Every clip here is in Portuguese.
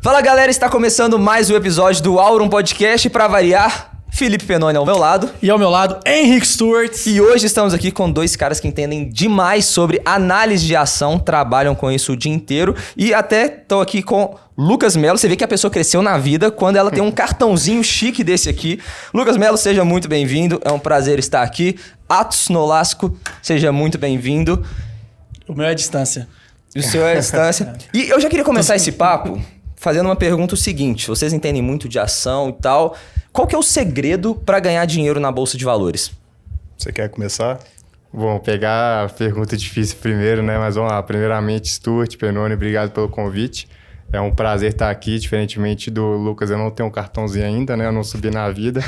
Fala galera, está começando mais um episódio do Aurum Podcast. Para variar, Felipe Penoni ao meu lado. E ao meu lado, Henrique Stewart. E hoje estamos aqui com dois caras que entendem demais sobre análise de ação, trabalham com isso o dia inteiro. E até estou aqui com Lucas Melo. Você vê que a pessoa cresceu na vida quando ela tem um cartãozinho chique desse aqui. Lucas Melo, seja muito bem-vindo. É um prazer estar aqui. Atos Nolasco, seja muito bem-vindo. O meu é a distância. E o seu é a distância. E eu já queria começar esse papo fazendo uma pergunta seguinte. Vocês entendem muito de ação e tal. Qual que é o segredo para ganhar dinheiro na Bolsa de Valores? Você quer começar? Bom, pegar a pergunta difícil primeiro, né? Mas vamos lá. Primeiramente, Stewart, Penoni, obrigado pelo convite. É um prazer estar aqui, diferentemente do Lucas, eu não tenho um cartãozinho ainda, né? Eu não subi na vida,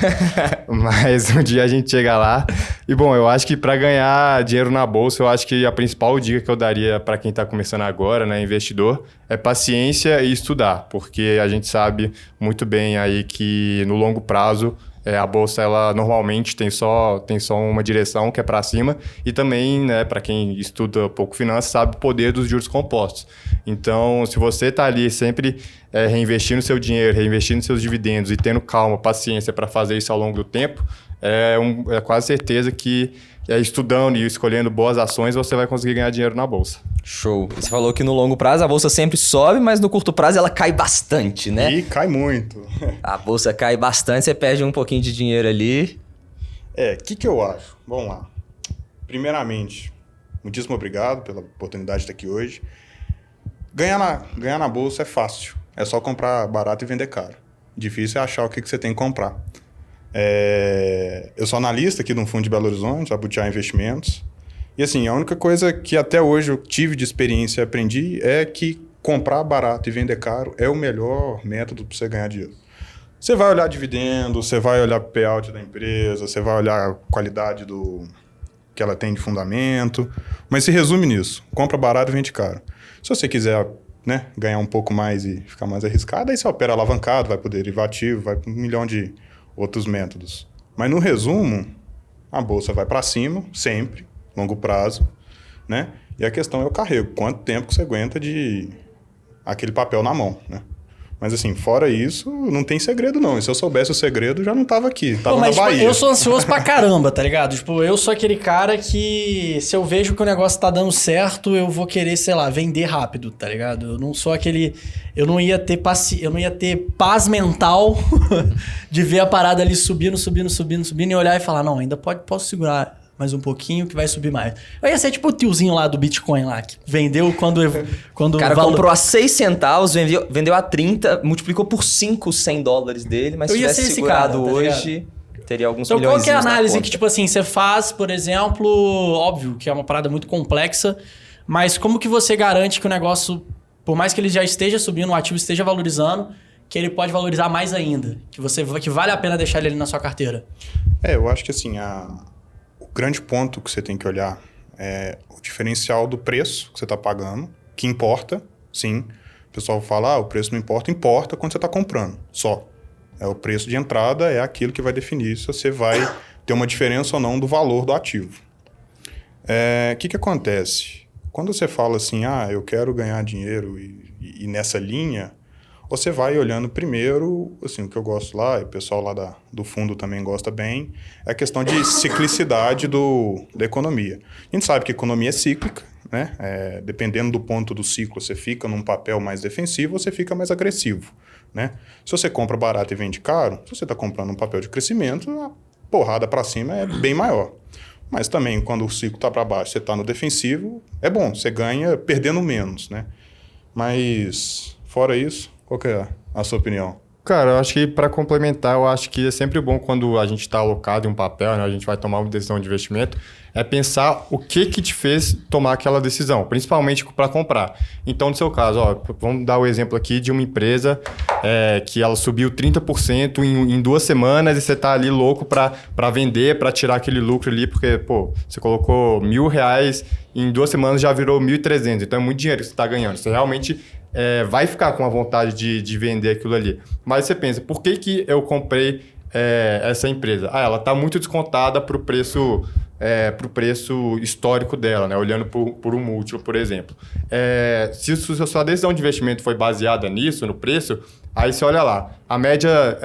mas um dia a gente chega lá. E bom, eu acho que para ganhar dinheiro na bolsa, eu acho que a principal dica que eu daria para quem está começando agora, né, investidor, é paciência e estudar, porque a gente sabe muito bem aí que no longo prazo a bolsa, ela normalmente tem só uma direção que é para cima e também, né, para quem estuda pouco finanças, sabe o poder dos juros compostos. Então, se você está ali sempre reinvestindo seu dinheiro, reinvestindo seus dividendos e tendo calma, paciência para fazer isso ao longo do tempo, é quase certeza que estudando e escolhendo boas ações, você vai conseguir ganhar dinheiro na bolsa. Show. Você falou que no longo prazo a bolsa sempre sobe, mas no curto prazo ela cai bastante, né? E cai muito. A bolsa cai bastante, você perde um pouquinho de dinheiro ali. O que eu acho? Vamos lá. Primeiramente, muitíssimo obrigado pela oportunidade de estar aqui hoje. Ganhar na bolsa é fácil. É só comprar barato e vender caro. Difícil é achar o que você tem que comprar. Eu sou analista aqui de um fundo de Belo Horizonte, Abutiá Investimentos. E assim, a única coisa que até hoje eu tive de experiência e aprendi é que comprar barato e vender caro é o melhor método para você ganhar dinheiro. Você vai olhar dividendo, você vai olhar o payout da empresa, você vai olhar a qualidade que ela tem de fundamento, mas se resume nisso, compra barato e vende caro. Se você quiser, né, ganhar um pouco mais e ficar mais arriscado, aí você opera alavancado, vai para o derivativo, vai para 1 milhão de outros métodos. Mas no resumo, a bolsa vai para cima, sempre, longo prazo, né? E a questão é o carrego, quanto tempo que você aguenta de aquele papel na mão, né? Mas assim, fora isso, não tem segredo não. E se eu soubesse o segredo, já não tava aqui, tava na Bahia. Eu sou ansioso pra caramba, tá ligado? Tipo, eu sou aquele cara que se eu vejo que o negócio tá dando certo, eu vou querer, sei lá, vender rápido, tá ligado? Eu não sou aquele... Eu não ia ter paz mental de ver a parada ali subindo e olhar e falar, não, ainda posso segurar mais um pouquinho que vai subir mais. Eu ia ser tipo o tiozinho lá do Bitcoin lá, que vendeu quando o cara comprou a 6 centavos, vendeu a 30, multiplicou por 5 os $100 dele, mas se tivesse segurado cara, hoje, teria alguns milhões. Então qual que é a análise que, tipo assim, você faz, por exemplo, óbvio que é uma parada muito complexa, mas como que você garante que o negócio, por mais que ele já esteja subindo, o ativo esteja valorizando, que ele pode valorizar mais ainda, que vale a pena deixar ele ali na sua carteira? Eu acho que assim, o grande ponto que você tem que olhar é o diferencial do preço que você está pagando, que importa, sim. O pessoal fala, o preço não importa. Importa quando você está comprando, só. O preço de entrada é aquilo que vai definir se você vai ter uma diferença ou não do valor do ativo. O que acontece? Quando você fala assim, eu quero ganhar dinheiro e nessa linha, você vai olhando primeiro, assim, o que eu gosto lá, e o pessoal lá do fundo também gosta bem, é a questão de ciclicidade da economia. A gente sabe que a economia é cíclica, né? Dependendo do ponto do ciclo, você fica num papel mais defensivo ou você fica mais agressivo, né? Se você compra barato e vende caro, se você está comprando um papel de crescimento, a porrada para cima é bem maior. Mas também, quando o ciclo está para baixo, você está no defensivo, é bom, você ganha perdendo menos, né? Mas, fora isso, qual que é a sua opinião? Cara, eu acho que para complementar, eu acho que é sempre bom quando a gente está alocado em um papel, né, a gente vai tomar uma decisão de investimento, é pensar o que te fez tomar aquela decisão, principalmente para comprar. Então, no seu caso, vamos dar o exemplo aqui de uma empresa que ela subiu 30% em 2 semanas e você está ali louco para vender, para tirar aquele lucro ali, porque você colocou R$1.000 em 2 semanas já virou 1.300, então é muito dinheiro que você está ganhando. Você realmente vai ficar com a vontade de vender aquilo ali. Mas você pensa, por que eu comprei essa empresa? Ela está muito descontada para o preço para o preço histórico dela, né? Olhando por um múltiplo, por exemplo. Se a sua decisão de investimento foi baseada nisso, no preço, aí você olha lá, a média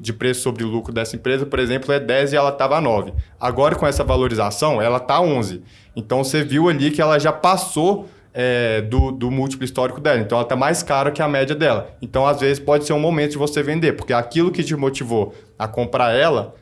de preço sobre o lucro dessa empresa, por exemplo, é 10 e ela estava 9. Agora, com essa valorização, ela está 11. Então, você viu ali que ela já passou do múltiplo histórico dela. Então, ela está mais cara que a média dela. Então, às vezes, pode ser um momento de você vender, porque aquilo que te motivou a comprar ela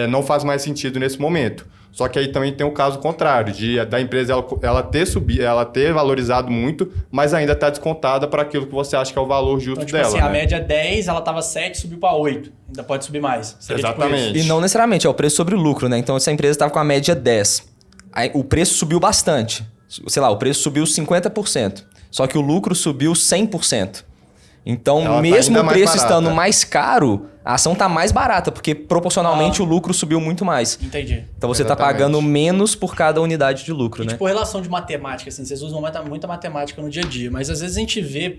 não faz mais sentido nesse momento. Só que aí também tem o caso contrário, da empresa ela ter valorizado muito, mas ainda está descontada para aquilo que você acha que é o valor justo então, tipo dela. assim, né? a média é 10, ela estava 7, subiu para 8. Ainda pode subir mais. Seria Exatamente. Tipo isso. E não necessariamente, é o preço sobre o lucro, né? Então, se a empresa estava com a média 10, aí o preço subiu bastante. Sei lá, o preço subiu 50%. Só que o lucro subiu 100%. Então, Ela mesmo tá o ainda preço mais estando barata. mais caro, a ação está mais barata, porque proporcionalmente o lucro subiu muito mais. Entendi. Então, você está Exatamente. pagando menos por cada unidade de lucro, E, né? tipo, relação de matemática, assim, vocês usam muita matemática no dia a dia, mas às vezes a gente vê,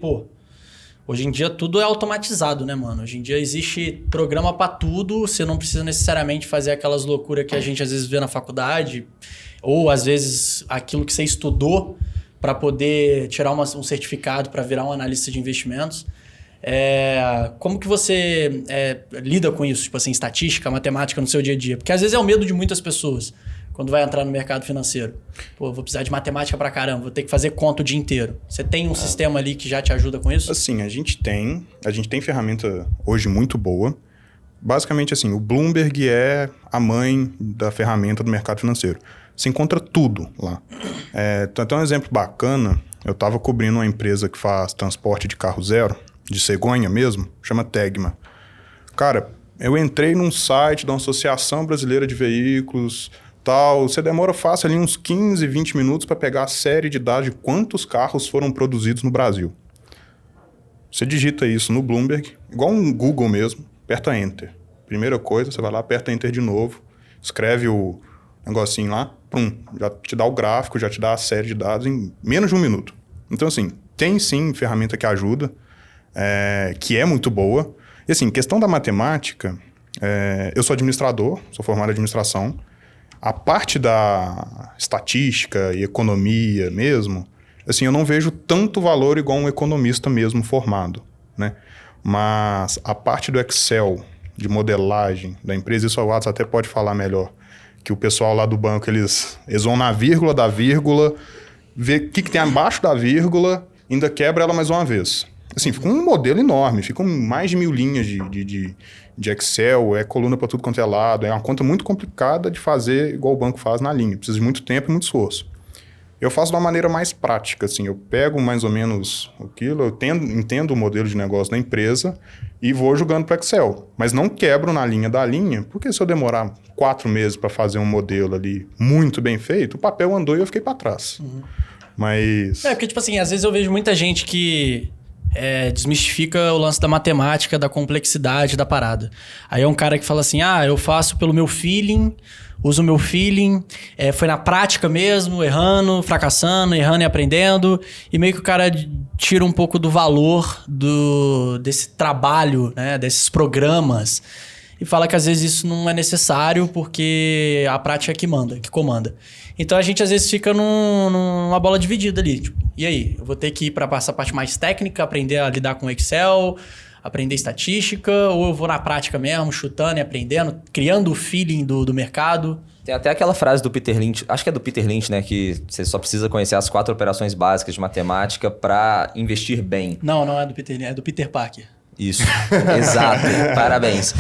hoje em dia tudo é automatizado, né, mano? Hoje em dia existe programa pra tudo, você não precisa necessariamente fazer aquelas loucuras que a gente às vezes vê na faculdade, ou às vezes aquilo que você estudou para poder tirar um certificado para virar um analista de investimentos. Como que você lida com isso? Tipo assim, estatística, matemática no seu dia a dia? Porque às vezes é o medo de muitas pessoas quando vai entrar no mercado financeiro. Pô, vou precisar de matemática pra caramba, vou ter que fazer conta o dia inteiro. Você tem um sistema ali que já te ajuda com isso? Assim, a gente tem ferramenta hoje muito boa. Basicamente, assim, o Bloomberg é a mãe da ferramenta do mercado financeiro. Você encontra tudo lá. Tem um exemplo bacana. Eu estava cobrindo uma empresa que faz transporte de carro zero, de cegonha mesmo, chama Tegma. Cara, eu entrei num site da Associação Brasileira de Veículos, tal. Você demora fácil ali uns 15, 20 minutos para pegar a série de dados de quantos carros foram produzidos no Brasil. Você digita isso no Bloomberg, igual um Google mesmo, aperta Enter. Primeira coisa, você vai lá, aperta Enter de novo, escreve o negocinho lá, pum, já te dá o gráfico, já te dá a série de dados em menos de um minuto. Então, assim, tem sim ferramenta que ajuda, que é muito boa. E assim, questão da matemática, eu sou administrador, sou formado em administração. A parte da estatística e economia mesmo, assim, eu não vejo tanto valor igual um economista mesmo formado, né? Mas a parte do Excel, de modelagem da empresa, isso o Watson até pode falar melhor, que o pessoal lá do banco, eles vão na vírgula da vírgula, vê o que tem abaixo da vírgula, ainda quebra ela mais uma vez. Assim, fica um modelo enorme, ficam mais de 1000 linhas de Excel, coluna para tudo quanto é lado, é uma conta muito complicada de fazer igual o banco faz na linha, precisa de muito tempo e muito esforço. Eu faço de uma maneira mais prática, assim, eu pego mais ou menos aquilo, entendo o modelo de negócio da empresa e vou jogando para Excel, mas não quebro na linha da linha, porque se eu demorar 4 meses para fazer um modelo ali muito bem feito, o papel andou e eu fiquei para trás. Mas... Porque, tipo assim, às vezes eu vejo muita gente que desmistifica o lance da matemática, da complexidade da parada. Aí é um cara que fala assim, eu faço pelo meu feeling, uso o meu feeling, foi na prática mesmo, errando, fracassando, errando e aprendendo, e meio que o cara tira um pouco do valor desse trabalho, né, desses programas, e fala que às vezes isso não é necessário porque a prática é que manda, que comanda. Então a gente às vezes fica numa bola dividida ali. Tipo, e aí? Eu vou ter que ir para essa parte mais técnica, aprender a lidar com Excel, aprender estatística, ou eu vou na prática mesmo, chutando e aprendendo, criando o feeling do mercado? Tem até aquela frase do Peter Lynch, acho que é do Peter Lynch, né? Que você só precisa conhecer as 4 operações básicas de matemática para investir bem. Não é do Peter Lynch, é do Peter Parker. Isso, exato, parabéns.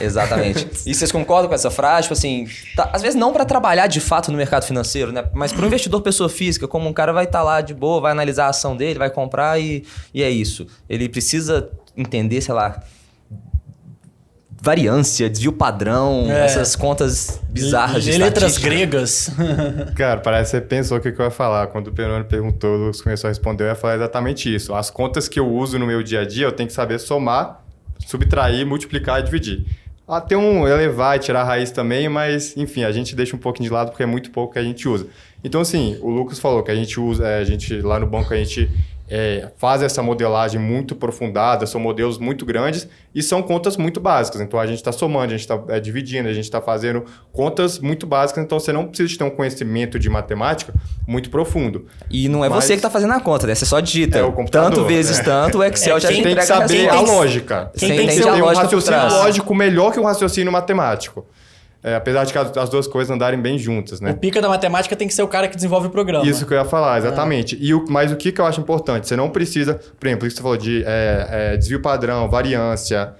Exatamente. E vocês concordam com essa frase? Tipo assim, às vezes não para trabalhar de fato no mercado financeiro, né? Mas para o investidor pessoa física, como um cara vai estar lá de boa, vai analisar a ação dele, vai comprar e é isso. Ele precisa entender, sei lá, variância, desvio padrão, essas contas bizarras de letras estatística. gregas. Cara, parece que você pensou o que eu ia falar. Quando o Peroni perguntou, o Lucas começou a responder, eu ia falar exatamente isso. As contas que eu uso no meu dia a dia, eu tenho que saber somar, subtrair, multiplicar e dividir. Tem um elevar e tirar a raiz também, mas, enfim, a gente deixa um pouquinho de lado porque é muito pouco que a gente usa. Então, assim, o Lucas falou que a gente usa, lá no banco a gente fazem essa modelagem muito aprofundada, são modelos muito grandes e são contas muito básicas. Então, a gente está somando, a gente está dividindo, a gente está fazendo contas muito básicas. Então, você não precisa de ter um conhecimento de matemática muito profundo. E não é você que está fazendo a conta, né? Você só digita o computador, tanto vezes tanto, o Excel já te tem que entrega saber a lógica. Quem Você tem tem que que ter a ter um lógica por raciocínio trás. lógico melhor que um raciocínio matemático. Apesar de que as duas coisas andarem bem juntas, né? O pica da matemática tem que ser o cara que desenvolve o programa. Isso que eu ia falar, exatamente. Mas o que eu acho importante? Você não precisa... Por exemplo, isso que você falou de desvio padrão, variância.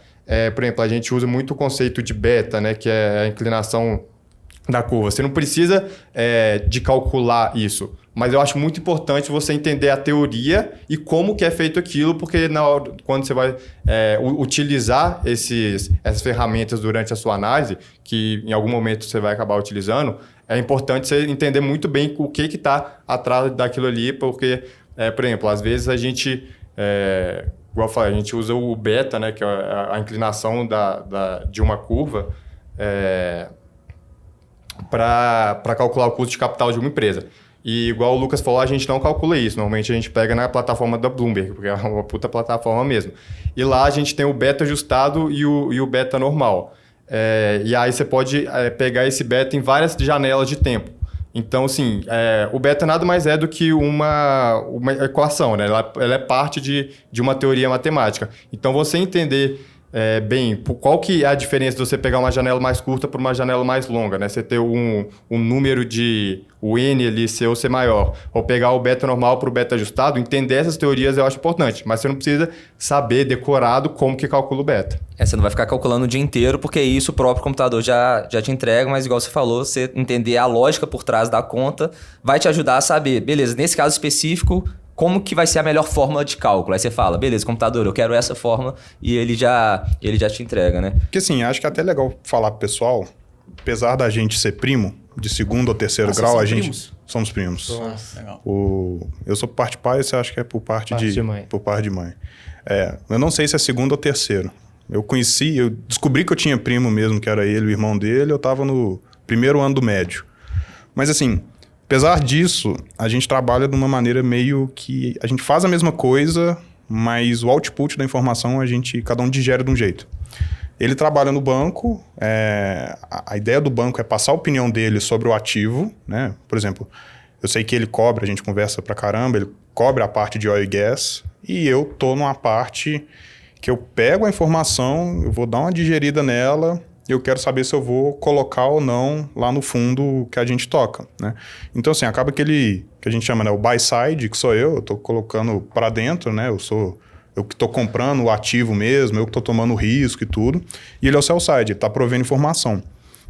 Por exemplo, a gente usa muito o conceito de beta, né? Que é a inclinação da curva. Você não precisa de calcular isso. Mas eu acho muito importante você entender a teoria e como que é feito aquilo, porque quando você vai utilizar essas ferramentas durante a sua análise, que em algum momento você vai acabar utilizando, é importante você entender muito bem o que está atrás daquilo ali, porque, por exemplo, às vezes a gente... igual eu falei, a gente usa o beta, né, que é a inclinação de uma curva, para calcular o custo de capital de uma empresa. E igual o Lucas falou, a gente não calcula isso. Normalmente a gente pega na plataforma da Bloomberg, porque é uma puta plataforma mesmo. E lá a gente tem o beta ajustado e o beta normal. E aí você pode pegar esse beta em várias janelas de tempo. Então, assim, o beta nada mais é do que uma equação, né? Ela é parte de uma teoria matemática. Então, você entender bem qual que é a diferença de você pegar uma janela mais curta para uma janela mais longa, né? Você ter um número de... o N ali ser ou ser maior, ou pegar o beta normal para o beta ajustado, entender essas teorias eu acho importante, mas você não precisa saber decorado como que calcula o beta. Você não vai ficar calculando o dia inteiro, porque isso o próprio computador já te entrega, mas igual você falou, você entender a lógica por trás da conta vai te ajudar a saber, beleza, nesse caso específico, como que vai ser a melhor forma de cálculo? Aí você fala, beleza, computador, eu quero essa forma, e ele já te entrega, né? Porque assim, acho que é até legal falar pro pessoal, apesar da gente ser primo, de segundo ou terceiro grau, a gente... primos? Somos primos. Nossa, legal. Eu sou por parte de pai, você acha que é por parte de mãe. Por parte de mãe. Eu não sei se é segundo ou terceiro. Eu descobri que eu tinha primo mesmo, que era ele, o irmão dele, eu tava no primeiro ano do médio. Mas assim, apesar disso, a gente trabalha de uma maneira meio que... A gente faz a mesma coisa, mas o output da informação cada um digere de um jeito. Ele trabalha no banco, a ideia do banco é passar a opinião dele sobre o ativo, né? Por exemplo, eu sei que ele cobra, a gente conversa pra caramba, ele cobra a parte de oil e gas, e eu tô numa parte que eu pego a informação, eu vou dar uma digerida nela, e eu quero saber se eu vou colocar ou não lá no fundo que a gente toca, né? Então, assim, acaba que a gente chama, né, o buy side, que sou eu tô colocando para dentro, né? Eu que estou comprando o ativo mesmo, eu que estou tomando o risco e tudo. E ele é o sell side, ele está provendo informação.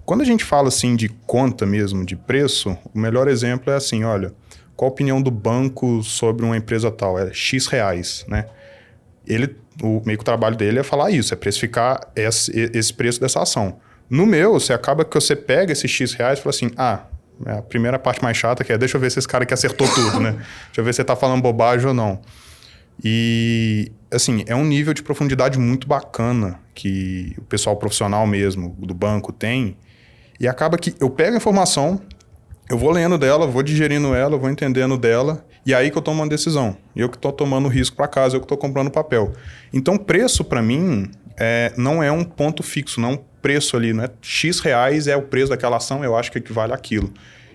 Quando a gente fala assim de conta mesmo, de preço, o melhor exemplo é assim, olha, qual a opinião do banco sobre uma empresa tal? É X reais, né? Meio que o trabalho dele é falar isso, é precificar esse preço dessa ação. No meu, acaba que você pega esses X reais e fala assim, é a primeira parte mais chata que deixa eu ver se esse cara que acertou tudo, né? Deixa eu ver se ele está falando bobagem ou não. E, assim, é um nível de profundidade muito bacana que o pessoal profissional mesmo, do banco, tem. E acaba que eu pego a informação, eu vou lendo dela, vou digerindo ela, vou entendendo dela, e aí que eu tomo uma decisão. Eu que estou tomando risco para casa, eu que estou comprando papel. Então, preço, para mim, não é um ponto fixo, não é um preço ali, não é X reais é o preço daquela ação, eu acho que equivale àquilo.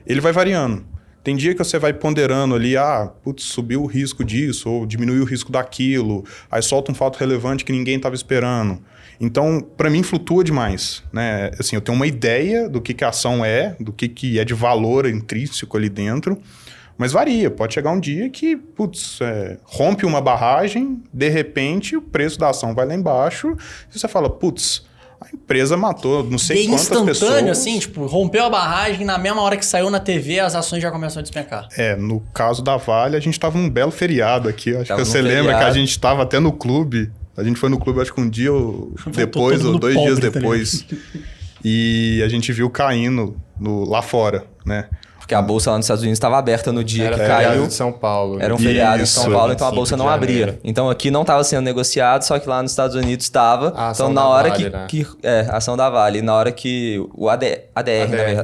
Ele vai variando. Tem dia que você vai ponderando ali, subiu o risco disso, ou diminuiu o risco daquilo, aí solta um fato relevante que ninguém estava esperando. Então, para mim, flutua demais, né? Assim, eu tenho uma ideia do que a ação é, do que é de valor intrínseco ali dentro, mas varia. Pode chegar um dia que, rompe uma barragem, de repente o preço da ação vai lá embaixo, e você fala, a empresa matou não sei quantas pessoas. Instantâneo, assim, tipo, rompeu a barragem, na mesma hora que saiu na TV, as ações já começam a despencar. No caso da Vale, a gente estava num belo feriado aqui. Acho que você lembra que a gente estava até no clube. A gente foi no clube, acho que um dia depois, ou 2 dias depois. E a gente viu caindo lá fora, né? Porque a bolsa lá nos Estados Unidos estava aberta no dia que feriado caiu. de São Paulo. Era um feriado em Isso, São Paulo, então a 25 bolsa não de abria. janeiro. Então aqui não estava sendo negociado, só que lá nos Estados Unidos estava. A ação Então na da hora Vale, né? a ação da Vale. Na hora que o ADR,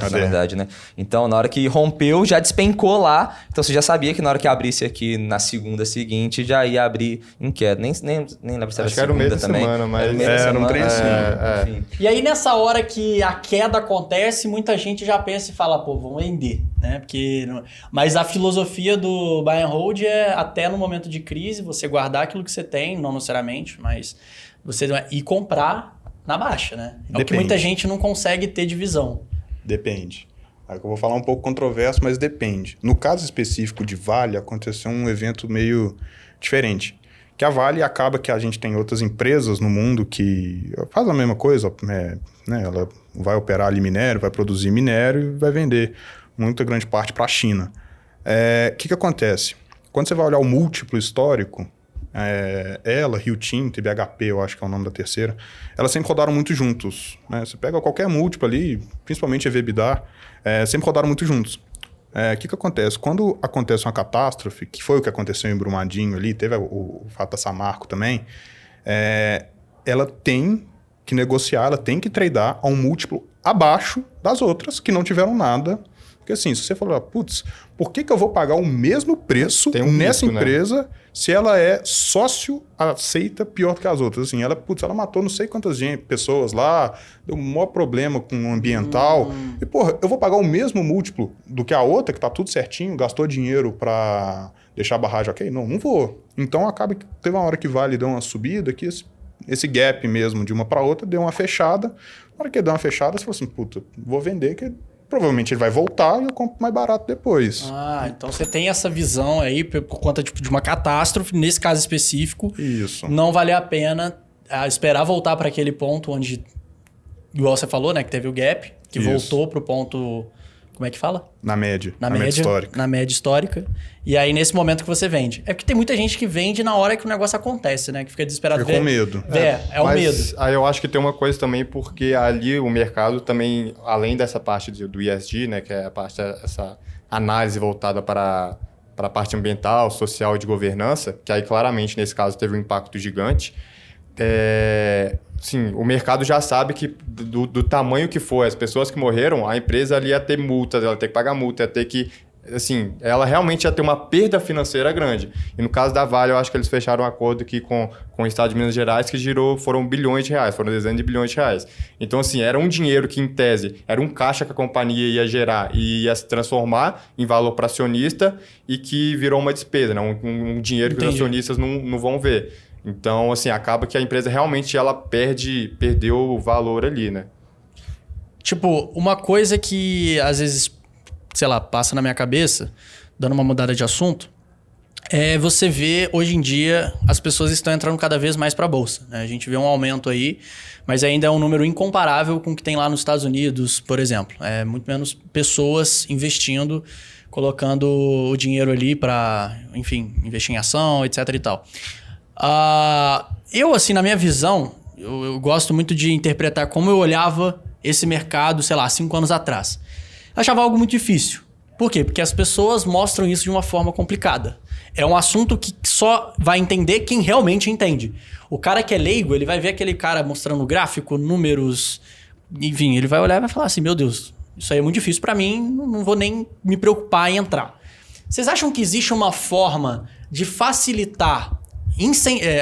na verdade, né? Então na hora que rompeu, já despencou lá. Então você já sabia que na hora que abrisse aqui na segunda seguinte, já ia abrir em queda. Nem lembro se era Acho que era o segunda meio da também. semana, mas... Era o meio da Era um semana. trem assim. Enfim. E aí, nessa hora que a queda acontece, muita gente já pensa e fala, pô, vamos vender, né? Mas a filosofia do buy and hold é até no momento de crise, você guardar aquilo que você tem, não necessariamente, mas você ir comprar na baixa, né? É o que Depende. muita gente não consegue ter de visão. Depende. Aí eu vou falar um pouco controverso, mas depende. No caso específico de Vale, aconteceu um evento meio diferente. Que a Vale acaba que a gente tem outras empresas no mundo que faz a mesma coisa, né? Ela vai operar ali minério, vai produzir minério e vai vender muita grande parte para a China. O que acontece? Quando você vai olhar o múltiplo histórico, ela, Rio Tinto e BHP, eu acho que é o nome da terceira, elas sempre rodaram muito juntos. Né? Você pega qualquer múltiplo ali, principalmente EBITDA, sempre rodaram muito juntos. O que acontece? Quando acontece uma catástrofe, que foi o que aconteceu em Brumadinho ali, teve o fato da Samarco também, ela tem que negociar, ela tem que tradear a um múltiplo abaixo das outras que não tiveram nada. Porque assim, se você falar, putz, por que eu vou pagar o mesmo preço nessa risco, empresa se ela é sócio aceita pior que as outras? Assim, ela matou não sei quantas pessoas lá, deu um maior problema com o ambiental. E, porra, eu vou pagar o mesmo múltiplo do que a outra, que tá tudo certinho, gastou dinheiro para deixar a barragem ok? Não vou. Então acaba que teve uma hora que Vale deu uma subida, que esse gap mesmo de uma para outra deu uma fechada. Na hora que deu uma fechada, você falou assim, puta, vou vender, que provavelmente ele vai voltar e eu compro mais barato depois. Ah, então você tem essa visão aí por conta de uma catástrofe, nesse caso específico. Isso. Não vale a pena esperar voltar para aquele ponto onde, igual você falou, né, que teve o gap, que Isso. voltou pro ponto, como é que fala? Na média. Na média média histórica. Na média histórica. E aí, nesse momento que você vende. É porque tem muita gente que vende na hora que o negócio acontece, né? Que fica desesperado. Fica com medo. O Mas medo. aí eu acho que tem uma coisa também, porque ali o mercado também, além dessa parte do ESG, né, que é a parte essa análise voltada para a parte ambiental, social e de governança, que aí claramente nesse caso teve um impacto gigante. Sim, o mercado já sabe que do tamanho que for as pessoas que morreram, a empresa ali ia ter multas, ela ia ter que pagar multa, ia ter que... Assim, ela realmente ia ter uma perda financeira grande. E no caso da Vale, eu acho que eles fecharam um acordo aqui com o Estado de Minas Gerais que foram bilhões de reais, foram dezenas de bilhões de reais. Então, assim, era um dinheiro que, em tese, era um caixa que a companhia ia gerar e ia se transformar em valor para acionista e que virou uma despesa, né? Um dinheiro que os acionistas não vão ver. Então, assim, acaba que a empresa realmente ela perdeu o valor ali, né? Tipo, uma coisa que às vezes, sei lá, passa na minha cabeça, dando uma mudada de assunto, é você ver hoje em dia as pessoas estão entrando cada vez mais para a bolsa, né? A gente vê um aumento aí, mas ainda é um número incomparável com o que tem lá nos Estados Unidos, por exemplo. É muito menos pessoas investindo, colocando o dinheiro ali para, enfim, investir em ação, etc e tal. Eu, assim, na minha visão, eu gosto muito de interpretar como eu olhava esse mercado, sei lá, 5 anos atrás. Eu achava algo muito difícil. Por quê? Porque as pessoas mostram isso de uma forma complicada. É um assunto que só vai entender quem realmente entende. O cara que é leigo, ele vai ver aquele cara mostrando gráfico, números, enfim, ele vai olhar e vai falar assim, meu Deus, isso aí é muito difícil para mim, não vou nem me preocupar em entrar. Vocês acham que existe uma forma de facilitar...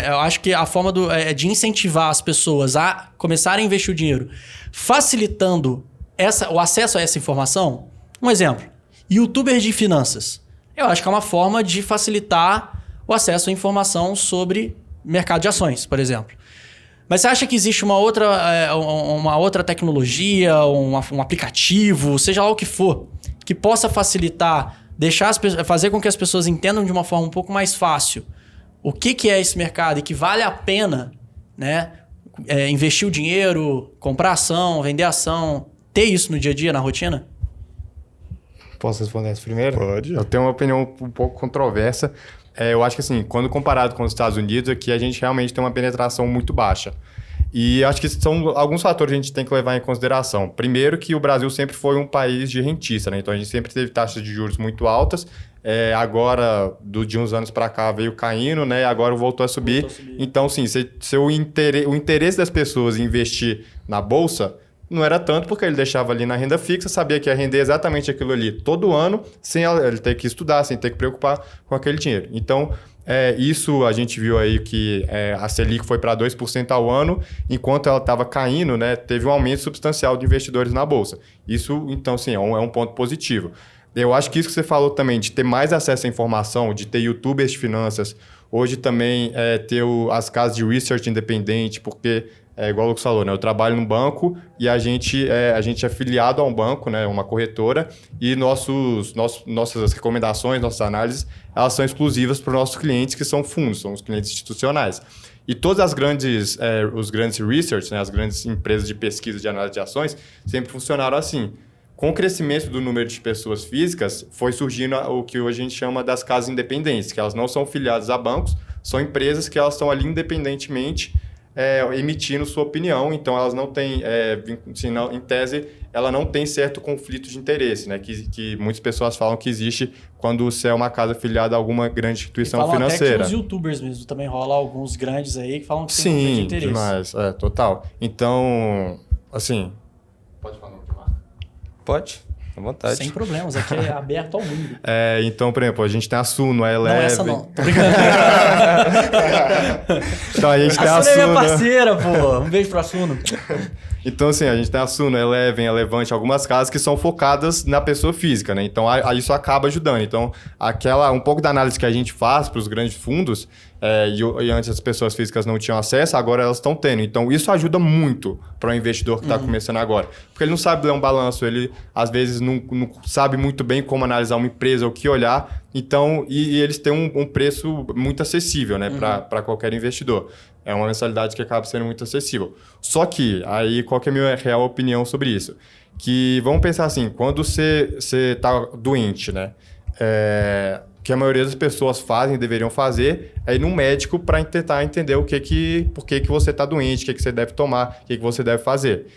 eu acho que a forma de incentivar as pessoas a começarem a investir o dinheiro, facilitando o acesso a essa informação? Um exemplo, YouTubers de finanças. Eu acho que é uma forma de facilitar o acesso à informação sobre mercado de ações, por exemplo. Mas você acha que existe uma outra tecnologia, um aplicativo, seja lá o que for, que possa facilitar, fazer com que as pessoas entendam de uma forma um pouco mais fácil o que é esse mercado e que vale a pena, né, investir o dinheiro, comprar ação, vender ação, ter isso no dia a dia, na rotina? Posso responder essa primeiro? Pode. Eu tenho uma opinião um pouco controversa. Eu acho que, assim, quando comparado com os Estados Unidos, aqui a gente realmente tem uma penetração muito baixa. E acho que são alguns fatores que a gente tem que levar em consideração. Primeiro que o Brasil sempre foi um país de rentista, né? Então a gente sempre teve taxas de juros muito altas. Agora, de uns anos para cá, veio caindo, né? Agora voltou a subir. Então, sim, o interesse das pessoas em investir na Bolsa não era tanto, porque ele deixava ali na renda fixa, sabia que ia render exatamente aquilo ali todo ano, sem ele ter que estudar, sem ter que preocupar com aquele dinheiro. Então, isso a gente viu aí que a Selic foi para 2% ao ano, enquanto ela estava caindo, né? Teve um aumento substancial de investidores na Bolsa. Isso, então, sim, é um ponto positivo. Eu acho que isso que você falou também, de ter mais acesso à informação, de ter youtubers de finanças, hoje também ter as casas de research independente, porque, igual o Lucas falou, né? Eu trabalho num banco e a gente é filiado a um banco, né? Uma corretora, e nossas recomendações, nossas análises, elas são exclusivas para os nossos clientes, que são fundos, são os clientes institucionais. E todas os grandes research, né? As grandes empresas de pesquisa de análise de ações, sempre funcionaram assim. Com o crescimento do número de pessoas físicas, foi surgindo o que hoje a gente chama das casas independentes, que elas não são filiadas a bancos, são empresas que elas estão ali independentemente emitindo sua opinião, então elas não têm, em tese, ela não tem certo conflito de interesse, né? Que muitas pessoas falam que existe quando você é uma casa filiada a alguma grande instituição financeira. Até que os youtubers mesmo também rola alguns grandes aí que falam que tem conflito de interesse. Sim, demais, total. Então, assim... Pode falar. Pode, à vontade. Sem problemas, aqui é aberto ao mundo. Então, por exemplo, a gente tem a Suno, a Eleve... Não, essa não, tô brincando. Então, a gente tem a Suno é minha Suno, parceira, pô. Um beijo pra Suno. Então, assim, a gente tem a Suno, a Eleven, a Levante, algumas casas que são focadas na pessoa física, né? Então, isso acaba ajudando. Então, um pouco da análise que a gente faz para os grandes fundos, e antes as pessoas físicas não tinham acesso, agora elas estão tendo. Então, isso ajuda muito para o investidor que está começando agora. Porque ele não sabe ler um balanço, ele, às vezes, não sabe muito bem como analisar uma empresa, o que olhar. Então, e eles têm um preço muito acessível, né? Para qualquer investidor. É uma mensalidade que acaba sendo muito acessível. Só que, aí, qual que é a minha real opinião sobre isso? Que, vamos pensar assim, quando você está doente, né? Que a maioria das pessoas fazem, deveriam fazer, é ir num médico para tentar entender por que você está doente, o que você deve tomar, o que você deve fazer.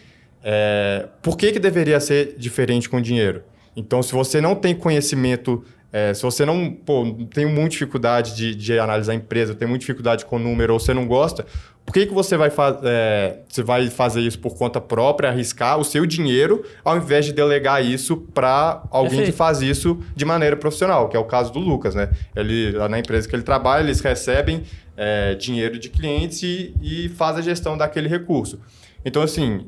Por que deveria ser diferente com o dinheiro? Então, se você não tem conhecimento... se você não tem muita dificuldade de analisar a empresa, tem muita dificuldade com o número, ou você não gosta, por que você vai fazer isso por conta própria, arriscar o seu dinheiro, ao invés de delegar isso para alguém que faz isso de maneira profissional, que é o caso do Lucas, né? Na empresa que ele trabalha, eles recebem dinheiro de clientes e faz a gestão daquele recurso. Então, assim,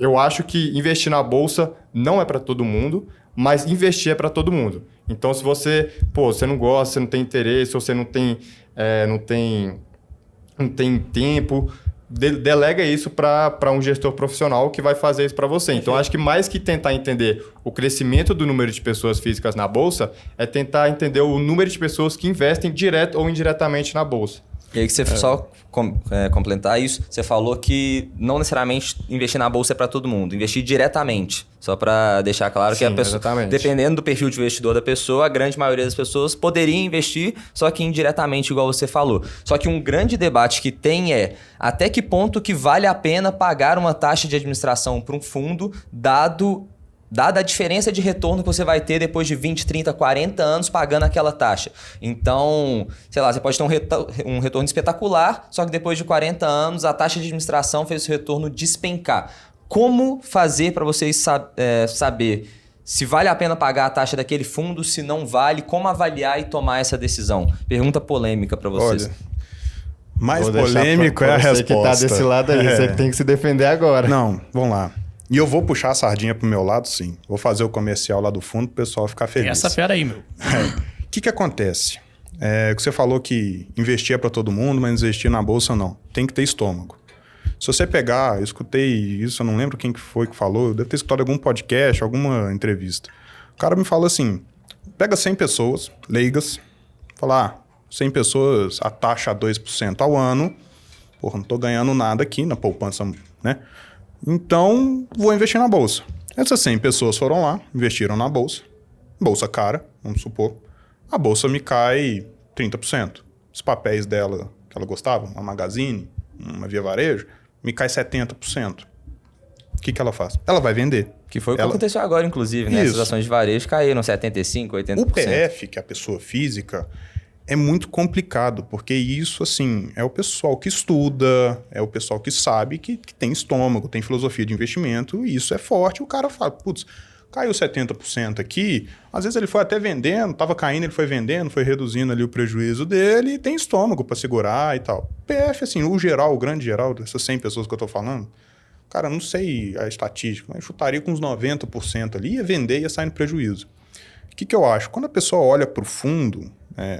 eu acho que investir na Bolsa não é para todo mundo, mas investir é para todo mundo. Então, se você não gosta, você não tem interesse, ou você não tem tempo, delega isso para um gestor profissional que vai fazer isso para você. Então, acho que mais que tentar entender o crescimento do número de pessoas físicas na Bolsa, é tentar entender o número de pessoas que investem direto ou indiretamente na Bolsa. E aí que você só complementar isso, você falou que não necessariamente investir na bolsa é para todo mundo, investir diretamente. Só para deixar claro que a pessoa, exatamente. Dependendo do perfil de investidor da pessoa, a grande maioria das pessoas poderia investir, só que indiretamente, igual você falou. Só que um grande debate que tem até que ponto que vale a pena pagar uma taxa de administração para um fundo, dada a diferença de retorno que você vai ter depois de 20, 30, 40 anos pagando aquela taxa. Então, sei lá, você pode ter um retorno espetacular, só que depois de 40 anos a taxa de administração fez o retorno despencar. Como fazer para vocês saber se vale a pena pagar a taxa daquele fundo, se não vale, como avaliar e tomar essa decisão? Pergunta polêmica para vocês. Olha, mais polêmico é a resposta. Você que tá desse lado aí, você que tem que se defender agora. Não, vamos lá. E eu vou puxar a sardinha pro meu lado, sim. Vou fazer o comercial lá do fundo pro pessoal ficar feliz. Essa fera aí, meu. O que acontece? Você falou que investir é para todo mundo, mas investir na bolsa não. Tem que ter estômago. Se você pegar, eu escutei isso, eu não lembro quem que foi que falou, eu devo ter escutado algum podcast, alguma entrevista. O cara me fala assim, pega 100 pessoas leigas, fala, 100 pessoas, a taxa 2% ao ano, porra, não tô ganhando nada aqui na poupança, né? Então, vou investir na bolsa. Essas 100 pessoas foram lá, investiram na bolsa. Bolsa cara, vamos supor. A bolsa me cai 30%. Os papéis dela, que ela gostava, uma Magazine, uma Via Varejo, me cai 70%. O que ela faz? Ela vai vender. Que foi o que aconteceu agora, inclusive, né? Essas ações de varejo caíram 75%, 80%. O PF, que é a pessoa física, é muito complicado, porque isso, assim, é o pessoal que estuda, é o pessoal que sabe que tem estômago, tem filosofia de investimento, e isso é forte. O cara fala, putz, caiu 70% aqui, às vezes ele foi até vendendo, estava caindo, ele foi vendendo, foi reduzindo ali o prejuízo dele, e tem estômago para segurar e tal. PF, assim, o geral, o grande geral, dessas 100 pessoas que eu estou falando, cara, não sei a estatística, mas eu chutaria com uns 90% ali, ia vender e ia sair no prejuízo. O que eu acho? Quando a pessoa olha para o fundo,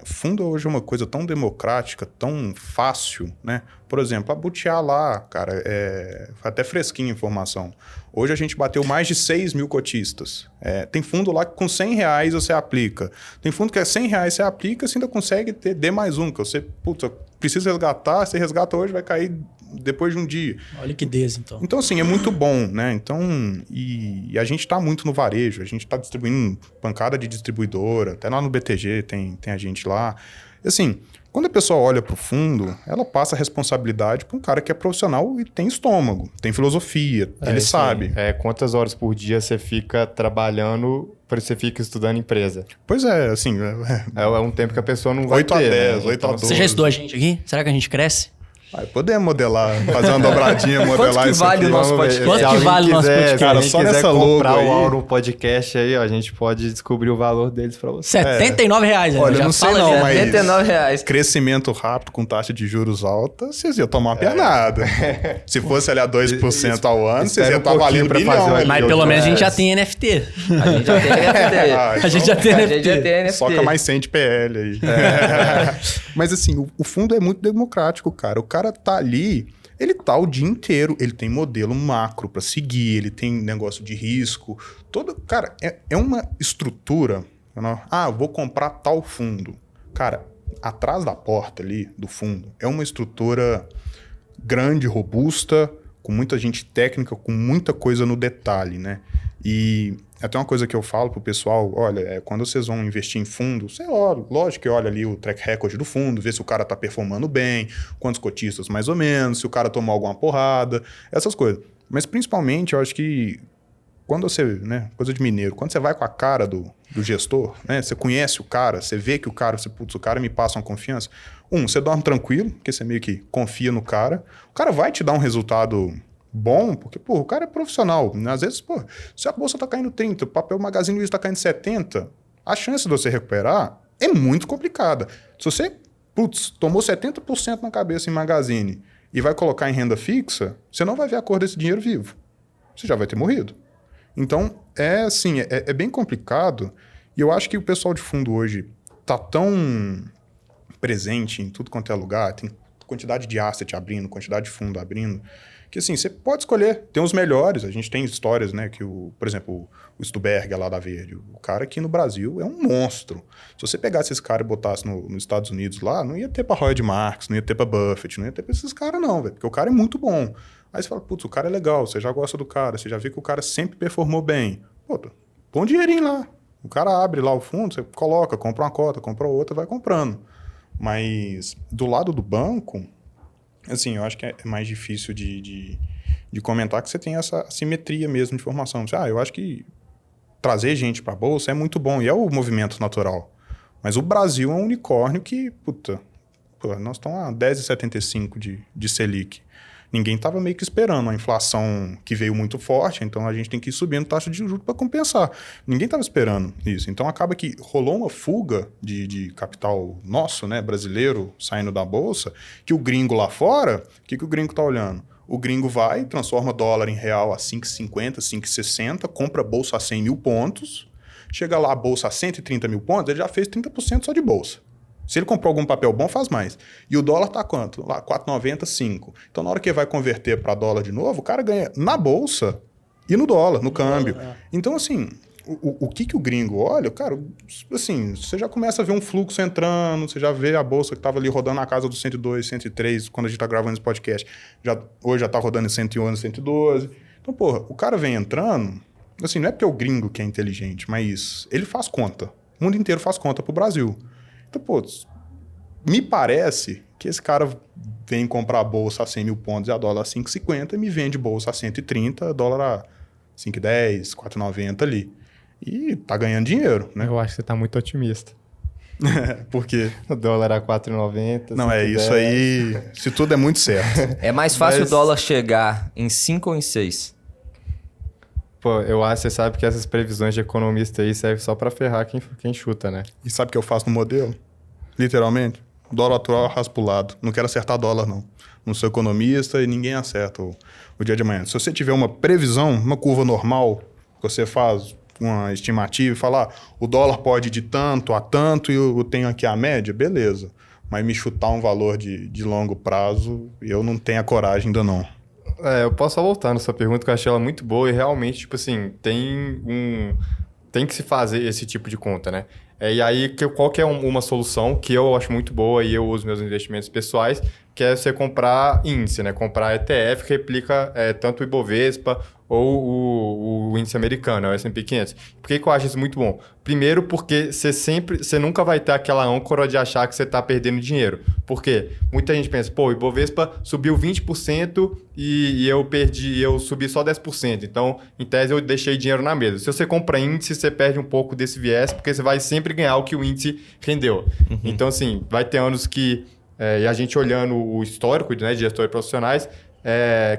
fundo hoje é uma coisa tão democrática, tão fácil, né? Por exemplo, a Butiá lá, cara, foi até fresquinha a informação. Hoje a gente bateu mais de 6 mil cotistas. Tem fundo lá que com R$100 você aplica. Tem fundo que é R$100 você aplica, você ainda consegue ter D mais um, que você, putz, precisa resgatar, você resgata hoje, vai cair depois de um dia. Olha a liquidez, então. Então, assim, é muito bom, né? Então, e a gente está muito no varejo, a gente está distribuindo pancada de distribuidora, até lá no BTG tem a gente lá. E, assim, quando a pessoa olha para o fundo, ela passa a responsabilidade para um cara que é profissional e tem estômago, tem filosofia, ele sabe. Quantas horas por dia você fica trabalhando, você fica estudando empresa? Pois é, assim... É um tempo que a pessoa não vai 8 ter, a 10, né? 8 a 12. Você já estudou a gente aqui? Será que a gente cresce? Podemos modelar, fazer uma dobradinha, modelar Quanto que isso vale aqui. o nosso podcast? Quanto que vale o nosso podcast? Cara, só nessa logo comprar aí. o Aurum Podcast aí, ó, a gente pode descobrir o valor deles pra você. R$79, Olha, já não sei fala não, já. mas- R$79. Crescimento rápido com taxa de juros alta, vocês iam tomar uma pernada. Se fosse ali a 2% ao ano, vocês Espera iam um estar pouquinho valendo pra bilhão. fazer o ali. Mas pelo menos a gente já tem NFT. A gente já tem NFT. Ah, A gente já tem A NFT. gente já tem NFT. Soca mais 100 de PL aí. Mas assim, o fundo é muito democrático, cara. O cara tá ali, ele tá o dia inteiro, ele tem modelo macro para seguir, ele tem negócio de risco. Cara, é uma estrutura. Vou comprar tal fundo. Cara, atrás da porta ali do fundo é uma estrutura grande, robusta, com muita gente técnica, com muita coisa no detalhe, né? E até uma coisa que eu falo pro pessoal, olha, quando vocês vão investir em fundo, você olha, lógico que olha ali o track record do fundo, vê se o cara tá performando bem, quantos cotistas mais ou menos, se o cara tomou alguma porrada, essas coisas. Mas principalmente, eu acho que quando você, né, coisa de mineiro, quando você vai com a cara do gestor, né, você conhece o cara, você vê que o cara, o cara me passa uma confiança, você dorme tranquilo, porque você meio que confia no cara, o cara vai te dar um resultado bom, porque, o cara é profissional. Às vezes, se a bolsa tá caindo 30, o papel Magazine Luiza tá caindo 70, a chance de você recuperar é muito complicada. Se você, tomou 70% na cabeça em Magazine e vai colocar em renda fixa, você não vai ver a cor desse dinheiro vivo. Você já vai ter morrido. Então, é bem complicado, e eu acho que o pessoal de fundo hoje tá tão presente em tudo quanto é lugar, tem quantidade de asset abrindo, quantidade de fundo abrindo, que assim, você pode escolher, tem os melhores, a gente tem histórias, né, que por exemplo, o Stuberg lá da Verde, o cara aqui no Brasil é um monstro. Se você pegasse esse cara e botasse nos Estados Unidos lá, não ia ter pra Howard Marks, não ia ter pra Buffett, não ia ter pra esses caras não, velho, porque o cara é muito bom. Aí você fala, o cara é legal, você já gosta do cara, você já vê que o cara sempre performou bem. Põe um dinheirinho lá. O cara abre lá o fundo, você coloca, compra uma cota, compra outra, vai comprando. Mas do lado do banco, assim, eu acho que é mais difícil de comentar que você tem essa assimetria mesmo de formação. Eu acho que trazer gente para a bolsa é muito bom e é o movimento natural. Mas o Brasil é um unicórnio que, nós estamos a 10,75 de Selic. Ninguém estava meio que esperando a inflação que veio muito forte, então a gente tem que ir subindo taxa de juros para compensar. Ninguém estava esperando isso. Então acaba que rolou uma fuga de capital nosso, né, brasileiro, saindo da bolsa, que o gringo lá fora, o que o gringo está olhando? O gringo vai, transforma dólar em real a 5,50, 5,60, compra a bolsa a 100 mil pontos, chega lá a bolsa a 130 mil pontos, ele já fez 30% só de bolsa. Se ele comprou algum papel bom, faz mais. E o dólar tá quanto? Lá, 4,90, 5. Então, na hora que ele vai converter para dólar de novo, o cara ganha na bolsa e no dólar, no câmbio. Então, assim, o que o gringo olha, cara, assim, você já começa a ver um fluxo entrando, você já vê a bolsa que estava ali rodando na casa dos 102, 103, quando a gente tá gravando esse podcast. Hoje já tá rodando em 111, 112. Então, o cara vem entrando, assim, não é porque o gringo que é inteligente, mas ele faz conta. O mundo inteiro faz conta pro Brasil. Então, Me parece que esse cara vem comprar a bolsa a 100 mil pontos e a dólar a 5,50 e me vende bolsa a 130, dólar a 5,10, 4,90 ali. E tá ganhando dinheiro, né? Eu acho que você tá muito otimista. Por quê? O dólar a 4,90. Não, é isso aí. Se tudo é muito certo. É mais fácil o dólar chegar em 5 ou em 6? Pô, eu acho, você sabe que essas previsões de economista aí servem só pra ferrar quem chuta, né? E sabe o que eu faço no modelo? Literalmente, dólar atual raspa o lado. Não quero acertar dólar, não. Não sou economista e ninguém acerta o dia de amanhã. Se você tiver uma previsão, uma curva normal, você faz uma estimativa e fala, o dólar pode ir de tanto a tanto e eu tenho aqui a média, beleza. Mas me chutar um valor de longo prazo, eu não tenho a coragem ainda não. Eu posso só voltar nessa pergunta, que eu achei ela muito boa e realmente, tipo assim, tem que se fazer esse tipo de conta, né? E aí, qual que é uma solução que eu acho muito boa e eu uso meus investimentos pessoais, que é você comprar índice, né? Comprar ETF que replica tanto o Ibovespa ou o índice americano, o S&P 500. Por que eu acho isso muito bom? Primeiro, porque você nunca vai ter aquela âncora de achar que você está perdendo dinheiro. Por quê? Muita gente pensa, pô, o Ibovespa subiu 20% e eu subi só 10%. Então, em tese, eu deixei dinheiro na mesa. Se você compra índice, você perde um pouco desse viés, porque você vai sempre ganhar o que o índice rendeu. Uhum. Então, assim, vai ter anos que... e a gente olhando o histórico, né, de gestores profissionais,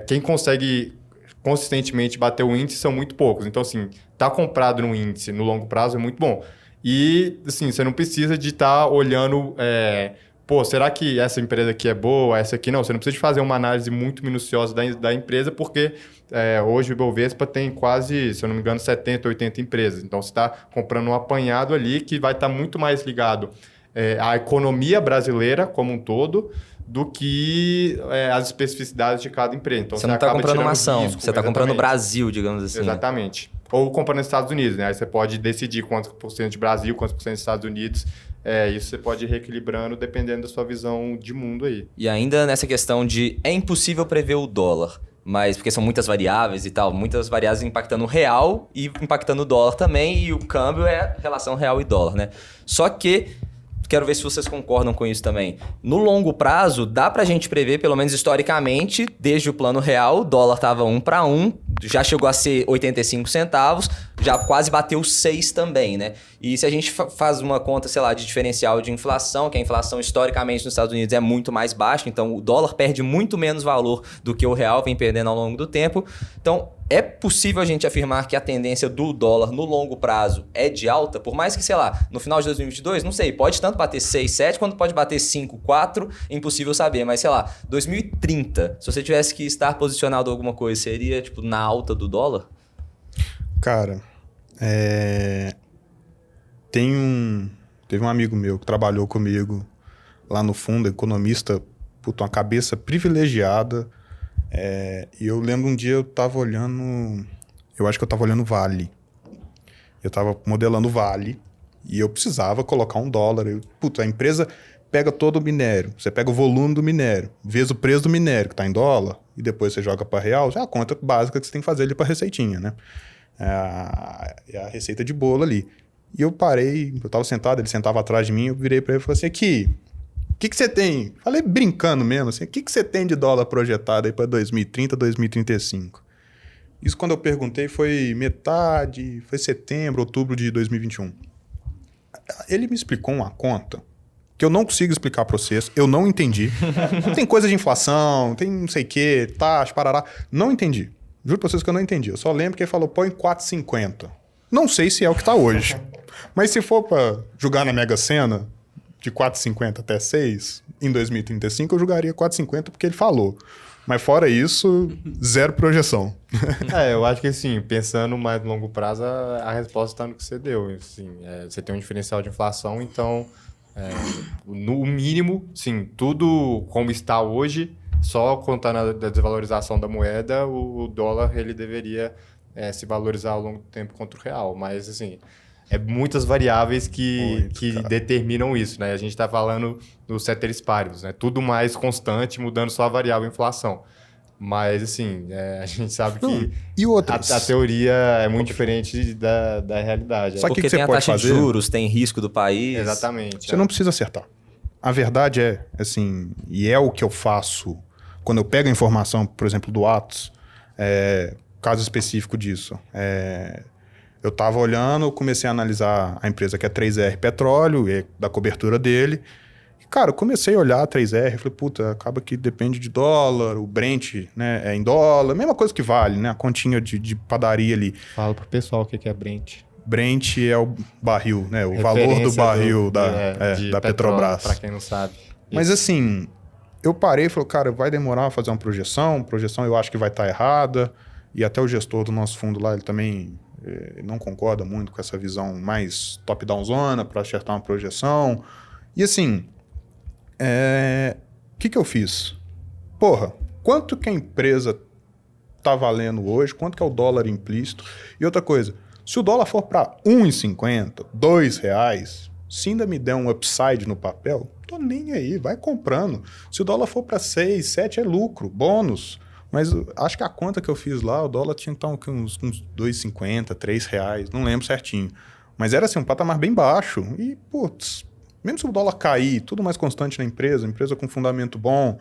quem consegue consistentemente bater o índice são muito poucos. Então, assim, tá comprado no índice no longo prazo é muito bom. E, assim, você não precisa de estar olhando... será que essa empresa aqui é boa, essa aqui não? Você não precisa de fazer uma análise muito minuciosa da empresa, porque hoje o Ibovespa tem quase, se eu não me engano, 70, 80 empresas. Então, você está comprando um apanhado ali que vai estar muito mais ligado à economia brasileira como um todo do que as especificidades de cada empresa. Então, você não está comprando uma ação, risco, você está comprando o Brasil, digamos assim. Exatamente. Ou comprando nos Estados Unidos, né? Aí você pode decidir quantos por cento de Brasil, quantos por cento dos Estados Unidos. Isso você pode ir reequilibrando dependendo da sua visão de mundo aí. E ainda nessa questão de é impossível prever o dólar, mas porque são muitas variáveis e tal, muitas variáveis impactando o real e impactando o dólar também, e o câmbio é a relação real e dólar, né? Só que... quero ver se vocês concordam com isso também. No longo prazo, dá pra gente prever, pelo menos historicamente, desde o plano real, o dólar estava 1 para 1, já chegou a ser 85 centavos, já quase bateu 6 também, né? E se a gente faz uma conta, sei lá, de diferencial de inflação, que a inflação historicamente nos Estados Unidos é muito mais baixa, então o dólar perde muito menos valor do que o real vem perdendo ao longo do tempo. Então, é possível a gente afirmar que a tendência do dólar no longo prazo é de alta? Por mais que, sei lá, no final de 2022, não sei, pode tanto bater 6, 7, quanto pode bater 5, 4, é impossível saber. Mas, sei lá, 2030, se você tivesse que estar posicionado em alguma coisa, seria, tipo, na alta do dólar? Cara, teve um amigo meu que trabalhou comigo lá no fundo, economista, uma cabeça privilegiada. E eu lembro um dia eu tava olhando... Eu acho que eu tava olhando Vale. Eu tava modelando Vale e eu precisava colocar $1. A empresa pega todo o minério. Você pega o volume do minério, vezes o preço do minério, que tá em dólar, e depois você joga para real. É a conta básica que você tem que fazer ali para receitinha, né? É a receita de bolo ali. E eu parei, eu tava sentado, ele sentava atrás de mim, eu virei para ele e falei assim, aqui... O que você tem? Falei brincando mesmo, assim, o que você tem de dólar projetado aí para 2030, 2035? Isso quando eu perguntei foi foi setembro, outubro de 2021. Ele me explicou uma conta que eu não consigo explicar para vocês, eu não entendi. Tem coisa de inflação, tem não sei o que, taxa, parará. Não entendi. Juro para vocês que eu não entendi. Eu só lembro que ele falou, põe 4,50. Não sei se é o que tá hoje. Mas se for para jogar na Mega Sena... de 4,50 até 6, em 2035 eu jogaria 4,50 porque ele falou. Mas fora isso, zero projeção. Eu acho que assim, pensando mais no longo prazo, a resposta está no que você deu. Assim, você tem um diferencial de inflação, então, no mínimo, sim, tudo como está hoje, só contando a desvalorização da moeda, o dólar ele deveria se valorizar ao longo do tempo contra o real. Mas, assim... muitas variáveis que determinam isso, né? A gente está falando dos ceteris paribus, né? Tudo mais constante, mudando só a variável inflação. Mas, assim, a gente sabe que e outras? A teoria é muito diferente da realidade. Só porque você tem a pode taxa fazer? De juros, tem risco do país. Exatamente. Você não precisa acertar. a verdade é, assim, e é o que eu faço quando eu pego a informação, por exemplo, do Atos, caso específico disso. Eu estava olhando, comecei a analisar a empresa que é 3R Petróleo, e da cobertura dele. E, cara, eu comecei a olhar a 3R, falei, puta, acaba que depende de dólar, o Brent, né, é em dólar, mesma coisa que vale, né, a continha de padaria ali. Fala pro pessoal o que é Brent. Brent é o barril, né, o valor do barril da Petrobras. Para quem não sabe. Mas assim, eu parei e falei, cara, vai demorar a fazer uma projeção eu acho que vai estar errada, e até o gestor do nosso fundo lá, ele também não concorda muito com essa visão mais top-down zona para acertar uma projeção. E assim, o que eu fiz? Porra, quanto que a empresa tá valendo hoje? Quanto que é o dólar implícito? E outra coisa, se o dólar for para R$1,50, R$2, se ainda me der um upside no papel, tô nem aí, vai comprando. Se o dólar for para 6, 7 é lucro, bônus. Mas acho que a conta que eu fiz lá, o dólar tinha então uns R$2,50, R$3, não lembro certinho. Mas era assim, um patamar bem baixo. E, putz, mesmo se o dólar cair, tudo mais constante na empresa com fundamento bom,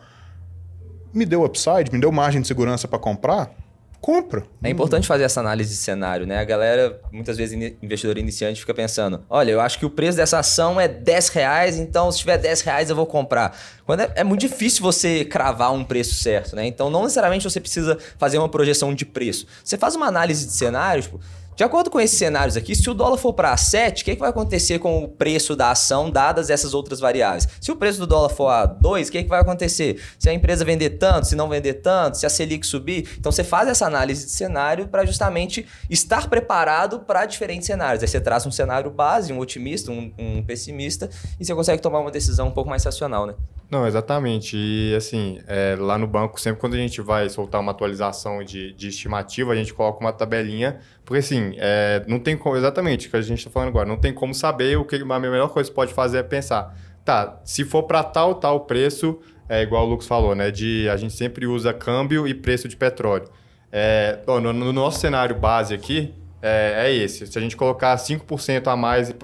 me deu upside, me deu margem de segurança para comprar, compra. É importante fazer essa análise de cenário, né? A galera, muitas vezes, investidor iniciante, fica pensando, olha, eu acho que o preço dessa ação é R$10, então se tiver R$10 eu vou comprar. Quando é muito difícil você cravar um preço certo, né? Então não necessariamente você precisa fazer uma projeção de preço. Você faz uma análise de cenário, tipo, de acordo com esses cenários aqui, se o dólar for para 7, o que vai acontecer com o preço da ação dadas essas outras variáveis? Se o preço do dólar for a 2, o que vai acontecer? Se a empresa vender tanto, se não vender tanto, se a Selic subir? Então você faz essa análise de cenário para justamente estar preparado para diferentes cenários. Aí você traz um cenário base, um otimista, um pessimista, e você consegue tomar uma decisão um pouco mais racional, né? Não, exatamente. E assim, lá no banco, sempre quando a gente vai soltar uma atualização de estimativa, a gente coloca uma tabelinha, porque assim, não tem como, exatamente o que a gente está falando agora, não tem como saber o que a melhor coisa que você pode fazer é pensar, tá, se for para tal preço, igual o Lucas falou, né, a gente sempre usa câmbio e preço de petróleo. No nosso cenário base aqui, é esse. Se a gente colocar 5% a mais...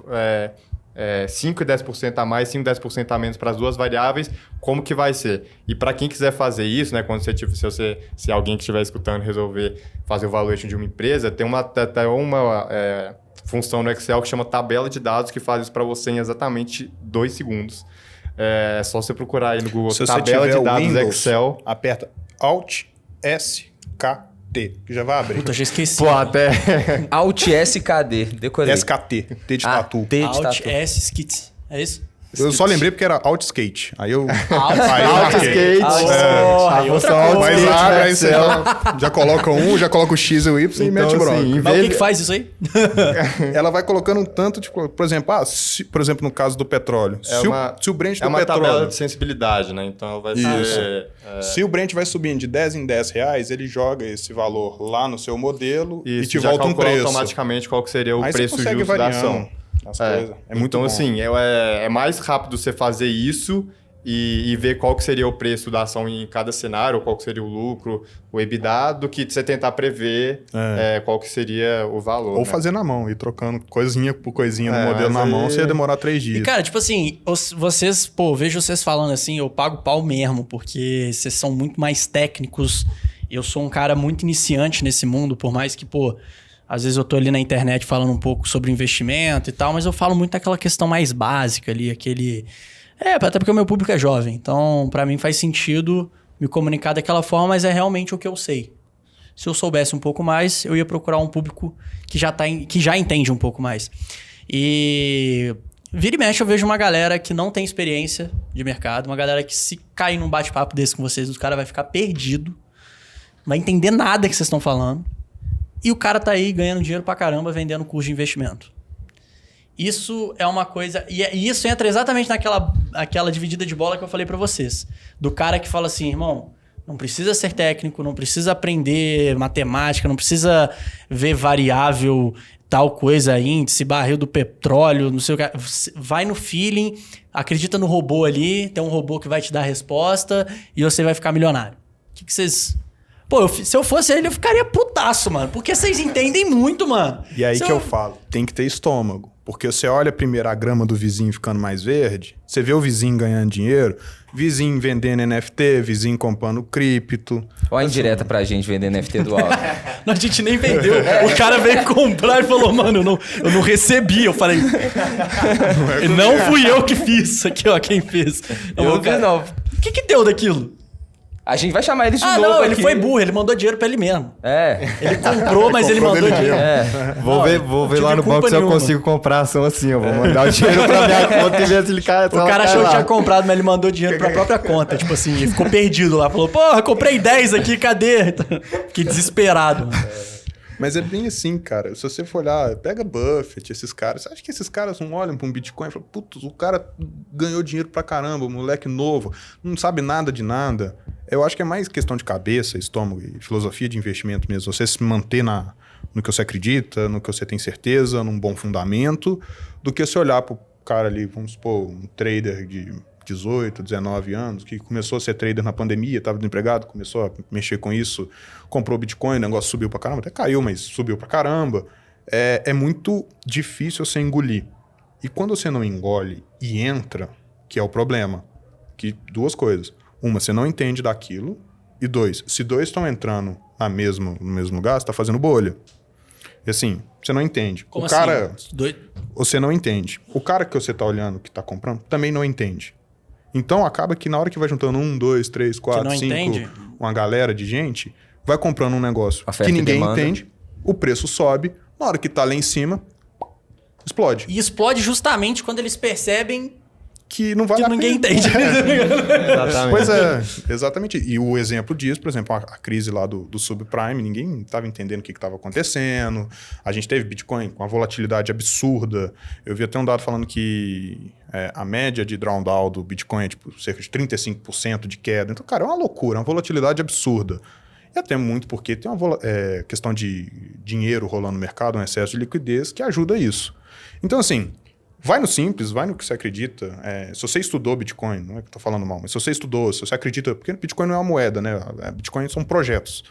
5 e 10% a mais, 5 e 10% a menos para as duas variáveis, como que vai ser? E para quem quiser fazer isso, né, quando se alguém que estiver escutando resolver fazer o valuation de uma empresa, tem uma função no Excel que chama tabela de dados que faz isso para você em exatamente 2 segundos. É só você procurar aí no Google tabela de dados Windows, Excel. Aperta Alt SK que já vai abrir. Puta, já esqueci. Pô, até... Alt SKD, decorei. SKT, T de tatu. T de Alt tatu. S Skits. É isso? Eu só lembrei porque era Alt Skate. Aí eu... Alt Skate. Aí outra coisa. Mas abre, aí você já coloca já coloca o X e o Y e mete o bronca. Mas o que faz isso aí? Ela vai colocando um tanto, tipo, por exemplo, por exemplo, no caso do petróleo. Se o Brent do uma petróleo... tabela de sensibilidade, né? Então vai ser... Se o Brent vai subindo de 10 em 10 reais, ele joga esse valor lá no seu modelo e te volta um preço. Automaticamente qual que seria o aí preço você justo da ação. As coisas. É muito então, bom. assim, é mais rápido você fazer isso e ver qual que seria o preço da ação em cada cenário, qual que seria o lucro, o EBITDA, do que você tentar prever qual que seria o valor. Ou né? fazer na mão, ir trocando coisinha por coisinha no modelo na mão, você ia demorar 3 dias. E, cara, tipo assim, vocês, vejo vocês falando assim, eu pago pau mesmo, porque vocês são muito mais técnicos. Eu sou um cara muito iniciante nesse mundo, por mais que, às vezes eu tô ali na internet falando um pouco sobre investimento e tal, mas eu falo muito daquela questão mais básica ali, até porque o meu público é jovem, então pra mim faz sentido me comunicar daquela forma, mas é realmente o que eu sei. Se eu soubesse um pouco mais, eu ia procurar um público que já entende um pouco mais. E vira e mexe eu vejo uma galera que não tem experiência de mercado, uma galera que se cair num bate-papo desse com vocês, os caras vai ficar perdido, não vai entender nada que vocês estão falando. E o cara tá aí ganhando dinheiro pra caramba vendendo curso de investimento. Isso é uma coisa... E isso entra exatamente naquela dividida de bola que eu falei pra vocês. Do cara que fala assim, irmão, não precisa ser técnico, não precisa aprender matemática, não precisa ver variável, tal coisa, índice, barril do petróleo, não sei o que. Vai no feeling, acredita no robô ali, tem um robô que vai te dar a resposta e você vai ficar milionário. O que vocês... se eu fosse ele, eu ficaria putaço, mano. Porque vocês entendem muito, mano. E aí que eu falo, tem que ter estômago. Porque você olha primeiro a grama do vizinho ficando mais verde, você vê o vizinho ganhando dinheiro, vizinho vendendo NFT, vizinho comprando cripto. Olha a indireta pra gente vender NFT do áudio. Não, a gente nem vendeu. O cara veio comprar e falou, mano, eu não recebi. Eu falei, não fui eu que fiz. Aqui, ó, quem fez. Eu não vi, não. O que deu daquilo? A gente vai chamar ele de novo não, ele aqui. foi burro, ele mandou dinheiro pra ele mesmo. É. Ele comprou, mas ele mandou dinheiro. Vou ver não lá no tive banco culpa se eu nenhuma. consigo comprar ação assim. Eu vou mandar o dinheiro pra minha conta e ver se ele cai. O cara achou que tinha comprado, mas ele mandou dinheiro pra própria conta. Tipo assim, ele ficou perdido lá. Falou, porra, comprei 10 aqui, cadê? Fiquei desesperado. Mas é bem assim, cara. Se você for olhar, pega Buffett, esses caras. Você acha que esses caras não olham pra um Bitcoin e falam, putz, o cara ganhou dinheiro pra caramba, moleque novo, não sabe nada de nada. Eu acho que é mais questão de cabeça, estômago e filosofia de investimento mesmo. Você se manter no que você acredita, no que você tem certeza, num bom fundamento, do que você olhar pro cara ali, vamos supor, um trader de 18, 19 anos, que começou a ser trader na pandemia, estava desempregado, começou a mexer com isso, comprou Bitcoin, o negócio subiu pra caramba, até caiu, mas subiu pra caramba. É muito difícil você engolir. E quando você não engole e entra, que é o problema, que duas coisas. Uma, você não entende daquilo. E dois, se dois estão entrando no mesmo lugar, você está fazendo bolha. E assim, você não entende. Como o cara, assim? você não entende. O cara que você está olhando, que está comprando, também não entende. Então acaba que na hora que vai juntando 1, 2, 3, 4, 5, entende? uma galera de gente, vai comprando um negócio Oferta que e ninguém demanda. entende, o preço sobe, na hora que tá lá em cima, explode. E explode justamente quando eles percebem Que não vale que a ninguém pena. entende. Exatamente. Pois é, exatamente. E o exemplo disso, por exemplo, a crise lá do subprime, ninguém estava entendendo o que estava acontecendo. A gente teve Bitcoin com uma volatilidade absurda. Eu vi até um dado falando que a média de drawdown do Bitcoin é tipo cerca de 35% de queda. Então, cara, é uma loucura, uma volatilidade absurda. E até muito porque tem uma questão de dinheiro rolando no mercado, um excesso de liquidez que ajuda isso. Então, assim, vai no simples, vai no que você acredita. Se você estudou Bitcoin, não é que eu tô falando mal, mas se você estudou, se você acredita... Porque Bitcoin não é uma moeda, né? Bitcoin são projetos.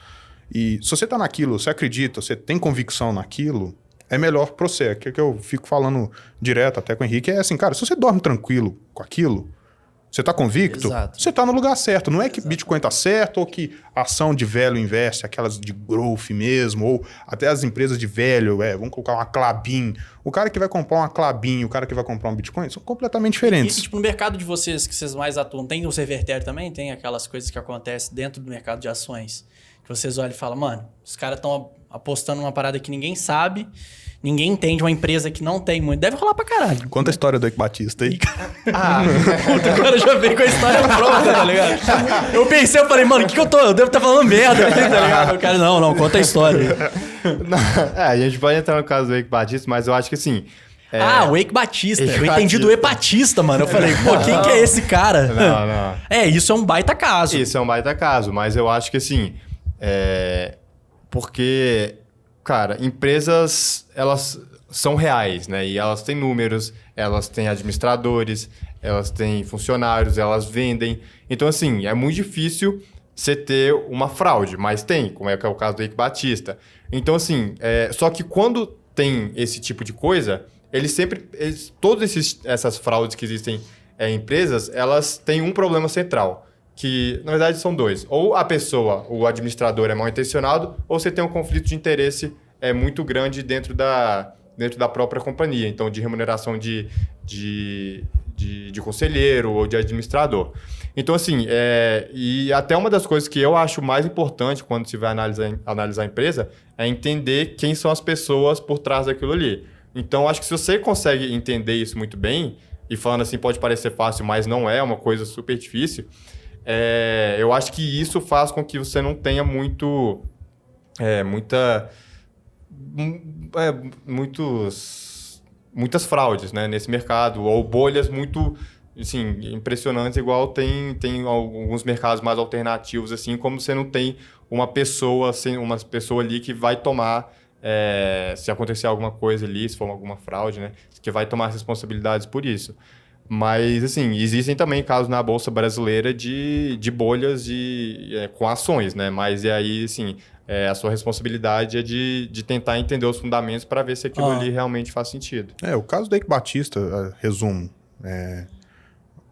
E se você tá naquilo, você acredita, você tem convicção naquilo, é melhor pra você. Que eu fico falando direto até com o Henrique, é assim, cara, se você dorme tranquilo com aquilo, você tá convicto, Exato. você tá no lugar certo. Não é que Bitcoin tá certo ou que a ação de velho investe, aquelas de growth mesmo, ou até as empresas de velho, vamos colocar uma Clabin. O cara que vai comprar uma Clabin, o cara que vai comprar um Bitcoin, são completamente diferentes. E, tipo, no mercado de vocês, que vocês mais atuam, tem o revertério também? Tem aquelas coisas que acontecem dentro do mercado de ações? Que vocês olham e falam, mano, os caras estão apostando numa parada que ninguém sabe, ninguém entende, uma empresa que não tem muito. Deve rolar pra caralho. Conta a história do Eike Batista aí. Agora já veio com a história pronta, tá ligado? Eu pensei, eu falei, mano, o que eu tô? Eu devo estar falando merda aqui, tá ligado? O cara, não, conta a história. A gente pode entrar no caso do Eike Batista, mas eu acho que assim... o Eike Batista. Eike Eu entendi do Hepatista, mano. Eu falei, pô, quem que é esse cara? Não. Isso é um baita caso. Isso é um baita caso, mas eu acho que assim... Porque, cara, empresas, elas são reais, né? E elas têm números, elas têm administradores, elas têm funcionários, elas vendem. Então, assim, é muito difícil você ter uma fraude, mas tem, como é que é o caso do Eike Batista. Então, assim, só que quando tem esse tipo de coisa, todas essas fraudes que existem em empresas, elas têm um problema central, que, na verdade, são dois. Ou a pessoa, o administrador é mal intencionado, ou você tem um conflito de interesse muito grande dentro da própria companhia. Então, de remuneração de conselheiro ou de administrador. Então, assim, e até uma das coisas que eu acho mais importante quando se vai analisar a empresa é entender quem são as pessoas por trás daquilo ali. Então, acho que se você consegue entender isso muito bem, e falando assim, pode parecer fácil, mas não é uma coisa super difícil, eu acho que isso faz com que você não tenha muitas fraudes, né, nesse mercado, ou bolhas muito, assim, impressionantes, igual tem alguns mercados mais alternativos, assim, como você não tem uma pessoa ali que vai tomar, se acontecer alguma coisa ali, se for alguma fraude, né, que vai tomar as responsabilidades por isso. Mas, assim, existem também casos na Bolsa Brasileira de bolhas com ações, né? Mas e aí, assim, a sua responsabilidade é de tentar entender os fundamentos para ver se aquilo ali realmente faz sentido. O caso do Eike Batista, resumo,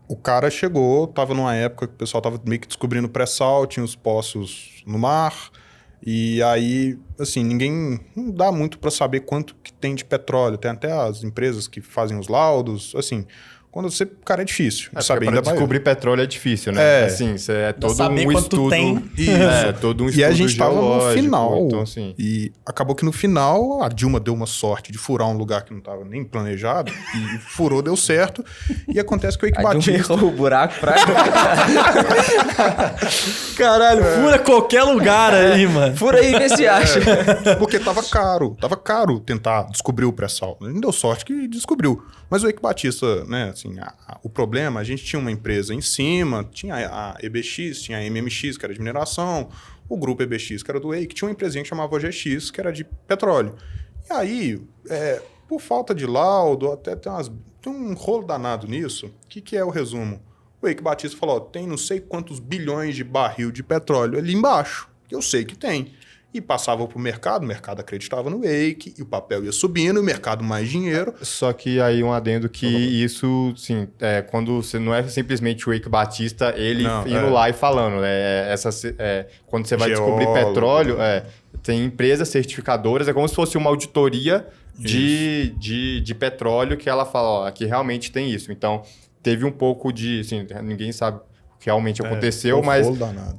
o cara chegou, tava numa época que o pessoal tava meio que descobrindo o pré-sal, tinha os poços no mar, e aí, assim, não dá muito para saber quanto que tem de petróleo, tem até as empresas que fazem os laudos, assim... Quando você... Cara, é difícil de saber. Para descobrir petróleo é difícil, né? Assim, é todo um estudo... todo um estudo e a gente tava no final. Então, assim... E acabou que no final a Dilma deu uma sorte de furar um lugar que não estava nem planejado. E furou, deu certo. E acontece que o Eike Batista... errou o buraco pra... Caralho, fura qualquer lugar aí, mano. Fura aí e vê se acha. Porque tava caro. Tava caro tentar descobrir o pré-sal. Não deu sorte que descobriu. Mas o Eike Batista, né, assim, o problema, a gente tinha uma empresa em cima, tinha a EBX, tinha a MMX, que era de mineração, o grupo EBX, que era do Eike, tinha uma empresinha que chamava OGX, que era de petróleo. E aí, por falta de laudo, até tem um rolo danado nisso. O que é o resumo? O Eike Batista falou, tem não sei quantos bilhões de barril de petróleo ali embaixo, que eu sei que tem. E passava para o mercado acreditava no Eike, e o papel ia subindo, e o mercado mais dinheiro. Só que aí um adendo que isso, sim, quando você não é simplesmente o Eike Batista, ele indo lá e falando, quando você vai descobrir petróleo, tem empresas certificadoras, é como se fosse uma auditoria de petróleo que ela fala, ó, aqui realmente tem isso. Então, teve um pouco de, assim, ninguém sabe realmente aconteceu, mas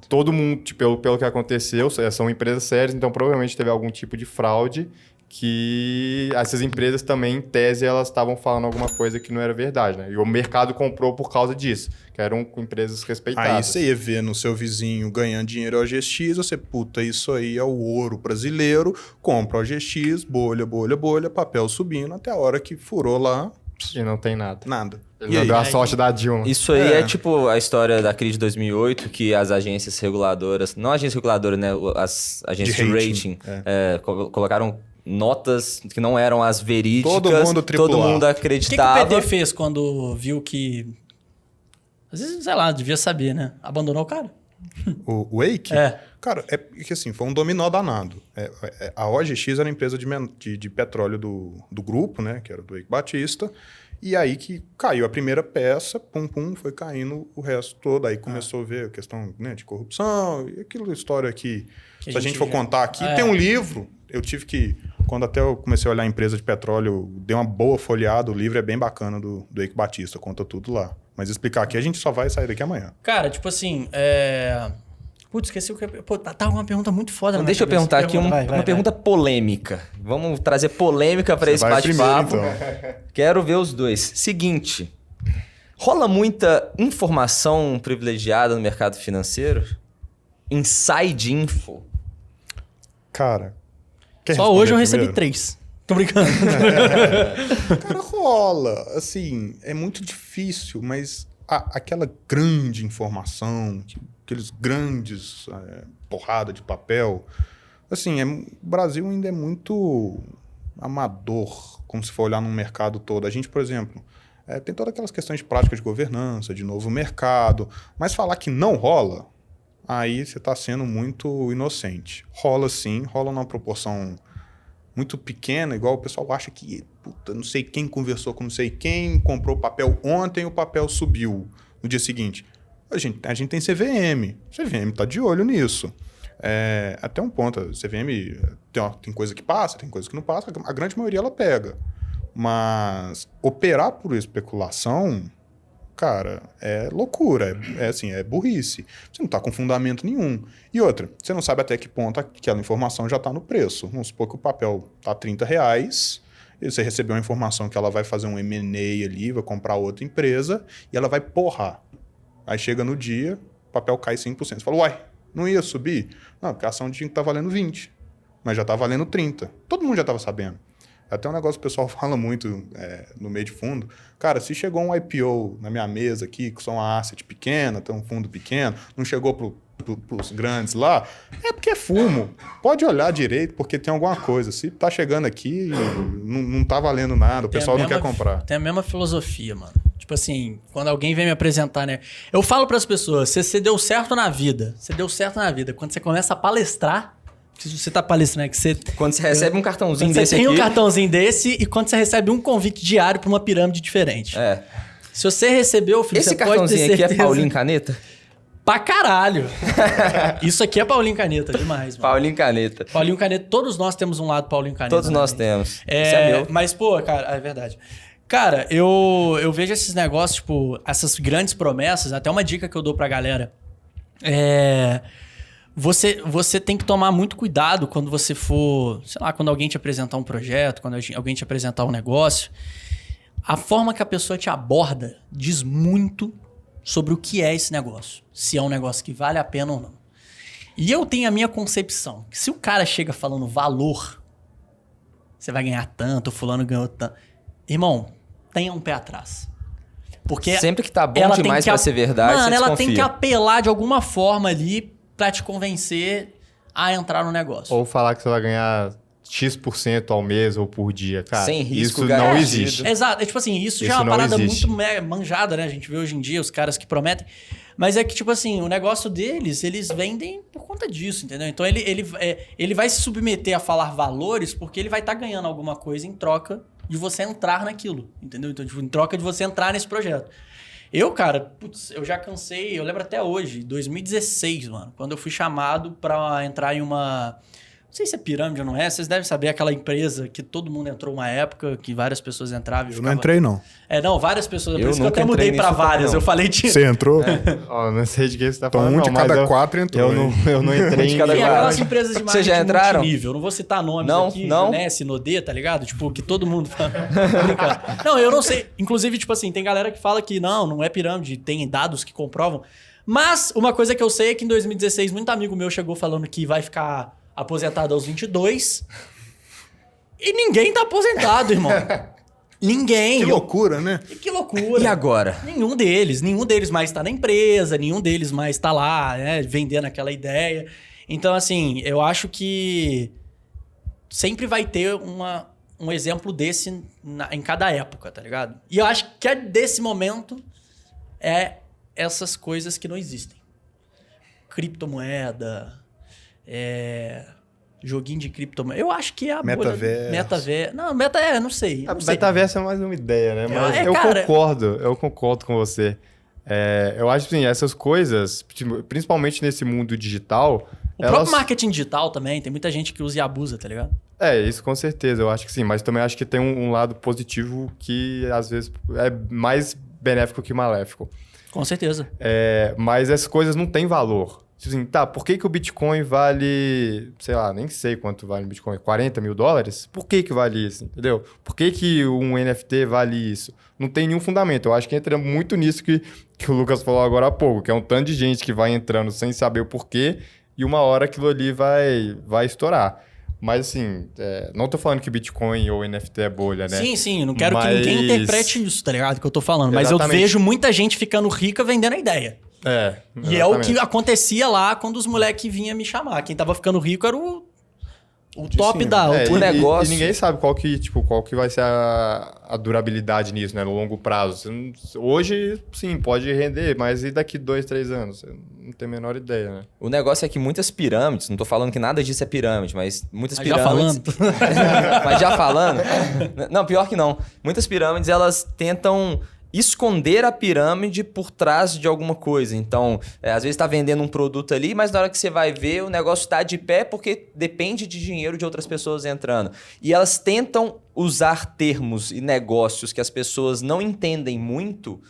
todo mundo, tipo, pelo que aconteceu, são empresas sérias, então provavelmente teve algum tipo de fraude que essas empresas também, em tese, elas estavam falando alguma coisa que não era verdade, né? E o mercado comprou por causa disso, que eram empresas respeitadas. Aí você ia ver no seu vizinho ganhando dinheiro OGX, você, puta, isso aí é o ouro brasileiro, compra OGX, bolha, bolha, bolha, papel subindo, até a hora que furou lá... E não tem nada. Nada. E não deu a sorte da Dilma. Isso aí é tipo a história da crise de 2008, que as agências reguladoras, não agências reguladoras, né? As agências de rating colocaram notas que não eram as verídicas. Todo mundo acreditava. O que o PT fez quando viu que... Às vezes, sei lá, devia saber, né? Abandonou o cara. O Eike? Cara, é que assim, foi um dominó danado. A OGX era a empresa de petróleo do grupo, né? Que era do Eike Batista. E aí que caiu a primeira peça, foi caindo o resto todo. Aí começou a ver a questão, né, de corrupção e aquela história que se a gente for contar aqui, tem um livro, eu tive que... Quando até eu comecei a olhar a empresa de petróleo, dei uma boa folheada, o livro é bem bacana do Eike Batista, conta tudo lá. Mas explicar aqui, a gente só vai sair daqui amanhã. Cara, tipo assim, Putz, esqueci o que... Pô, tá uma pergunta muito foda. Deixa eu perguntar aqui uma pergunta polêmica. Vamos trazer polêmica para esse bate-papo. Então. Quero ver os dois. Seguinte, rola muita informação privilegiada no mercado financeiro? Inside info? Cara... Só hoje eu recebi 3. Tô brincando. Cara, rola. Assim, é muito difícil, mas aquela grande informação, aqueles grandes porrada de papel, assim, o Brasil ainda é muito amador, como se for olhar no mercado todo. A gente, por exemplo, tem todas aquelas questões de prática de governança, de novo mercado, mas falar que não rola, aí você está sendo muito inocente. Rola sim, rola numa proporção muito pequena, igual o pessoal acha que, puta, não sei quem conversou com não sei quem, comprou papel ontem, o papel subiu no dia seguinte. A gente tem CVM. CVM está de olho nisso. Até um ponto, a CVM tem coisa que passa, tem coisa que não passa, a grande maioria ela pega. Mas operar por especulação, cara, é loucura, é burrice. Você não está com fundamento nenhum. E outra, você não sabe até que ponto aquela informação já está no preço. Vamos supor que o papel está R$30, e você recebeu uma informação que ela vai fazer um M&A ali, vai comprar outra empresa, e ela vai porrar. Aí chega no dia, o papel cai 5%. Você fala, uai, não ia subir? Não, porque a ação tinha que estar valendo 20, mas já está valendo 30. Todo mundo já estava sabendo. Até um negócio que o pessoal fala muito no meio de fundo. Cara, se chegou um IPO na minha mesa aqui, que são uma asset pequena, tem um fundo pequeno, não chegou para os grandes lá, é porque é fumo. Pode olhar direito, porque tem alguma coisa. Se tá chegando aqui, não tá valendo nada, o pessoal não quer comprar. Tem a mesma filosofia, mano. Tipo assim, quando alguém vem me apresentar, né? Eu falo pras pessoas, você deu certo na vida. Você deu certo na vida. Quando você começa a palestrar, se você tá palestrando, né? Que você, Quando você recebe um cartãozinho quando desse você tem aqui... um cartãozinho desse e quando você recebe um convite diário pra uma pirâmide diferente. É. Se você recebeu, filho, Esse você pode ter cartãozinho aqui certeza. é Paulinho Caneta? Pra caralho. Isso aqui é Paulinho Caneta, demais, mano. Paulinho Caneta. Paulinho Caneta, todos nós temos um lado Paulinho Caneta. Todos nós né? temos. Esse é meu. Mas, pô, cara, é verdade. Cara, eu vejo esses negócios, tipo, essas grandes promessas, até uma dica que eu dou pra galera. Você tem que tomar muito cuidado quando você for, sei lá, quando alguém te apresentar um projeto, quando alguém te apresentar um negócio. A forma que a pessoa te aborda diz muito sobre o que é esse negócio. Se é um negócio que vale a pena ou não. E eu tenho a minha concepção, que se o cara chega falando valor, você vai ganhar tanto, o fulano ganhou tanto. Irmão, tenha um pé atrás. Porque Sempre que tá bom ela demais tem que pra ser verdade, Mano, você ela desconfia. tem que apelar de alguma forma ali pra te convencer a entrar no negócio. Ou falar que você vai ganhar X% ao mês ou por dia, cara. Sem risco isso garantido. não existe. Exato. É tipo assim, isso já é Isso uma não parada existe. muito manjada, né? A gente vê hoje em dia os caras que prometem. Mas é que, tipo assim, o negócio deles, eles vendem por conta disso, entendeu? Então ele vai se submeter a falar valores porque ele vai estar ganhando alguma coisa em troca de você entrar naquilo, entendeu? Então, tipo, em troca de você entrar nesse projeto. Eu, cara, putz, eu já cansei, eu lembro até hoje, 2016, mano, quando eu fui chamado pra entrar em uma... Não sei se é pirâmide ou não é, vocês devem saber aquela empresa que todo mundo entrou uma época, que várias pessoas entravam. Eu não entrei, não. Não, várias pessoas. Eu Por isso que eu nunca até mudei entrei pra nisso várias. também, Eu falei de... Você entrou? Ó, não sei de que você tá Então, falando, um de não, mas cada 4 entrou. eu não entrei de em... cada Tem quatro. aquelas empresas de marketing Vocês já entraram? multinível. Eu não vou citar nomes Não, aqui, não. né? Sinodê, tá ligado? Tipo, que todo mundo fala. Tô brincando. Não, eu não sei. Inclusive, tipo assim, tem galera que fala que não é pirâmide, tem dados que comprovam. Mas uma coisa que eu sei é que em 2016, muito amigo meu chegou falando que vai ficar aposentado aos 22. E ninguém tá aposentado, irmão. Ninguém. Que loucura, né? Que loucura. E agora? Nenhum deles mais tá na empresa, nenhum deles mais tá lá, né, vendendo aquela ideia. Então, assim, eu acho que sempre vai ter um exemplo desse em cada época, tá ligado? E eu acho que desse momento é essas coisas que não existem. Criptomoeda, joguinho de criptomoeda. Eu acho que é a Metaverso. Metaverso. Não, não sei. A Não sei. metaverso é mais uma ideia, né? Mas cara, eu concordo com você. Eu acho que, assim, essas coisas, principalmente nesse mundo digital... O próprio marketing digital também, tem muita gente que usa e abusa, tá ligado? Isso com certeza, eu acho que sim. Mas também acho que tem um lado positivo que, às vezes, é mais benéfico que maléfico. Com certeza. Mas essas coisas não têm valor. Tipo assim, tá, por que o Bitcoin vale, sei lá, nem sei quanto vale o Bitcoin, $40 mil? Por que vale isso, entendeu? Por que um NFT vale isso? Não tem nenhum fundamento. Eu acho que entra muito nisso que o Lucas falou agora há pouco, que é um tanto de gente que vai entrando sem saber o porquê e uma hora aquilo ali vai estourar. Mas assim, não tô falando que Bitcoin ou NFT é bolha, né? Sim, não quero que ninguém interprete isso, tá ligado? Que eu tô falando. Mas Exatamente. eu vejo muita gente ficando rica vendendo a ideia. E é o que acontecia lá quando os moleques vinham me chamar. Quem tava ficando rico era o top da... o negócio. E ninguém sabe qual que vai ser a durabilidade nisso, né? No longo prazo. Hoje, sim, pode render, mas e daqui 2, 3 anos? Você não tem a menor ideia, né? O negócio é que muitas pirâmides, não tô falando que nada disso é pirâmide, mas muitas Já pirâmides... falando. Mas já falando... Não, pior que não. Muitas pirâmides, elas tentam esconder a pirâmide por trás de alguma coisa. Então, às vezes tá vendendo um produto ali, mas na hora que você vai ver, o negócio tá de pé porque depende de dinheiro de outras pessoas entrando. E elas tentam usar termos e negócios que as pessoas não entendem muito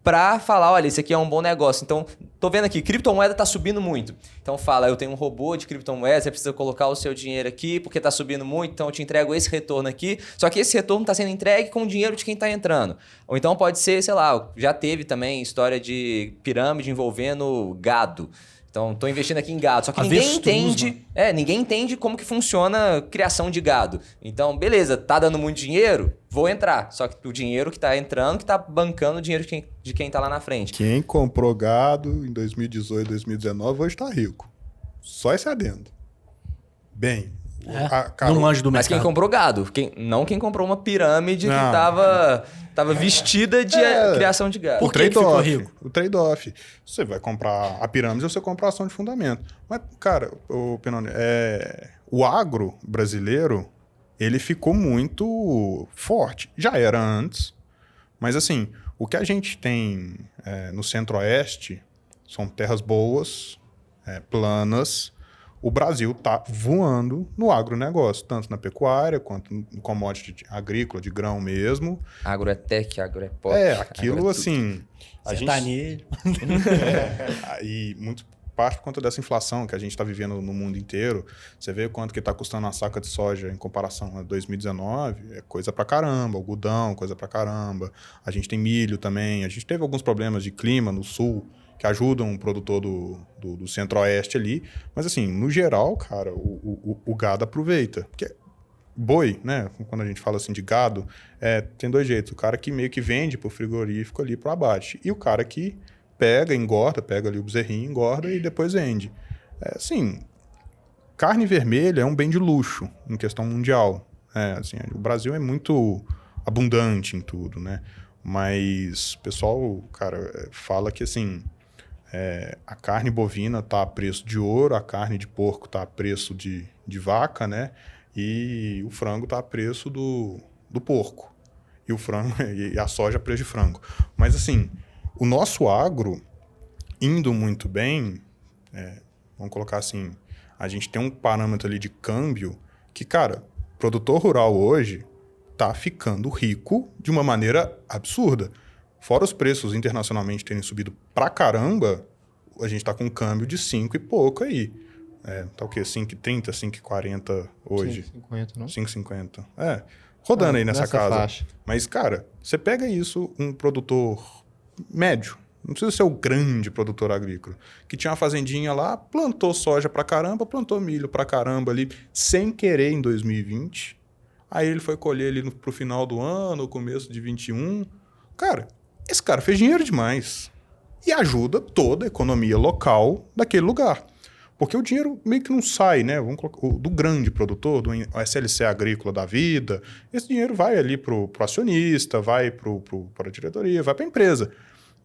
pra falar, olha, esse aqui é um bom negócio. Então, tô vendo aqui, criptomoeda tá subindo muito. Então fala, eu tenho um robô de criptomoeda, você precisa colocar o seu dinheiro aqui porque tá subindo muito, então eu te entrego esse retorno aqui. Só que esse retorno tá sendo entregue com o dinheiro de quem tá entrando. Ou então pode ser, sei lá, já teve também história de pirâmide envolvendo gado. Então, tô investindo aqui em gado. Só que ninguém entende como que funciona a criação de gado. Então, beleza, tá dando muito dinheiro, vou entrar. Só que o dinheiro que tá entrando, que tá bancando o dinheiro de quem tá lá na frente. Quem comprou gado em 2018, 2019, hoje tá rico. Só esse adendo. Bem, cara, não manjo do Mas quem mercado. comprou gado, não quem comprou uma pirâmide que Não. tava vestida de criação de gado. Por que ficou trade-off, rico? o trade-off. Você vai comprar a pirâmide ou você compra a ação de fundamento. Mas, cara, o Penone, o agro brasileiro, ele ficou muito forte. Já era antes, mas assim, o que a gente tem no centro-oeste são terras boas, planas. O Brasil está voando no agronegócio, tanto na pecuária quanto no commodity agrícola, de grão mesmo. Agro é tech, agro é pop. Aquilo agro é tudo. assim... Sertanejo. E muito parte por conta dessa inflação que a gente está vivendo no mundo inteiro. Você vê quanto que está custando uma saca de soja em comparação a 2019, é coisa pra caramba, algodão, coisa pra caramba. A gente tem milho também, a gente teve alguns problemas de clima no sul, que ajudam o produtor do centro-oeste ali. Mas assim, no geral, cara, o gado aproveita. Porque boi, né? Quando a gente fala assim de gado, tem dois jeitos. O cara que meio que vende pro frigorífico ali pro abate. E o cara que pega, engorda, pega ali o bezerrinho, engorda e depois vende. Assim, carne vermelha é um bem de luxo em questão mundial. Assim, o Brasil é muito abundante em tudo, né? Mas o pessoal, cara, fala que assim... a carne bovina está a preço de ouro, a carne de porco está a preço de vaca, né? E o frango está a preço do porco. E o frango e a soja a preço de frango. Mas assim, o nosso agro indo muito bem, vamos colocar assim, a gente tem um parâmetro ali de câmbio que, cara, produtor rural hoje está ficando rico de uma maneira absurda. Fora os preços internacionalmente terem subido pra caramba, a gente tá com um câmbio de 5 e pouco aí. Tá o quê? 5,30, 5,40 hoje? 5,50, não? 5,50. Rodando aí nessa casa. Faixa. Mas, cara, você pega isso, um produtor médio, não precisa ser o grande produtor agrícola, que tinha uma fazendinha lá, plantou soja pra caramba, plantou milho pra caramba ali, sem querer em 2020. Aí ele foi colher ali pro final do ano, começo de 21. Cara, esse cara fez dinheiro demais e ajuda toda a economia local daquele lugar. Porque o dinheiro meio que não sai, né? Vamos colocar, do grande produtor, do SLC agrícola da vida, esse dinheiro vai ali pro acionista, vai para a diretoria, vai para a empresa.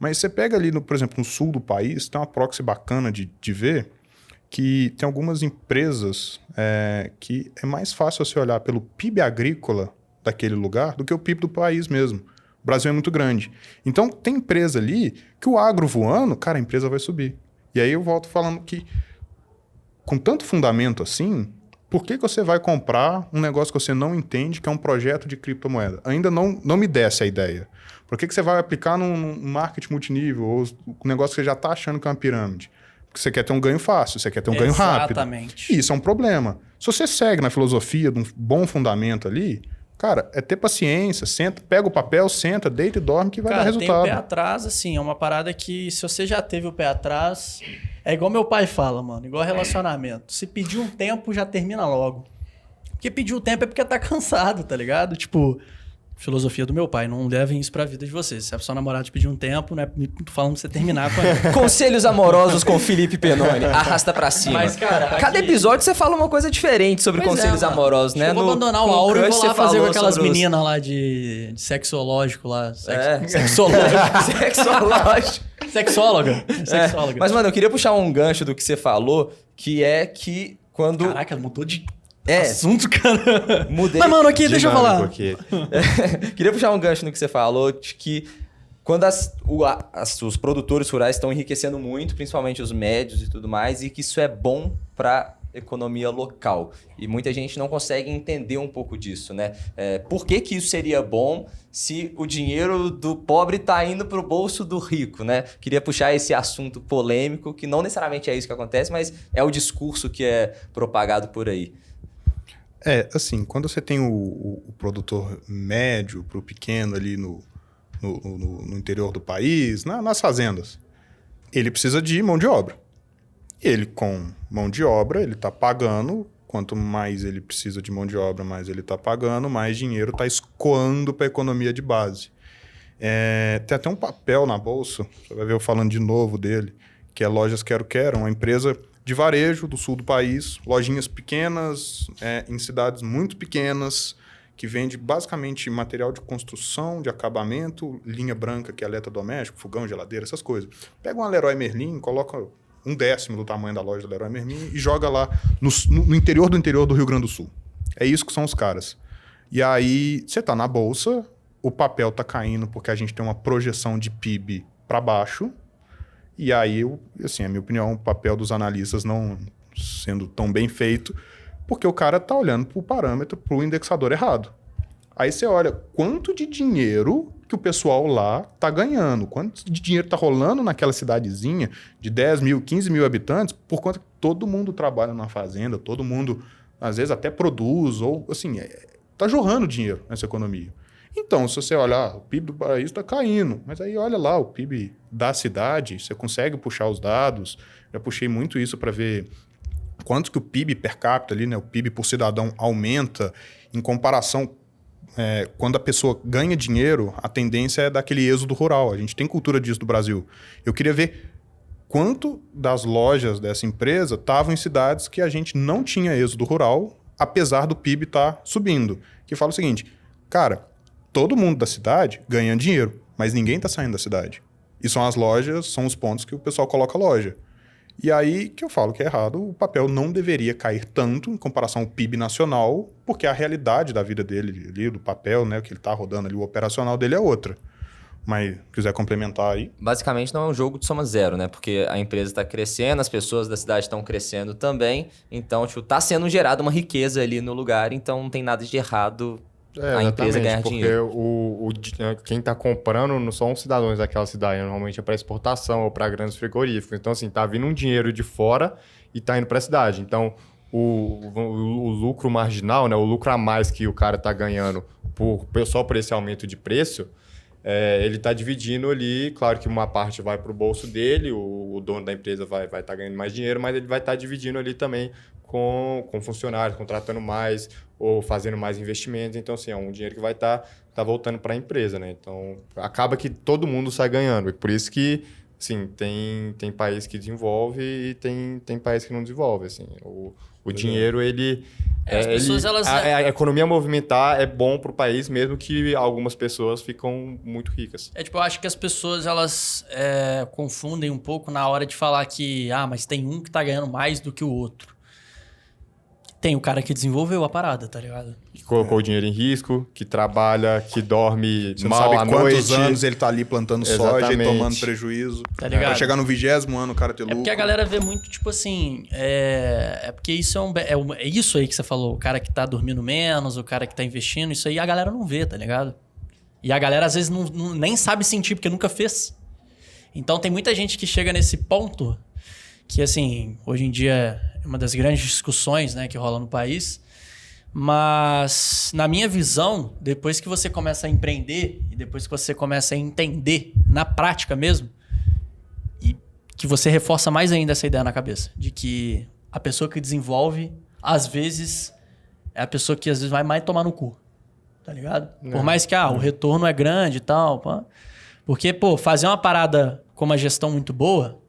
Mas você pega ali, por exemplo, no sul do país, tem uma proxy bacana de ver, que tem algumas empresas que é mais fácil você olhar pelo PIB agrícola daquele lugar do que o PIB do país mesmo. O Brasil é muito grande. Então, tem empresa ali que o agro voando, cara, a empresa vai subir. E aí eu volto falando que, com tanto fundamento assim, por que você vai comprar um negócio que você não entende, que é um projeto de criptomoeda? Ainda não me desce a ideia. Por que você vai aplicar num marketing multinível, ou um negócio que você já está achando que é uma pirâmide? Porque você quer ter um ganho fácil, você quer ter um ganho rápido. Exatamente. E isso é um problema. Se você segue na filosofia de um bom fundamento ali... Cara, é ter paciência, senta, pega o papel, senta, deita e dorme que vai dar resultado. Tem o pé atrás, assim, é uma parada que se você já teve o pé atrás, é igual meu pai fala, mano, igual relacionamento. Se pedir um tempo, já termina logo. Porque pedir o tempo é porque tá cansado, tá ligado? Tipo, filosofia do meu pai, não levem isso pra vida de vocês. Se a sua namorada te pedir um tempo, não é falando pra você terminar com ela. Conselhos amorosos com Felipe Penoni. Arrasta pra cima. Mas, cara, cada aqui- episódio você fala uma coisa diferente sobre Pois conselhos mano. amorosos, Acho né? que eu vou abandonar o com Auro e Crush vou lá você fazer com falou aquelas sobre os- meninas lá de sexológico lá. Sexológico. Sexóloga. Sexóloga. Mas, mano, eu queria puxar um gancho do que você falou, que é que quando... Caraca, mudou de É. assunto, cara. Mudei. Mas, mano, aqui, deixa eu Dinâmico falar. aqui. Queria puxar um gancho no que você falou, de que quando os produtores rurais estão enriquecendo muito, principalmente os médios e tudo mais, e que isso é bom para economia local. E muita gente não consegue entender um pouco disso, né? Por que isso seria bom se o dinheiro do pobre está indo para o bolso do rico, né? Queria puxar esse assunto polêmico, que não necessariamente é isso que acontece, mas é o discurso que é propagado por aí. Assim, quando você tem o produtor médio para o pequeno ali no interior do país, nas fazendas, ele precisa de mão de obra. Ele, com mão de obra, ele está pagando. Quanto mais ele precisa de mão de obra, mais ele está pagando, mais dinheiro está escoando para a economia de base. Tem até um papel na bolsa, você vai ver eu falando de novo dele, que é Lojas Quero Quero, uma empresa de varejo do sul do país, lojinhas pequenas, em cidades muito pequenas, que vende basicamente material de construção, de acabamento, linha branca, que é eletrodoméstico, fogão, geladeira, essas coisas. Pega uma Leroy Merlin, coloca 1/10 do tamanho da loja da Leroy Merlin e joga lá no interior do Rio Grande do Sul. É isso que são os caras. E aí, você tá na bolsa, o papel tá caindo porque a gente tem uma projeção de PIB para baixo. E aí, assim, a minha opinião, o papel dos analistas não sendo tão bem feito, porque o cara tá olhando pro parâmetro, pro indexador errado. Aí você olha quanto de dinheiro que o pessoal lá tá ganhando, quanto de dinheiro tá rolando naquela cidadezinha de 10 mil, 15 mil habitantes, por conta que todo mundo trabalha na fazenda, todo mundo, às vezes, até produz, ou assim, tá jorrando dinheiro nessa economia. Então, se você olhar, o PIB do país está caindo, mas aí olha lá o PIB da cidade, você consegue puxar os dados, já puxei muito isso para ver quanto que o PIB per capita ali, né, o PIB por cidadão aumenta em comparação, quando a pessoa ganha dinheiro, a tendência é daquele êxodo rural, a gente tem cultura disso do Brasil. Eu queria ver quanto das lojas dessa empresa estavam em cidades que a gente não tinha êxodo rural, apesar do PIB estar subindo, que fala o seguinte, cara, todo mundo da cidade ganha dinheiro, mas ninguém está saindo da cidade. E são as lojas, são os pontos que o pessoal coloca a loja. E aí que eu falo que é errado, o papel não deveria cair tanto em comparação ao PIB nacional, porque a realidade da vida dele ali, do papel, né, que ele está rodando ali, o operacional dele é outra. Mas quiser complementar aí. Basicamente não é um jogo de soma zero, né? Porque a empresa está crescendo, as pessoas da cidade estão crescendo também. Então, tipo, tá sendo gerada uma riqueza ali no lugar, então não tem nada de errado a empresa ganhar dinheiro. Porque quem está comprando não são os cidadãos daquela cidade, normalmente é para exportação ou para grandes frigoríficos. Então, assim, tá vindo um dinheiro de fora e tá indo para a cidade. Então, o lucro marginal, né, o lucro a mais que o cara tá ganhando só por esse aumento de preço, ele está dividindo ali, claro que uma parte vai para o bolso dele, o dono da empresa vai estar ganhando mais dinheiro, mas ele vai estar dividindo ali também com funcionários, contratando mais ou fazendo mais investimentos. Então, assim, é um dinheiro que vai estar voltando para a empresa, né? Então, acaba que todo mundo sai ganhando. E por isso que, assim, tem país que desenvolve e tem país que não desenvolve, assim. O dinheiro, ele... As pessoas, elas... A economia movimentar é bom para o país, mesmo que algumas pessoas ficam muito ricas. Tipo, eu acho que as pessoas, elas confundem um pouco na hora de falar que, mas tem um que tá ganhando mais do que o outro. Tem o cara que desenvolveu a parada, tá ligado? Que colocou o dinheiro em risco, que trabalha, que dorme Você mal não à sabe noite. quantos anos ele tá ali plantando soja e tomando prejuízo. Tá ligado? Pra chegar no 20º ano o cara ter lucro. Porque a galera vê muito, tipo assim... porque isso é isso aí que você falou. O cara que tá dormindo menos, o cara que tá investindo. Isso aí a galera não vê, tá ligado? E a galera às vezes nem sabe sentir, porque nunca fez. Então tem muita gente que chega nesse ponto... que, assim, hoje em dia é uma das grandes discussões, né, que rola no país. Mas, na minha visão, depois que você começa a empreender e depois que você começa a entender na prática mesmo, e que você reforça mais ainda essa ideia na cabeça, de que a pessoa que desenvolve, às vezes, é a pessoa que às vezes vai mais tomar no cu, tá ligado? Por mais que o retorno é grande e tal. Pá. Porque, fazer uma parada com uma gestão muito boa,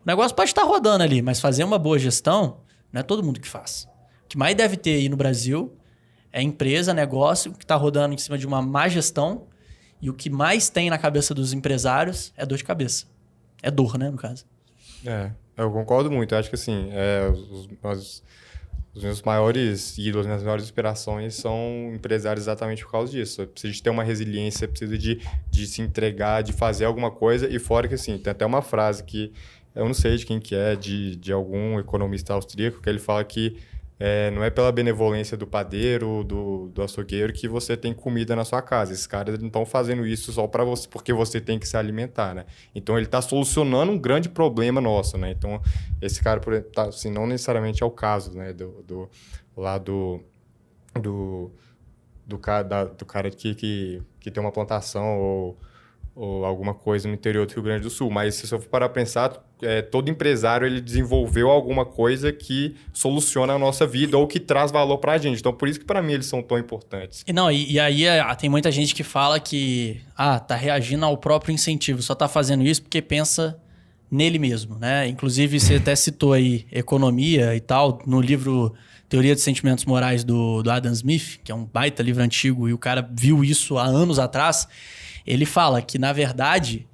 o negócio pode estar rodando ali, mas fazer uma boa gestão não é todo mundo que faz. O que mais deve ter aí no Brasil é empresa, negócio que está rodando em cima de uma má gestão, e o que mais tem na cabeça dos empresários é dor de cabeça. É dor, né, no caso. Eu concordo muito. Eu acho que, assim, os meus maiores ídolos, minhas maiores inspirações são empresários exatamente por causa disso. Precisa de ter uma resiliência, precisa de se entregar, de fazer alguma coisa. E fora que, assim, tem até uma frase que eu não sei de quem que é, de algum economista austríaco, que ele fala que não é pela benevolência do padeiro, do açougueiro, que você tem comida na sua casa. Esses caras não estão fazendo isso só para você, porque você tem que se alimentar, né? Então, ele está solucionando um grande problema nosso, né? Então, esse cara, assim, não necessariamente é o caso, né? Do cara que tem uma plantação ou alguma coisa no interior do Rio Grande do Sul. Mas se eu for parar para pensar, todo empresário ele desenvolveu alguma coisa que soluciona a nossa vida ou que traz valor para a gente. Então, por isso que para mim eles são tão importantes. E aí tem muita gente que fala que tá reagindo ao próprio incentivo, só tá fazendo isso porque pensa nele mesmo, né? Inclusive, você até citou aí economia e tal, no livro Teoria dos Sentimentos Morais do Adam Smith, que é um baita livro antigo, e o cara viu isso há anos atrás. Ele fala que, na verdade,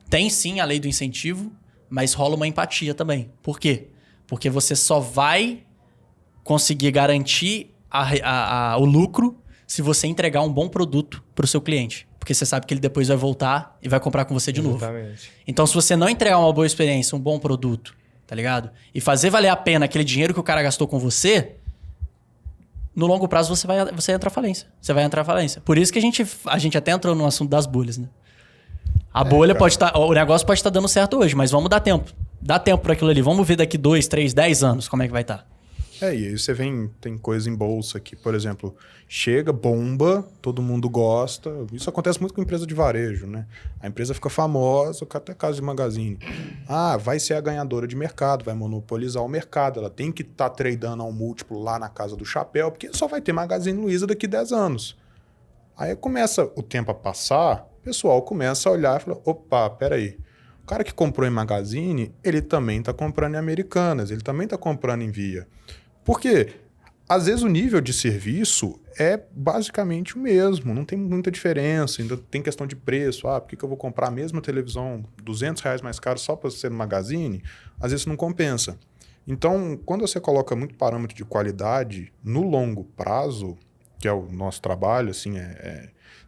tem sim a lei do incentivo, mas rola uma empatia também. Por quê? Porque você só vai conseguir garantir o lucro se você entregar um bom produto para o seu cliente. Porque você sabe que ele depois vai voltar e vai comprar com você de novo. Então, se você não entregar uma boa experiência, um bom produto, tá ligado? E fazer valer a pena aquele dinheiro que o cara gastou com você, no longo prazo você vai entrar falência. Você vai entrar falência. Por isso que a gente até entrou no assunto das bolhas, né? A bolha pode estar... O negócio pode estar dando certo hoje, mas vamos dar tempo. Dá tempo para aquilo ali. Vamos ver daqui 2, 3, 10 anos como é que vai estar. E aí você tem coisa em bolsa que, por exemplo, chega, bomba, todo mundo gosta. Isso acontece muito com empresa de varejo, né? A empresa fica famosa, até caso de Magazine. Vai ser a ganhadora de mercado, vai monopolizar o mercado. Ela tem que estar tradando ao múltiplo lá na casa do chapéu, porque só vai ter Magazine Luiza daqui 10 anos. Aí começa o tempo a passar, o pessoal começa a olhar e fala, opa, peraí. O cara que comprou em Magazine, ele também está comprando em Americanas, ele também está comprando em Via. Porque, às vezes, o nível de serviço é basicamente o mesmo, não tem muita diferença, ainda tem questão de preço. Por que eu vou comprar a mesma televisão R$200 mais caro só para ser no Magazine? Às vezes não compensa. Então, quando você coloca muito parâmetro de qualidade no longo prazo, que é o nosso trabalho, assim,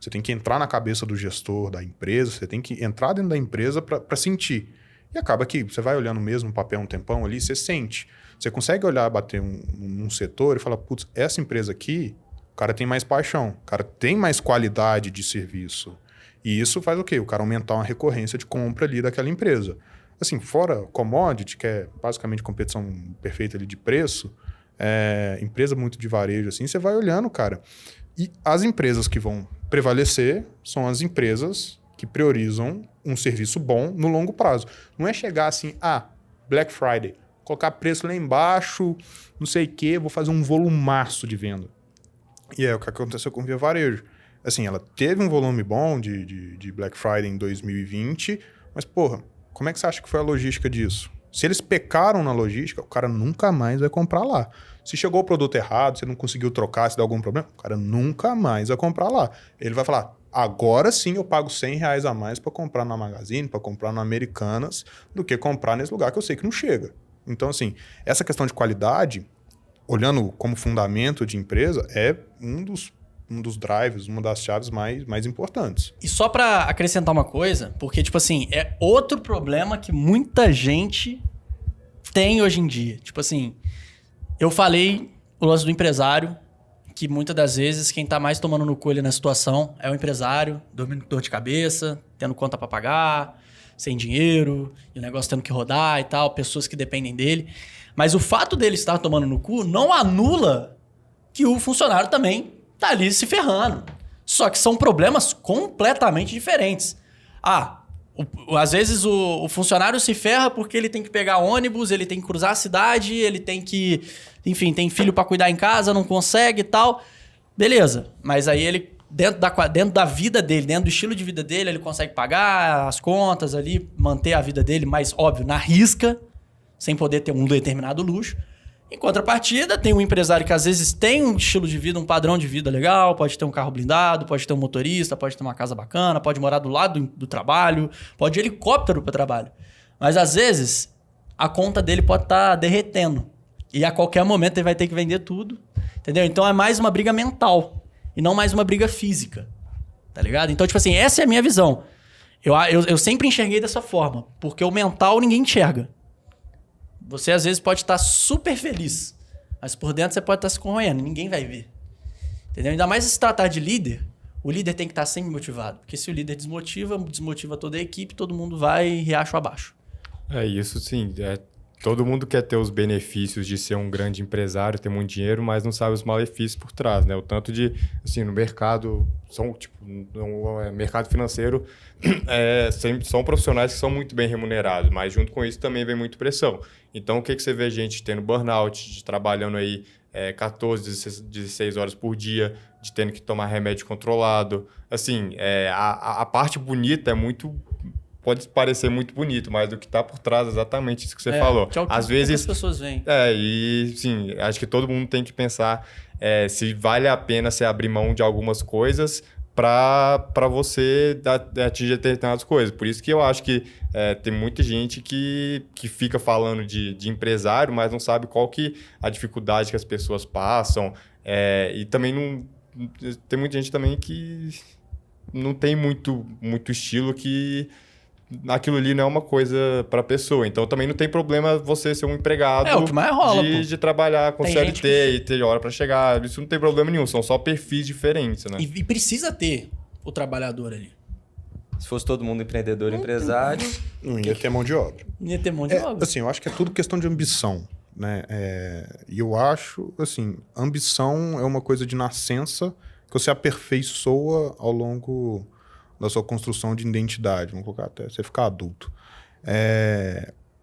você tem que entrar na cabeça do gestor da empresa, você tem que entrar dentro da empresa para sentir. E acaba que você vai olhando o mesmo papel um tempão ali, você sente. Você consegue olhar, bater num setor e falar, putz, essa empresa aqui, o cara tem mais paixão, o cara tem mais qualidade de serviço. E isso faz o quê? O cara aumentar uma recorrência de compra ali daquela empresa. Assim, fora commodity, que é basicamente competição perfeita ali de preço, empresa muito de varejo, assim, você vai olhando, cara. E as empresas que vão prevalecer são as empresas que priorizam um serviço bom no longo prazo. Não é chegar assim, Black Friday, colocar preço lá embaixo, não sei o quê, vou fazer um volumaço de venda. E é o que aconteceu com o Via Varejo. Assim, ela teve um volume bom de Black Friday em 2020, mas, porra, como é que você acha que foi a logística disso? Se eles pecaram na logística, o cara nunca mais vai comprar lá. Se chegou o produto errado, você não conseguiu trocar, se deu algum problema, o cara nunca mais vai comprar lá. Ele vai falar, agora sim eu pago R$100 a mais para comprar na Magazine, para comprar na Americanas, do que comprar nesse lugar que eu sei que não chega. Então, assim, essa questão de qualidade, olhando como fundamento de empresa, é um dos drivers, uma das chaves mais importantes. E só pra acrescentar uma coisa, porque, tipo assim, é outro problema que muita gente tem hoje em dia. Tipo assim, eu falei o lance do empresário, que muitas das vezes quem tá mais tomando no colho na situação é o empresário, dormindo com dor de cabeça, tendo conta pra pagar, sem dinheiro, e o negócio tendo que rodar e tal, pessoas que dependem dele. Mas o fato dele estar tomando no cu não anula que o funcionário também tá ali se ferrando. Só que são problemas completamente diferentes. Às vezes o funcionário se ferra porque ele tem que pegar ônibus, ele tem que cruzar a cidade, ele tem que... Enfim, tem filho pra cuidar em casa, não consegue e tal. Beleza. Mas aí ele, dentro da vida dele, dentro do estilo de vida dele, ele consegue pagar as contas ali, manter a vida dele, mas, óbvio, na risca, sem poder ter um determinado luxo. Em contrapartida, tem um empresário que às vezes tem um estilo de vida, um padrão de vida legal, pode ter um carro blindado, pode ter um motorista, pode ter uma casa bacana, pode morar do lado do trabalho, pode ir de helicóptero para o trabalho. Mas às vezes a conta dele pode estar derretendo e a qualquer momento ele vai ter que vender tudo, entendeu? Então é mais uma briga mental e não mais uma briga física, tá ligado? Então, tipo assim, essa é a minha visão. Eu sempre enxerguei dessa forma, porque o mental ninguém enxerga. Você, às vezes, pode estar super feliz, mas por dentro você pode estar se corroendo, ninguém vai ver. Entendeu? Ainda mais se tratar de líder, o líder tem que estar sempre motivado. Porque se o líder desmotiva toda a equipe, todo mundo vai riacho abaixo. É isso, sim. Todo mundo quer ter os benefícios de ser um grande empresário, ter muito dinheiro, mas não sabe os malefícios por trás, né? O tanto de, assim, no mercado, no mercado financeiro, são profissionais que são muito bem remunerados, mas junto com isso também vem muita pressão. Então, o que você vê gente tendo burnout, de trabalhando aí 14, 16 horas por dia, de tendo que tomar remédio controlado. Assim, a parte bonita é muito pode parecer muito bonito, mas o que tá por trás é exatamente isso que você falou. Que é o que Às vezes as pessoas veem. e sim, acho que todo mundo tem que pensar se vale a pena você abrir mão de algumas coisas para você atingir determinadas coisas. Por isso que eu acho que tem muita gente que fica falando de empresário, mas não sabe qual que a dificuldade que as pessoas passam. E também não tem muita gente também que não tem muito estilo, que aquilo ali não é uma coisa para pessoa. Então também não tem problema você ser um empregado o que mais rola, de trabalhar com tem CLT e ter hora para chegar. Isso não tem problema nenhum, são só perfis diferentes, né? E precisa ter o trabalhador ali. Se fosse todo mundo empreendedor, empresário... Não ia ter mão de obra. Não ia ter um monte de obra. Assim, eu acho que é tudo questão de ambição, né? E eu acho, assim, ambição é uma coisa de nascença que você aperfeiçoa ao longo da sua construção de identidade, vamos colocar até você ficar adulto.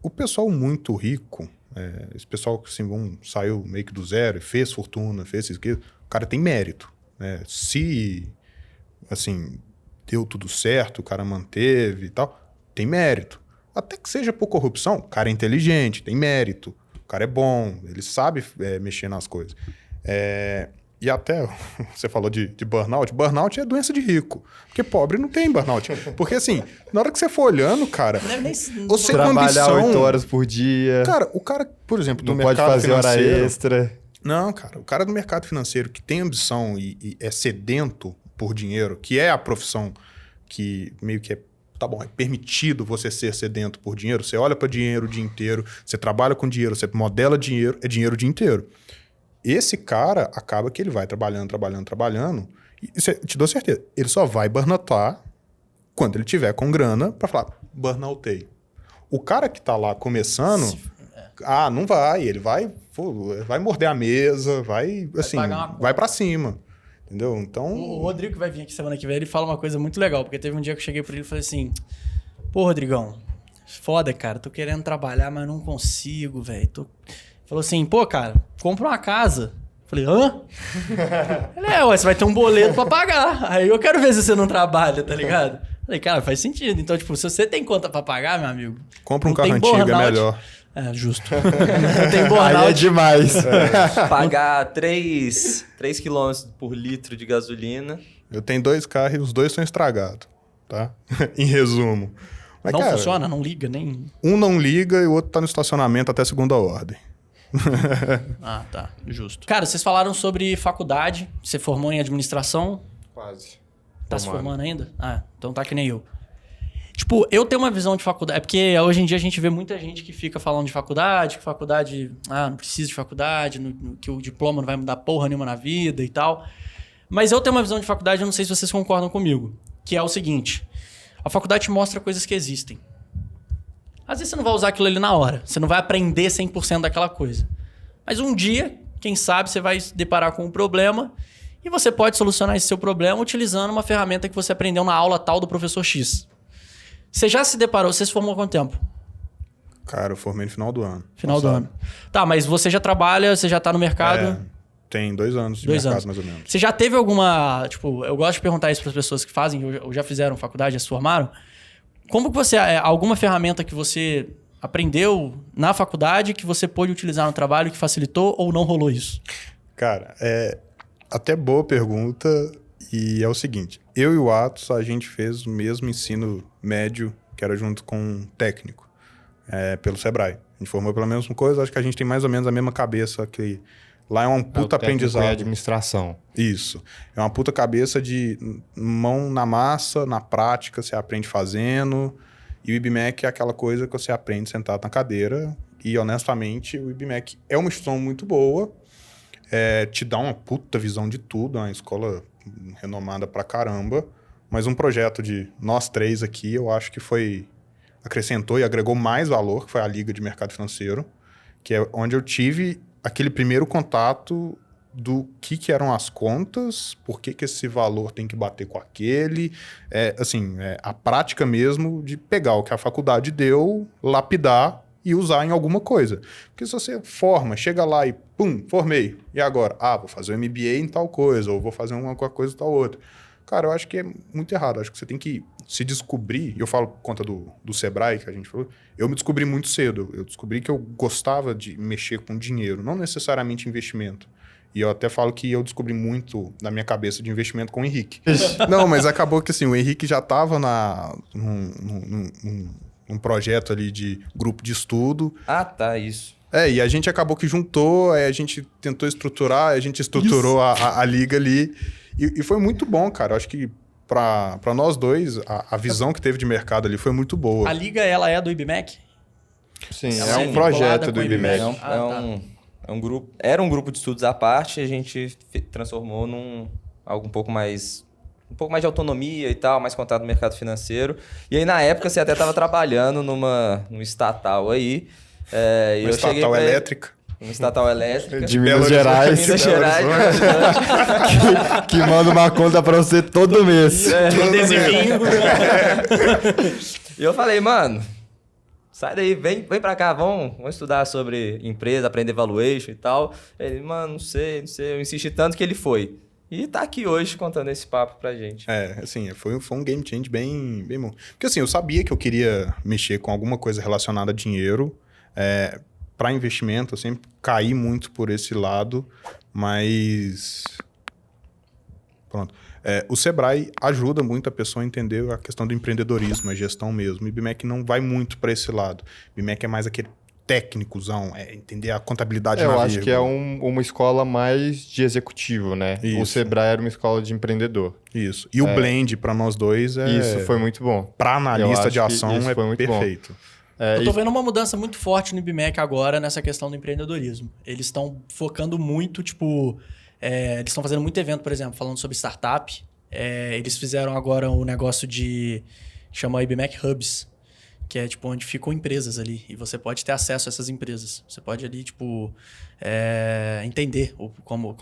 O pessoal muito rico, esse pessoal que assim, saiu meio que do zero e fez fortuna, fez isso, aquilo, o cara tem mérito, né? Se, assim, deu tudo certo, o cara manteve e tal, tem mérito. Até que seja por corrupção, o cara é inteligente, tem mérito, o cara é bom, ele sabe mexer nas coisas. E até, você falou de burnout. Burnout é doença de rico. Porque pobre não tem burnout. Porque assim, na hora que você for olhando, cara... Você com trabalhar ambição... 8 horas por dia. Cara, o cara, por exemplo, do não pode mercado fazer hora financeiro... extra. Não, cara. O cara do mercado financeiro que tem ambição e é sedento por dinheiro, que é a profissão que meio que tá bom, é permitido você ser sedento por dinheiro. Você olha para dinheiro o dia inteiro, você trabalha com dinheiro, você modela dinheiro, é dinheiro o dia inteiro. Esse cara acaba que ele vai trabalhando, e te dou certeza, ele só vai burnoutar quando ele tiver com grana para falar, burnoutei. O cara que tá lá começando, não vai, ele vai morder a mesa, vai para cima. Entendeu? Então... O Rodrigo, que vai vir aqui semana que vem, ele fala uma coisa muito legal, porque teve um dia que eu cheguei pra ele e falei assim, pô, Rodrigão, foda, cara, tô querendo trabalhar, mas não consigo, velho, Falou assim, pô, cara, compra uma casa. Falei, hã? Ele, você vai ter um boleto pra pagar. Aí eu quero ver se você não trabalha, tá ligado? Falei, cara, faz sentido. Então, tipo, se você tem conta pra pagar, meu amigo... Compra um carro antigo, é melhor. Justo. Não tem burnout. Aí é demais. Pagar 3 km por litro de gasolina. Eu tenho 2 carros e os 2 são estragados, tá? Em resumo. Mas, não cara, funciona, não liga, nem... Um não liga e o outro tá no estacionamento até segunda ordem. Tá. Justo. Cara, vocês falaram sobre faculdade. Você formou em administração? Quase. Tá se formando ainda? Então tá que nem eu. Tipo, eu tenho uma visão de faculdade... É porque hoje em dia a gente vê muita gente que fica falando de faculdade, que faculdade... não precisa de faculdade, que o diploma não vai mudar porra nenhuma na vida e tal. Mas eu tenho uma visão de faculdade, eu não sei se vocês concordam comigo, que é o seguinte... A faculdade te mostra coisas que existem. Às vezes você não vai usar aquilo ali na hora. Você não vai aprender 100% daquela coisa. Mas um dia, quem sabe, você vai se deparar com um problema e você pode solucionar esse seu problema utilizando uma ferramenta que você aprendeu na aula tal do professor X. Você já se deparou? Você se formou há quanto tempo? Cara, eu formei no final do ano. Final do ano. Tá, mas você já trabalha, você já tá no mercado? Tem 2 anos de mercado, mais ou menos. Você já teve alguma... Tipo, eu gosto de perguntar isso para as pessoas que fazem, ou já fizeram faculdade, já se formaram. Como que você... alguma ferramenta que você aprendeu na faculdade que você pôde utilizar no trabalho que facilitou ou não rolou isso? Cara, até boa pergunta. E é o seguinte. Eu e o Atos, a gente fez o mesmo ensino médio, que era junto com um técnico, pelo Sebrae. A gente formou pela mesma coisa, acho que a gente tem mais ou menos a mesma cabeça que... Lá é um puta aprendizado. É administração. Isso. É uma puta cabeça de mão na massa, na prática, você aprende fazendo. E o IBMEC é aquela coisa que você aprende sentado na cadeira. E, honestamente, o IBMEC é uma instituição muito boa. Te dá uma puta visão de tudo. É uma escola renomada pra caramba. Mas um projeto de nós 3 aqui, eu acho que acrescentou e agregou mais valor, que foi a Liga de Mercado Financeiro. Que é onde eu tive... aquele primeiro contato do que eram as contas, por que esse valor tem que bater com aquele. A prática mesmo de pegar o que a faculdade deu, lapidar e usar em alguma coisa. Porque se você forma, chega lá e pum, formei. E agora? Vou fazer um MBA em tal coisa, ou vou fazer uma coisa em tal outra. Cara, eu acho que é muito errado. Acho que você tem que se descobrir. E eu falo por conta do Sebrae, que a gente falou. Eu me descobri muito cedo. Eu descobri que eu gostava de mexer com dinheiro, não necessariamente investimento. E eu até falo que eu descobri muito na minha cabeça de investimento com o Henrique. Não, mas acabou que assim, o Henrique já estava num projeto ali de grupo de estudo. Ah, tá, isso. E a gente acabou que juntou, aí a gente tentou estruturar, a gente estruturou a liga ali. E foi muito bom, cara. Eu acho que para nós dois, a visão que teve de mercado ali foi muito boa. A liga, ela é do IBMEC? Sim, Ela é é um projeto vinculada do com o IBMEC. IBMEC. É um grupo, era um grupo de estudos à parte, a gente transformou num algo um pouco mais de autonomia e tal, mais contato no mercado financeiro. E aí, na época, você até estava trabalhando numa estatal aí. Uma estatal elétrica. Uma estatal elétrica. De Minas Gerais. Minas Gerais. que manda uma conta pra você todo mês. Adesivinho. E eu falei, mano, sai daí, vem pra cá, vamos estudar sobre empresa, aprender valuation e tal. Ele, mano, não sei. Eu insisti tanto que ele foi. E tá aqui hoje contando esse papo pra gente. Assim, foi um game change bem bom. Porque assim, eu sabia que eu queria mexer com alguma coisa relacionada a dinheiro. Para investimento, eu sempre caí muito por esse lado, mas... Pronto. O Sebrae ajuda muito a pessoa a entender a questão do empreendedorismo, a gestão mesmo. O IBMEC não vai muito para esse lado. O IBMEC é mais aquele técnicozão, entender a contabilidade na Eu vírgula. acho que é uma escola mais de executivo, né? Isso. O Sebrae era uma escola de empreendedor. Isso. E o blend para nós dois Isso foi muito bom. Para analista de ação isso foi muito perfeito. Bom. Eu tô vendo uma mudança muito forte no IBMEC agora nessa questão do empreendedorismo. Eles estão focando muito, eles estão fazendo muito evento, por exemplo, falando sobre startup. Eles fizeram agora um negócio que chama IBMEC Hubs, que é onde ficam empresas ali. E você pode ter acesso a essas empresas. Você pode ali, entender como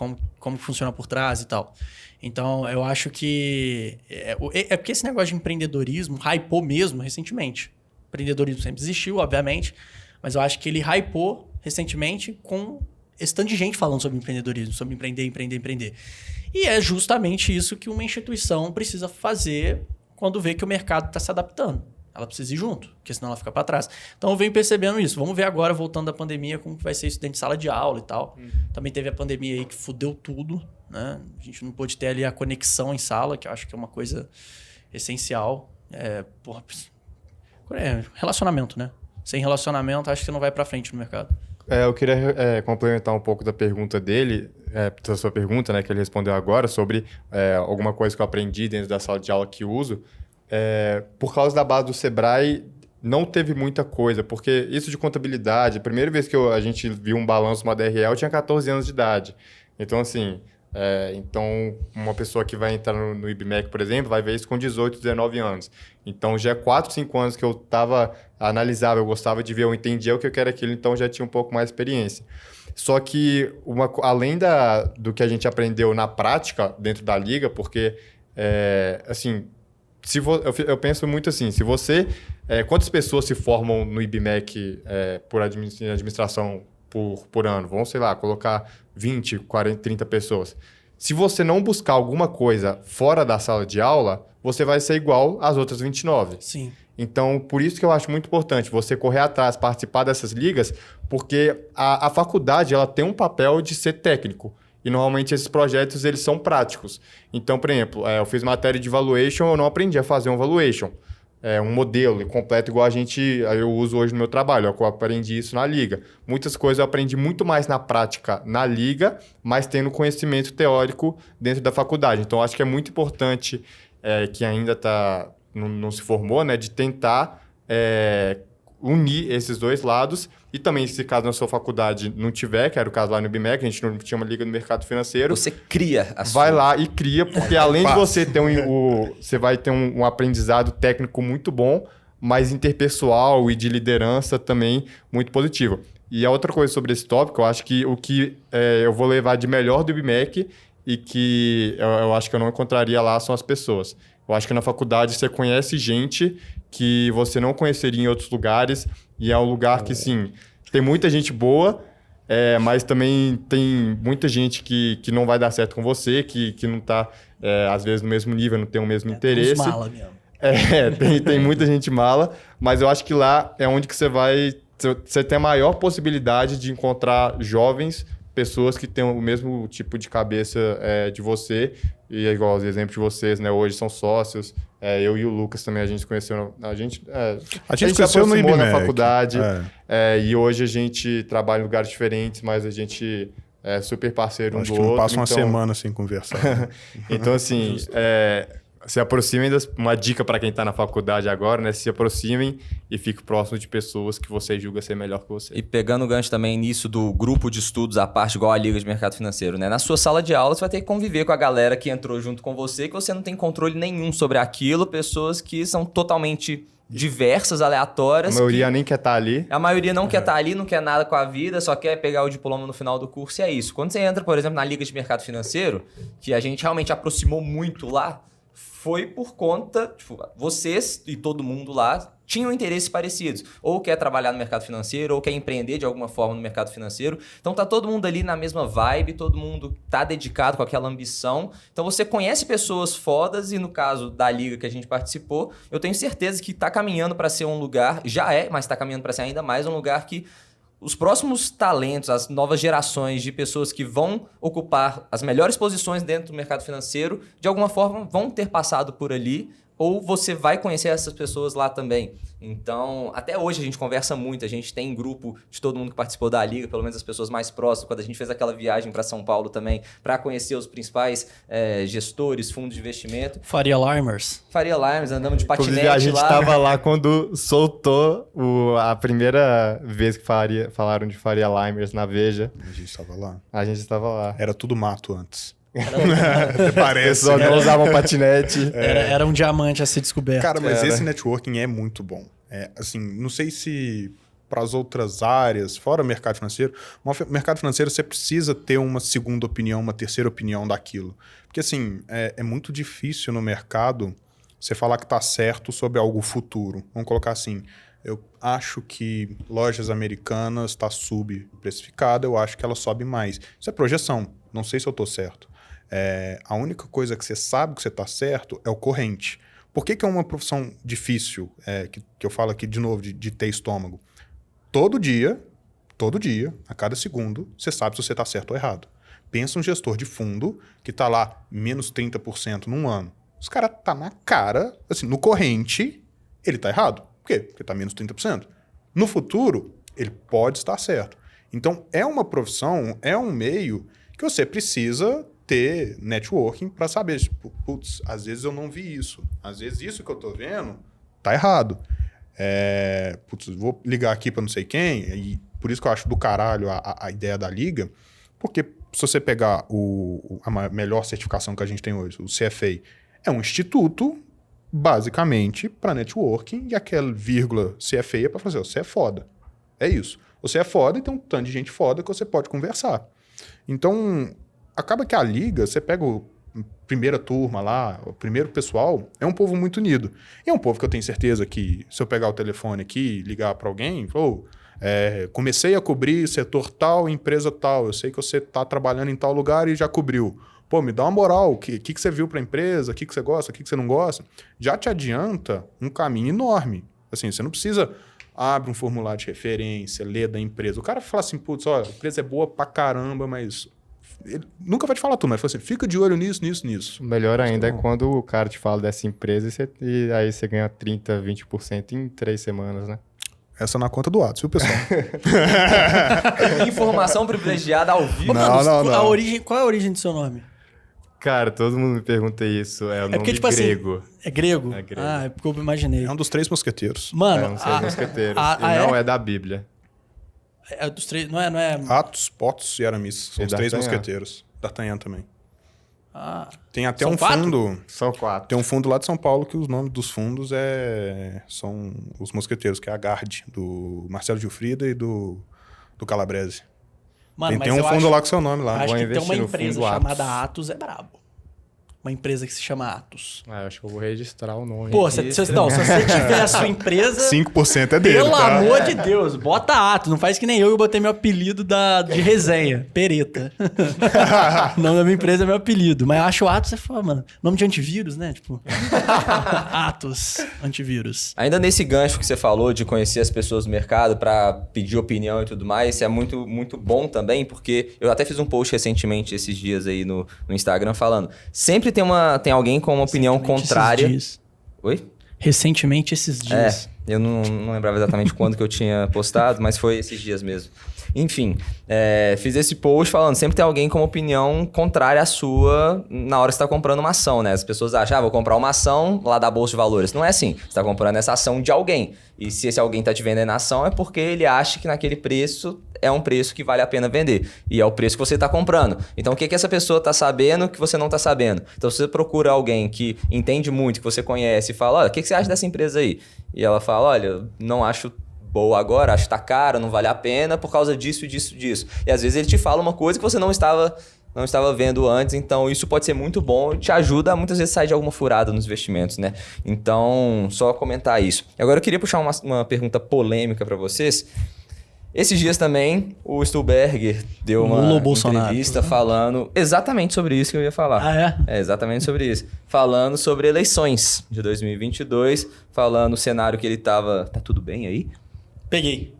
funciona por trás e tal. Então, eu acho que... É porque esse negócio de empreendedorismo hypou mesmo recentemente. O empreendedorismo sempre existiu, obviamente, mas eu acho que ele hypou recentemente com esse tanto de gente falando sobre empreendedorismo, sobre empreender. E é justamente isso que uma instituição precisa fazer quando vê que o mercado está se adaptando. Ela precisa ir junto, porque senão ela fica para trás. Então eu venho percebendo isso. Vamos ver agora, voltando da pandemia, como vai ser isso dentro de sala de aula e tal. Também teve a pandemia aí que fudeu tudo, né? A gente não pôde ter ali a conexão em sala, que eu acho que é uma coisa essencial. Relacionamento, né? Sem relacionamento, acho que você não vai para frente no mercado. Eu queria complementar um pouco da pergunta dele, da sua pergunta, né, que ele respondeu agora, sobre alguma coisa que eu aprendi dentro da sala de aula que uso. Por causa da base do Sebrae, não teve muita coisa, porque isso de contabilidade, a primeira vez que a gente viu um balanço, uma DRE, eu tinha 14 anos de idade. Então, assim, uma pessoa que vai entrar no IBMEC, por exemplo, vai ver isso com 18, 19 anos. Então, já é 4, 5 anos que eu analisava, eu gostava de ver, eu entendia o que eu quero aquilo, então já tinha um pouco mais de experiência. Só que, além do que a gente aprendeu na prática dentro da liga, porque, assim... eu penso muito assim, se você... quantas pessoas se formam no IBMEC por administração por ano? Vamos, sei lá, colocar 20, 40, 30 pessoas. Se você não buscar alguma coisa fora da sala de aula, você vai ser igual às outras 29. Sim. Então, por isso que eu acho muito importante você correr atrás, participar dessas ligas, porque a faculdade ela tem um papel de ser técnico. E normalmente esses projetos eles são práticos. Então, por exemplo, eu fiz matéria de valuation, eu não aprendi a fazer um valuation. Um modelo completo igual eu uso hoje no meu trabalho. Eu aprendi isso na liga. Muitas coisas eu aprendi muito mais na prática na liga, mas tendo conhecimento teórico dentro da faculdade. Então, acho que é muito importante que ainda não se formou, né, de tentar unir esses dois lados. E também, se caso na sua faculdade não tiver, que era o caso lá no IBMEC, a gente não tinha uma liga no mercado financeiro. Você cria a sua. Vai lá e cria, porque além de você ter você vai ter um aprendizado técnico muito bom, mas interpessoal e de liderança também muito positivo. E a outra coisa sobre esse tópico, eu acho que o que eu vou levar de melhor do IBMEC e que eu acho que eu não encontraria lá são as pessoas. Eu acho que na faculdade você conhece gente que você não conheceria em outros lugares e é um lugar que, sim, tem muita gente boa Mas também tem muita gente que não vai dar certo com você, que não tá, às vezes, no mesmo nível, não tem o mesmo interesse. Uns mala mesmo. Tem muita gente mala, mas eu acho que lá é onde que você tem a maior possibilidade de encontrar jovens, pessoas que têm o mesmo tipo de cabeça de você, e é igual os exemplos de vocês, né? Hoje são sócios, eu e o Lucas também, a gente se conheceu, a gente se conheceu no aproximou na IBMEC. faculdade, e hoje a gente trabalha em lugares diferentes, mas a gente é super parceiro Acho um que do não outro. passa uma então... semana sem conversar. Então, assim, se aproximem uma dica para quem está na faculdade agora, né? Se aproximem e fiquem próximos de pessoas que você julga ser melhor que você. E pegando o gancho também nisso do grupo de estudos à parte, igual a Liga de Mercado Financeiro, né? Na sua sala de aula, você vai ter que conviver com a galera que entrou junto com você, que você não tem controle nenhum sobre aquilo, pessoas que são totalmente diversas, aleatórias. A maioria nem quer estar ali. A maioria não quer estar ali, não quer nada com a vida, só quer pegar o diploma no final do curso e é isso. Quando você entra, por exemplo, na Liga de Mercado Financeiro, que a gente realmente aproximou muito lá, foi por conta, vocês e todo mundo lá tinham interesses parecidos. Ou quer trabalhar no mercado financeiro, ou quer empreender de alguma forma no mercado financeiro. Então tá todo mundo ali na mesma vibe, todo mundo tá dedicado com aquela ambição. Então você conhece pessoas fodas e no caso da liga que a gente participou, eu tenho certeza que tá caminhando para ser um lugar, já é, mas tá caminhando para ser ainda mais um lugar que os próximos talentos, as novas gerações de pessoas que vão ocupar as melhores posições dentro do mercado financeiro, de alguma forma vão ter passado por ali, ou você vai conhecer essas pessoas lá também. Então, até hoje a gente conversa muito, a gente tem grupo de todo mundo que participou da Liga, pelo menos as pessoas mais próximas, quando a gente fez aquela viagem para São Paulo também, para conhecer os principais gestores, fundos de investimento. Faria Limers, andamos de patinete Inclusive, a gente lá. estava lá quando soltou a primeira vez que falaram de Faria Limers na Veja. A gente estava lá. A gente estava lá. Era tudo mato antes. Até Parece. As pessoas não usavam patinete. era um diamante a ser descoberto. Cara, mas esse networking é muito bom. Assim, não sei se para as outras áreas, fora o mercado financeiro, mas o mercado financeiro você precisa ter uma segunda opinião, uma terceira opinião daquilo. Porque assim, é muito difícil no mercado você falar que está certo sobre algo futuro. Vamos colocar assim, eu acho que lojas americanas está subprecificada, eu acho que ela sobe mais. Isso é projeção, não sei se eu estou certo. A única coisa que você sabe que você está certo é o corrente. Por que é uma profissão difícil, que eu falo aqui de novo, de ter estômago? Todo dia, a cada segundo, você sabe se você está certo ou errado. Pensa um gestor de fundo que está lá menos 30% num ano. Os caras tá na cara, assim, no corrente, ele está errado. Por quê? Porque está menos 30%. No futuro, ele pode estar certo. Então, é uma profissão, é um meio que você precisa ter networking para saber, tipo, putz, às vezes eu não vi isso. Às vezes isso que eu tô vendo tá errado. Putz, vou ligar aqui para não sei quem, e por isso que eu acho do caralho a ideia da liga, porque se você pegar a melhor certificação que a gente tem hoje, o CFA, é um instituto, basicamente, para networking, e aquela vírgula CFA é para fazer, você é foda. É isso. Você é foda e tem um tanto de gente foda que você pode conversar. Então, acaba que a liga, você pega a primeira turma lá, o primeiro pessoal, é um povo muito unido. E é um povo que eu tenho certeza que, se eu pegar o telefone aqui e ligar para alguém, comecei a cobrir setor tal, empresa tal, eu sei que você está trabalhando em tal lugar e já cobriu. Pô, me dá uma moral, o que você viu para a empresa, o que você gosta, o que você não gosta, já te adianta um caminho enorme. Assim, você não precisa abre um formulário de referência, lê da empresa. O cara fala assim, putz, olha, a empresa é boa pra caramba, mas ele nunca vai te falar tudo, mas fala assim, fica de olho nisso, nisso, nisso. O melhor ainda é quando o cara te fala dessa empresa e aí você ganha 30%, 20% em 3 semanas, né? Essa na conta do Atos, viu, pessoal? Informação privilegiada ao vivo. Não. Qual é a origem do seu nome? Cara, todo mundo me pergunta isso. É o nome porque, tipo grego. Assim, é grego? É grego. Ah, é porque eu imaginei. É um dos 3 mosqueteiros. Mano, É um dos 3 mosqueteiros. Não é da Bíblia. É dos 3, não é... Atos, Potos e Aramis. São E os 3 D'Artagnan. mosqueteiros. D'Artagnan também. Tem até São um 4? fundo... São 4. Tem um fundo lá de São Paulo que os nomes dos fundos são os mosqueteiros, que é a Garde, do Marcelo Gilfrida e do Calabrese. Mano, Tem um fundo lá com seu nome lá. Acho Vou que ter uma investir no empresa fundo chamada Atos. Atos é brabo. uma empresa que se chama Atos. Eu acho que eu vou registrar o nome. Pô, se você tiver a sua empresa... 5% é dele, Pelo tá? amor de Deus, bota Atos. Não faz que nem eu botei meu apelido de resenha. Pereta. O nome da minha empresa é meu apelido. Mas eu acho Atos é foda, mano. Nome de antivírus, né? Tipo... Atos, antivírus. Ainda nesse gancho que você falou de conhecer as pessoas do mercado para pedir opinião e tudo mais, isso é muito, muito bom também, porque eu até fiz um post recentemente, esses dias aí no Instagram, falando, sempre tem alguém com uma opinião contrária. Oi? Recentemente esses dias. Eu não lembrava exatamente quando que eu tinha postado, mas foi esses dias mesmo. Enfim, fiz esse post falando, sempre tem alguém com uma opinião contrária à sua na hora que você está comprando uma ação, né? As pessoas acham, vou comprar uma ação lá da Bolsa de Valores. Não é assim, você está comprando essa ação de alguém. E se esse alguém está te vendendo a ação, é porque ele acha que naquele preço é um preço que vale a pena vender. E é o preço que você está comprando. Então, o que essa pessoa está sabendo que você não está sabendo? Então, se você procura alguém que entende muito, que você conhece, e fala, olha, o que você acha dessa empresa aí? E ela fala, olha, eu não acho boa agora, acho que tá caro, não vale a pena por causa disso, disso, disso. E às vezes ele te fala uma coisa que você não estava vendo antes, então isso pode ser muito bom e te ajuda a muitas vezes sair de alguma furada nos investimentos, né? Então, só comentar isso. E agora eu queria puxar uma pergunta polêmica para vocês. Esses dias também, o Stuhlberger deu uma entrevista falando exatamente sobre isso que eu ia falar. Ah, é? É, exatamente sobre isso. Falando sobre eleições de 2022, falando o cenário que ele tava... Tá tudo bem aí? Peguei.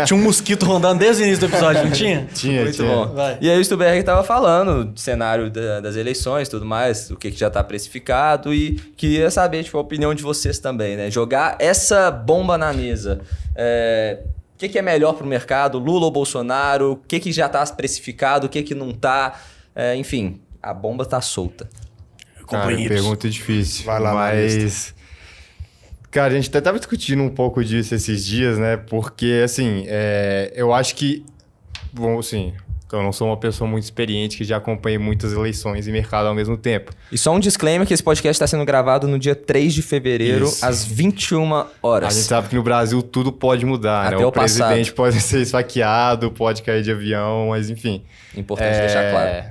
Tinha um mosquito rondando desde o início do episódio, não tinha? Tinha. Bom. Vai. E aí o Stuhlberger tava falando do cenário das eleições e tudo mais, o que já tá precificado e queria saber, tipo, a opinião de vocês também, né? Jogar essa bomba na mesa. O que é melhor pro mercado? Lula ou Bolsonaro? O que já tá precificado? O que não tá? Enfim, a bomba tá solta. Cara, pergunta difícil. Vai lá, mas... Cara, a gente até tava discutindo um pouco disso esses dias, né? Porque, assim, eu acho que... Bom, assim, eu não sou uma pessoa muito experiente que já acompanha muitas eleições e mercado ao mesmo tempo. E só um disclaimer que esse podcast está sendo gravado no dia 3 de fevereiro, Isso. às 21 horas. A gente sabe que no Brasil tudo pode mudar, Até né? o O presidente passado. pode ser esfaqueado, pode cair de avião, mas enfim. Importante deixar claro.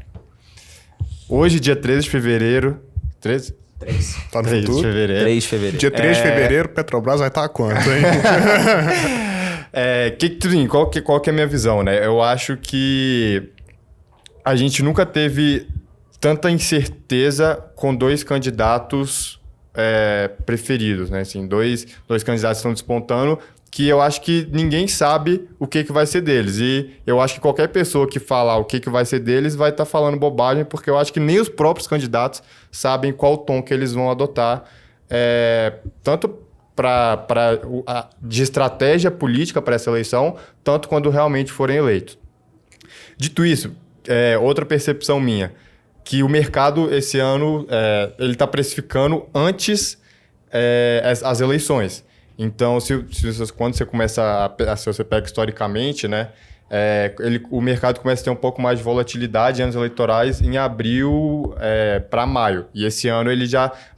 Hoje, dia 13 de fevereiro... 13? 3. Tá no 3 de futuro? fevereiro. 3 de fevereiro. Dia 3 de fevereiro, Petrobras vai estar a quanto, hein? Qual que é a minha visão, né? Eu acho que a gente nunca teve tanta incerteza com dois candidatos preferidos, né? Assim, dois candidatos estão despontando que eu acho que ninguém sabe o que vai ser deles. E eu acho que qualquer pessoa que falar o que vai ser deles vai estar falando bobagem, porque eu acho que nem os próprios candidatos sabem qual tom que eles vão adotar, tanto de estratégia política para essa eleição, tanto quando realmente forem eleitos. Dito isso, outra percepção minha, que o mercado esse ano ele está precificando antes as eleições. Então, quando você começa se você pega historicamente, né, o mercado começa a ter um pouco mais de volatilidade em anos eleitorais em abril para maio. E esse ano a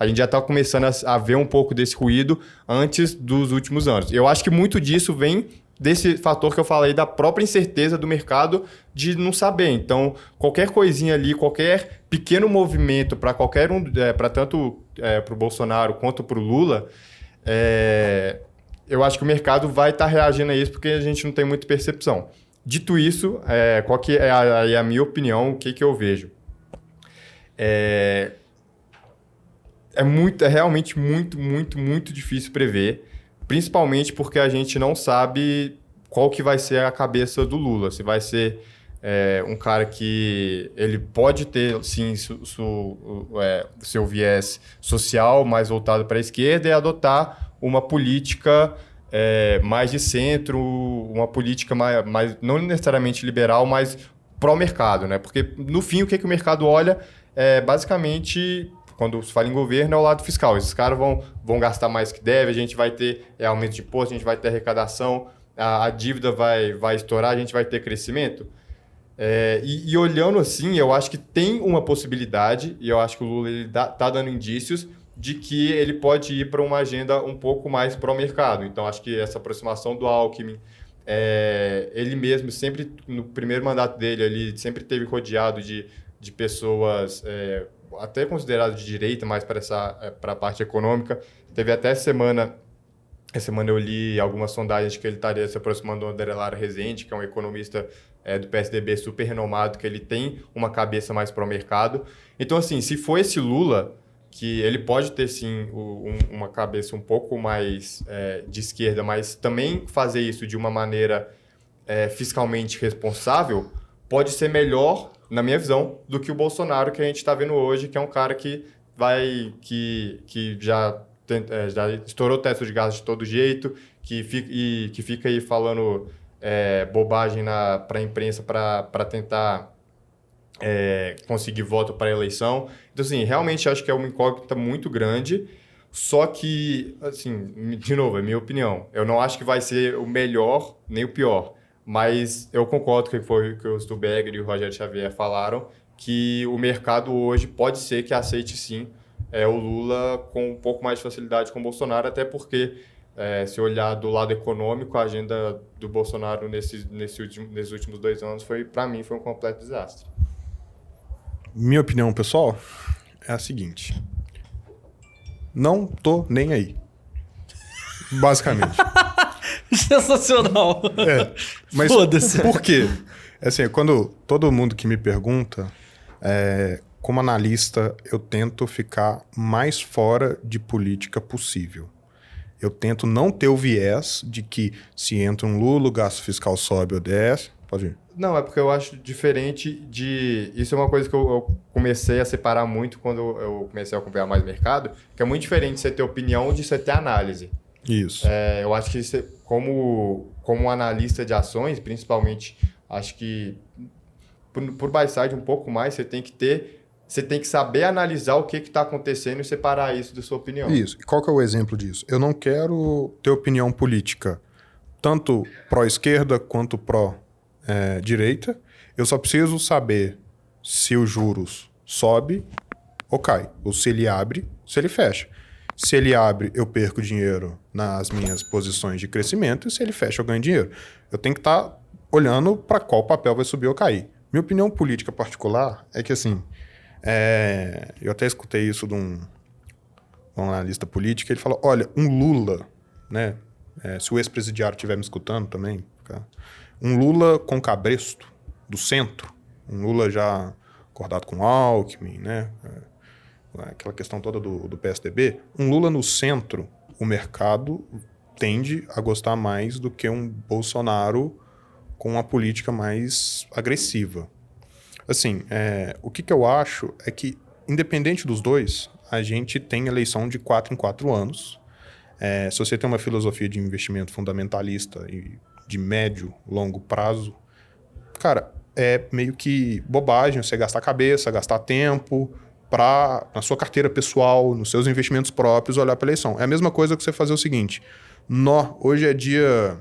gente já está começando a ver um pouco desse ruído antes dos últimos anos. Eu acho que muito disso vem desse fator que eu falei, da própria incerteza do mercado de não saber. Então, qualquer coisinha ali, qualquer pequeno movimento para qualquer um, tanto para o Bolsonaro quanto para o Lula, eu acho que o mercado vai estar reagindo a isso porque a gente não tem muita percepção. Dito isso, qual que é a minha opinião, o que eu vejo? É realmente muito difícil prever, principalmente porque a gente não sabe qual que vai ser a cabeça do Lula. Se vai ser um cara que ele pode ter, sim, seu viés social mais voltado para a esquerda e adotar uma política mais de centro, uma política mais não necessariamente liberal, mas pró-mercado, né? Porque, no fim, o que o mercado olha basicamente, quando se fala em governo, é o lado fiscal. Esses caras vão gastar mais que deve, a gente vai ter aumento de imposto, a gente vai ter arrecadação, a dívida vai estourar, a gente vai ter crescimento. E olhando assim, eu acho que tem uma possibilidade, e eu acho que o Lula está dando indícios de que ele pode ir para uma agenda um pouco mais pró-mercado. Então, acho que essa aproximação do Alckmin, ele mesmo sempre, no primeiro mandato dele, ele sempre teve rodeado de de pessoas até consideradas de direita, mais para a parte econômica. Teve até essa semana eu li algumas sondagens que ele estaria se aproximando do André Lara Rezende, que é um economista do PSDB super renomado, que ele tem uma cabeça mais para o mercado. Então, assim, se for esse Lula, que ele pode ter, sim, uma cabeça um pouco mais de esquerda, mas também fazer isso de uma maneira fiscalmente responsável, pode ser melhor, na minha visão, do que o Bolsonaro que a gente está vendo hoje, que é um cara que já estourou o teto de gás de todo jeito, que fica aí falando bobagem para a imprensa para tentar conseguir voto para a eleição. Então, assim, realmente acho que é uma incógnita muito grande, só que, assim, de novo, é minha opinião. Eu não acho que vai ser o melhor nem o pior, mas eu concordo com o que foi que o Stuberger e o Rogério Xavier falaram, que o mercado hoje pode ser que aceite, sim, o Lula com um pouco mais de facilidade com o Bolsonaro, até porque, se olhar do lado econômico, a agenda do Bolsonaro nesses últimos 2 anos, para mim, foi um completo desastre. Minha opinião pessoal é a seguinte: não tô nem aí. Basicamente. Sensacional. Mas Foda-se. por quê? Assim, quando todo mundo que me pergunta, como analista, eu tento ficar mais fora de política possível. Eu tento não ter o viés de que se entra um Lula, o gasto fiscal sobe ou desce. Pode ir. Não, é porque eu acho diferente de... Isso é uma coisa que eu comecei a separar muito quando eu comecei a acompanhar mais mercado, que é muito diferente de você ter opinião de você ter análise. Isso. Eu acho que você, como analista de ações, principalmente, acho que por buy-side um pouco mais, você tem que saber analisar o que está acontecendo e separar isso da sua opinião. Isso. E qual que é o exemplo disso? Eu não quero ter opinião política, tanto pró-esquerda quanto pró-direita. Eu só preciso saber se os juros sobe ou cai, ou se ele abre, se ele fecha. Se ele abre, eu perco dinheiro nas minhas posições de crescimento, e se ele fecha, eu ganho dinheiro. Eu tenho que estar olhando para qual papel vai subir ou cair. Minha opinião política particular é que, assim, eu até escutei isso de um analista político, ele falou, olha, um Lula, né, se o ex-presidiário estiver me escutando também, um Lula com cabresto do centro, um Lula já acordado com Alckmin, né, aquela questão toda do PSDB, um Lula no centro, o mercado tende a gostar mais do que um Bolsonaro com uma política mais agressiva. Assim, o que eu acho é que, independente dos dois, a gente tem eleição de 4 em 4 anos. Se você tem uma filosofia de investimento fundamentalista e de médio, longo prazo, cara, é meio que bobagem você gastar cabeça, gastar tempo para, na sua carteira pessoal, nos seus investimentos próprios, olhar para a eleição. É a mesma coisa que você fazer o seguinte, hoje é dia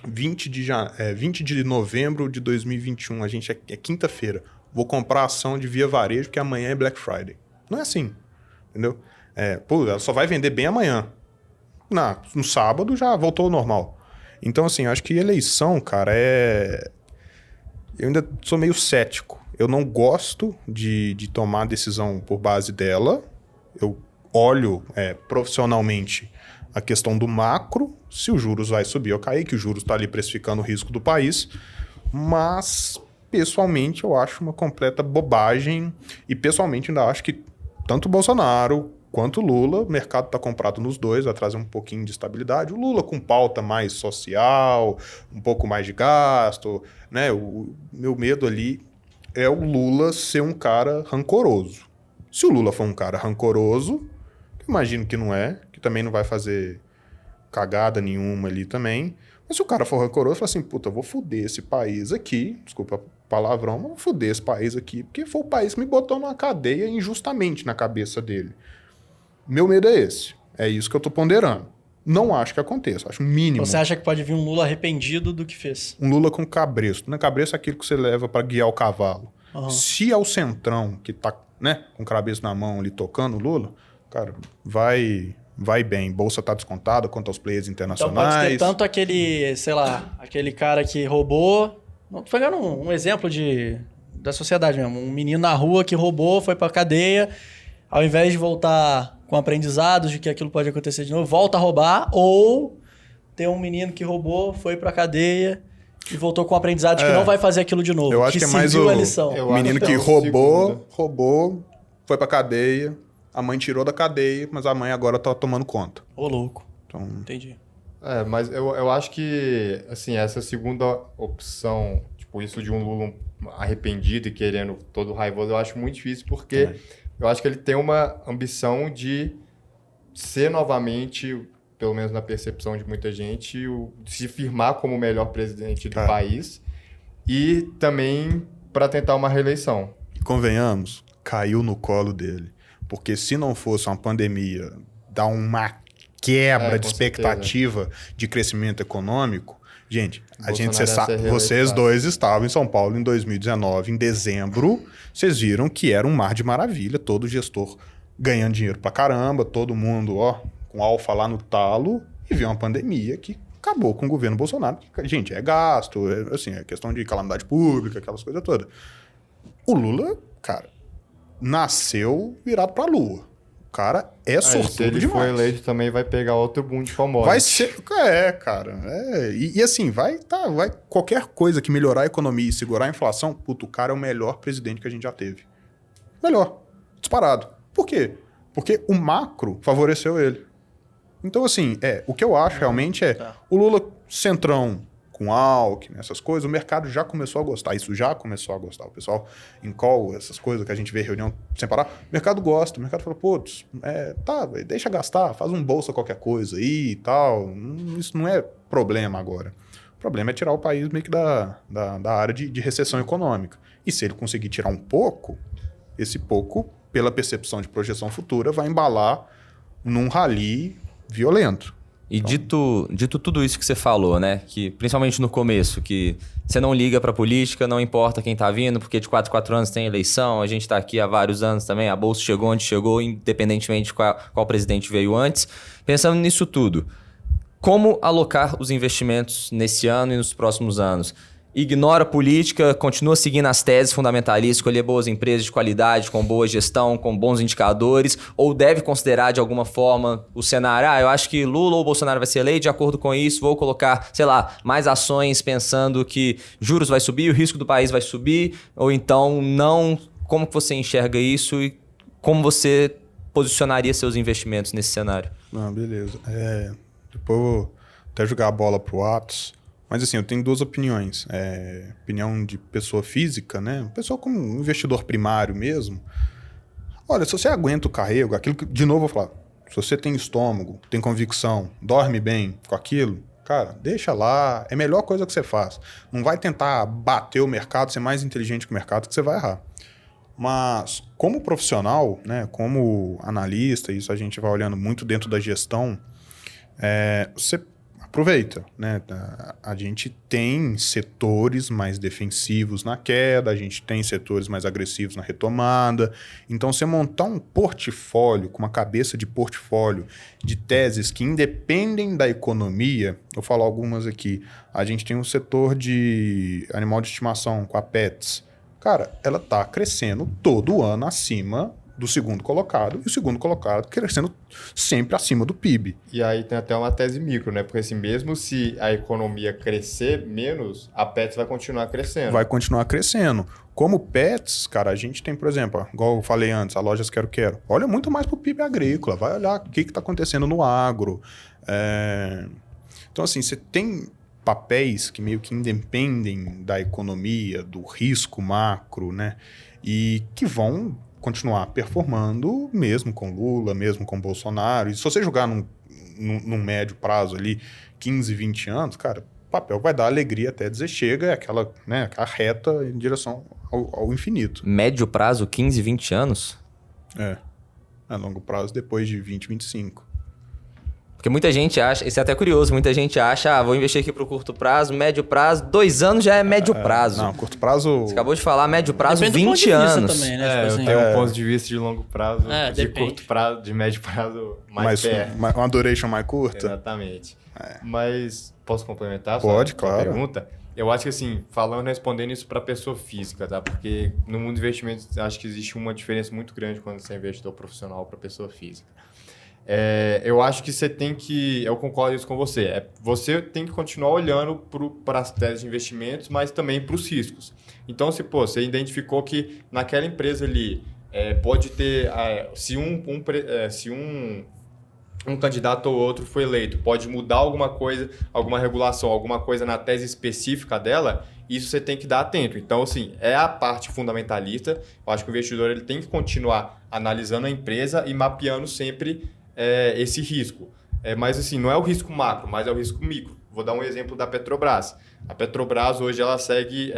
20 de novembro de 2021, a gente é quinta-feira, vou comprar ação de Via Varejo, porque amanhã é Black Friday. Não é assim, entendeu? Ela só vai vender bem amanhã. No sábado já voltou ao normal. Então, assim, eu acho que eleição, cara, eu ainda sou meio cético. Eu não gosto de tomar decisão por base dela. Eu olho profissionalmente a questão do macro, se os juros vai subir ou cair, que o juros está ali precificando o risco do país. Mas, pessoalmente, eu acho uma completa bobagem. E, pessoalmente, ainda acho que tanto o Bolsonaro quanto o Lula, o mercado está comprado nos dois, vai trazer um pouquinho de estabilidade. O Lula com pauta mais social, um pouco mais de gasto, né? O meu medo ali é o Lula ser um cara rancoroso. Se o Lula for um cara rancoroso, que eu imagino que não é, que também não vai fazer cagada nenhuma ali também, mas se o cara for rancoroso, fala assim, puta, eu vou foder esse país aqui, desculpa o palavrão, mas vou foder esse país aqui, porque foi o país que me botou numa cadeia injustamente na cabeça dele. Meu medo é esse. É isso que eu tô ponderando. Não acho que aconteça, acho mínimo. Você acha que pode vir um Lula arrependido do que fez? Um Lula com cabresto. Né? Cabresto é aquilo que você leva para guiar o cavalo. Uhum. Se é o centrão que tá, né, com o cabresto na mão ali tocando o Lula, cara, vai bem. Bolsa tá descontada quanto aos players internacionais. Então pode ter tanto aquele, sei lá, aquele cara que roubou... Tô pegando um exemplo de da sociedade mesmo. Um menino na rua que roubou, foi pra cadeia, ao invés de voltar com aprendizados de que aquilo pode acontecer de novo, volta a roubar, ou tem um menino que roubou, foi pra cadeia e voltou com aprendizados que não vai fazer aquilo de novo. Eu acho que é mais seguiu o a lição. o menino que roubou, foi pra cadeia, a mãe tirou da cadeia, mas a mãe agora tá tomando conta. Ô, louco. Então, Entendi. Mas eu acho que, assim, essa segunda opção, tipo, isso de um Lula arrependido e querendo todo raivoso, eu acho muito difícil, porque eu acho que ele tem uma ambição de ser novamente, pelo menos na percepção de muita gente, se firmar como o melhor presidente do país e também para tentar uma reeleição. e convenhamos, caiu no colo dele. Porque se não fosse uma pandemia, dar uma quebra de expectativa de crescimento econômico. Gente, vocês dois estavam em São Paulo em 2019, em dezembro, vocês viram que era um mar de maravilha, todo gestor ganhando dinheiro pra caramba, todo mundo, com alfa lá no talo, e veio uma pandemia que acabou com o governo Bolsonaro. Gente, é gasto, é questão de calamidade pública, aquelas coisas todas. O Lula, cara, nasceu virado pra lua. O cara é sortudo se ele demais. for eleito também vai pegar outro boom de commodity. Vai ser... cara. E assim, vai qualquer coisa que melhorar a economia e segurar a inflação, puto, o cara é o melhor presidente que a gente já teve. Melhor. Disparado. Por quê? Porque o macro favoreceu ele. Então, assim, o que eu acho realmente o Lula centrão, com Alckmin, essas coisas, o mercado já começou a gostar. Isso já começou a gostar. O pessoal em call, essas coisas que a gente vê reunião sem parar, o mercado gosta. O mercado fala, putz, deixa gastar, faz um bolsa qualquer coisa aí e tal. Isso não é problema agora. O problema é tirar o país meio que da área de recessão econômica. E se ele conseguir tirar um pouco, esse pouco, pela percepção de projeção futura, vai embalar num rally violento. E dito tudo isso que você falou, né? Que principalmente no começo, que você não liga pra política, não importa quem tá vindo, porque de 4 em 4 anos tem eleição, a gente tá aqui há vários anos também, a Bolsa chegou onde chegou, independentemente de qual presidente veio antes. Pensando nisso tudo, como alocar os investimentos nesse ano e nos próximos anos? Ignora a política, continua seguindo as teses fundamentalistas, escolher boas empresas de qualidade, com boa gestão, com bons indicadores, ou deve considerar de alguma forma o cenário, eu acho que Lula ou Bolsonaro vai ser eleito, de acordo com isso, vou colocar, sei lá, mais ações pensando que juros vai subir, o risco do país vai subir, ou então não, como que você enxerga isso e como você posicionaria seus investimentos nesse cenário? Não, beleza. Depois eu vou até jogar a bola pro Atos. Mas assim, eu tenho duas opiniões. Opinião de pessoa física, né? Pessoa como um investidor primário mesmo. Olha, se você aguenta o carrego, aquilo que, de novo eu vou falar, se você tem estômago, tem convicção, dorme bem com aquilo, cara, deixa lá, é a melhor coisa que você faz. Não vai tentar bater o mercado, ser mais inteligente que o mercado, que você vai errar. Mas como profissional, né, como analista, isso a gente vai olhando muito dentro da gestão, você aproveita, né? A gente tem setores mais defensivos na queda, a gente tem setores mais agressivos na retomada. Então, você montar um portfólio, com uma cabeça de portfólio de teses que independem da economia, eu falo algumas aqui. A gente tem um setor de animal de estimação, com a Pets. Cara, ela está crescendo todo ano acima do segundo colocado, e o segundo colocado crescendo sempre acima do PIB. E aí tem até uma tese micro, né? Porque assim, mesmo se a economia crescer menos, a Pets vai continuar crescendo. Vai continuar crescendo. Como Pets, cara, a gente tem, por exemplo, igual eu falei antes, a Lojas Quero Quero. Olha muito mais pro PIB agrícola, vai olhar o que está acontecendo no agro. Então, assim, você tem papéis que meio que independem da economia, do risco macro, né? E que vão continuar performando, mesmo com Lula, mesmo com Bolsonaro. E se você jogar num médio prazo ali, 15, 20 anos, cara, o papel vai dar alegria até dizer chega, é aquela, né, a reta em direção ao infinito. Médio prazo, 15, 20 anos? A longo prazo, depois de 20, 25. Porque muita gente acha, isso é até curioso, muita gente acha, vou investir aqui pro curto prazo, médio prazo, 2 anos já é médio prazo. Não, curto prazo... Você acabou de falar, médio prazo, Depende do 20 ponto de vista anos. também, né? Eu tenho um ponto de vista de longo prazo, de depende. curto prazo, de médio prazo mais perto. Uma duration mais curta. Exatamente. Mas posso complementar Pode, sua claro. pergunta? Eu acho que assim, respondendo isso para pessoa física, tá? Porque no mundo de investimentos acho que existe uma diferença muito grande quando você é investidor profissional para pessoa física. Eu acho que você tem que... Eu concordo isso com você. Você tem que continuar olhando para as teses de investimentos, mas também para os riscos. Então, se você identificou que naquela empresa ali pode ter... se um candidato ou outro foi eleito, pode mudar alguma coisa, alguma regulação, alguma coisa na tese específica dela, isso você tem que dar atento. Então, assim, é a parte fundamentalista. Eu acho que o investidor ele tem que continuar analisando a empresa e mapeando sempre esse risco. Mas, assim, não é o risco macro, mas é o risco micro. Vou dar um exemplo da Petrobras. A Petrobras, hoje, ela segue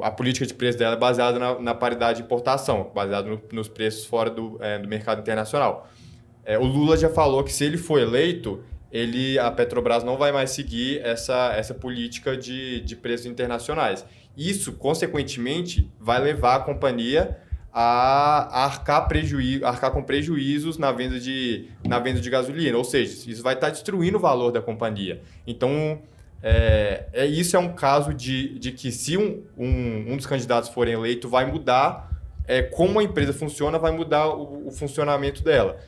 a política de preço dela é baseada na paridade de importação, baseada nos preços fora do mercado internacional. O Lula já falou que se ele for eleito, a Petrobras não vai mais seguir essa política de preços internacionais. Isso, consequentemente, vai levar a companhia a arcar com prejuízos na venda de gasolina. Ou seja, isso vai estar destruindo o valor da companhia. Então... Isso é um caso de que se um dos candidatos for eleito, vai mudar como a empresa funciona, vai mudar o funcionamento dela.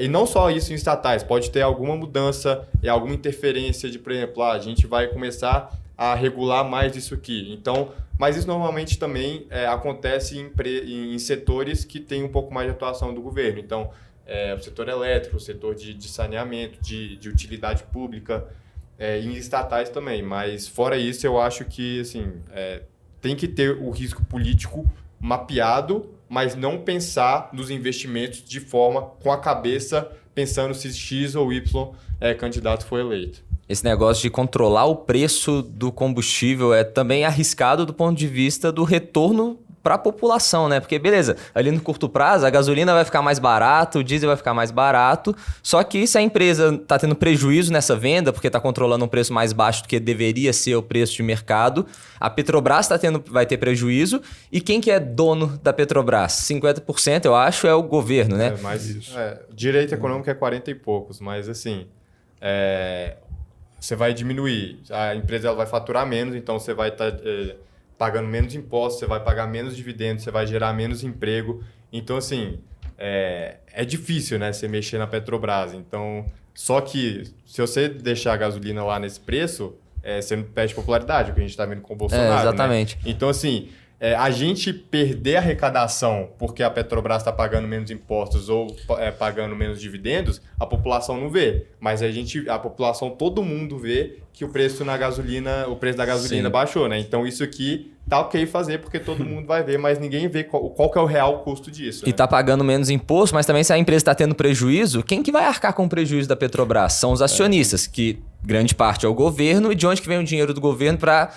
E não só isso em estatais, pode ter alguma mudança, alguma interferência de, por exemplo, a gente vai começar a regular mais isso aqui. Então, mas isso normalmente também acontece em setores que têm um pouco mais de atuação do governo. Então, o setor elétrico, o setor de saneamento, de utilidade pública, em estatais também, mas fora isso eu acho que assim, tem que ter o risco político mapeado, mas não pensar nos investimentos de forma com a cabeça pensando se X ou Y candidato foi eleito. Esse negócio de controlar o preço do combustível é também arriscado do ponto de vista do retorno para a população, né? Porque, beleza, ali no curto prazo, a gasolina vai ficar mais barato, o diesel vai ficar mais barato, só que se a empresa está tendo prejuízo nessa venda, porque está controlando um preço mais baixo do que deveria ser o preço de mercado, a Petrobras vai ter prejuízo, e quem que é dono da Petrobras? 50%, eu acho, é o governo, né? Mas isso. Direito econômico é 40 e poucos, mas assim... você vai diminuir, a empresa ela vai faturar menos, então você vai estar... pagando menos impostos, você vai pagar menos dividendos, você vai gerar menos emprego. Então, assim, é difícil, né, você mexer na Petrobras. Então, só que se você deixar a gasolina lá nesse preço, você não perde popularidade, o que a gente está vendo com o Bolsonaro. Exatamente. Né? Então, assim, a gente perder a arrecadação porque a Petrobras está pagando menos impostos ou pagando menos dividendos, a população não vê. Mas a população, todo mundo vê que o preço da gasolina baixou, né? Então isso aqui tá ok fazer porque todo mundo vai ver, mas ninguém vê qual que é o real custo disso. E tá pagando menos imposto, mas também se a empresa está tendo prejuízo, quem que vai arcar com o prejuízo da Petrobras? São os acionistas, que grande parte é o governo, e de onde que vem o dinheiro do governo para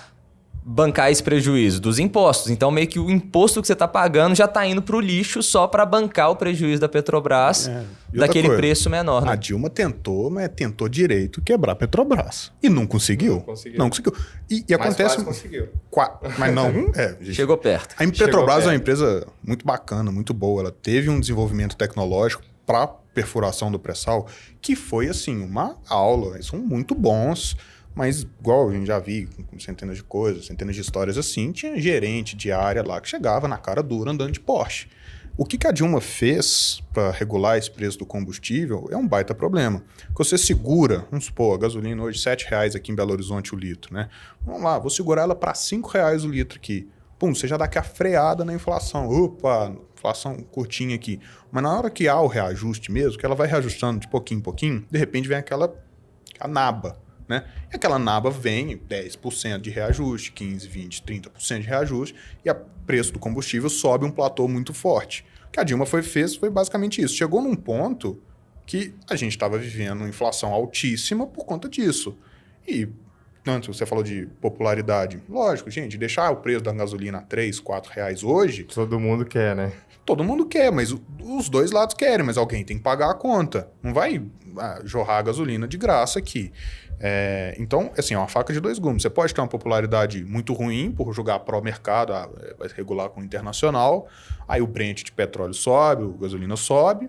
bancar esse prejuízo? Dos impostos. Então, meio que o imposto que você está pagando já está indo para o lixo só para bancar o prejuízo da Petrobras daquele preço menor. Né? A Dilma tentou, mas tentou direito quebrar a Petrobras. E não conseguiu. Não conseguiu. E acontece... Mas conseguiu. Mas não... Chegou perto. A Petrobras é uma empresa muito bacana, muito boa. Ela teve um desenvolvimento tecnológico para perfuração do pré-sal que foi, assim, uma aula. Eles são muito bons. Mas, igual a gente já viu, com centenas de coisas, centenas de histórias assim, tinha gerente de área lá que chegava na cara dura andando de Porsche. O que a Dilma fez para regular esse preço do combustível é um baita problema. Porque você segura, vamos supor, a gasolina hoje R$7 aqui em Belo Horizonte o litro, né? Vamos lá, vou segurar ela para R$5 o litro aqui. Pum, você já dá aquela freada na inflação. Opa, inflação curtinha aqui. Mas na hora que há o reajuste mesmo, que ela vai reajustando de pouquinho em pouquinho, de repente vem a naba. Né? E aquela naba vem 10% de reajuste, 15%, 20%, 30% de reajuste, e o preço do combustível sobe um platô muito forte. O que a Dilma fez foi basicamente isso. Chegou num ponto que a gente estava vivendo uma inflação altíssima por conta disso. E, tanto você falou de popularidade, lógico, gente, deixar o preço da gasolina a R$3, R$4 hoje... Todo mundo quer, né? Todo mundo quer, mas os dois lados querem, mas alguém tem que pagar a conta. Não vai jorrar a gasolina de graça aqui. Então, assim, é uma faca de dois gumes. Você pode ter uma popularidade muito ruim por jogar pró-mercado, vai regular com o internacional, aí o Brent de petróleo sobe, a gasolina sobe,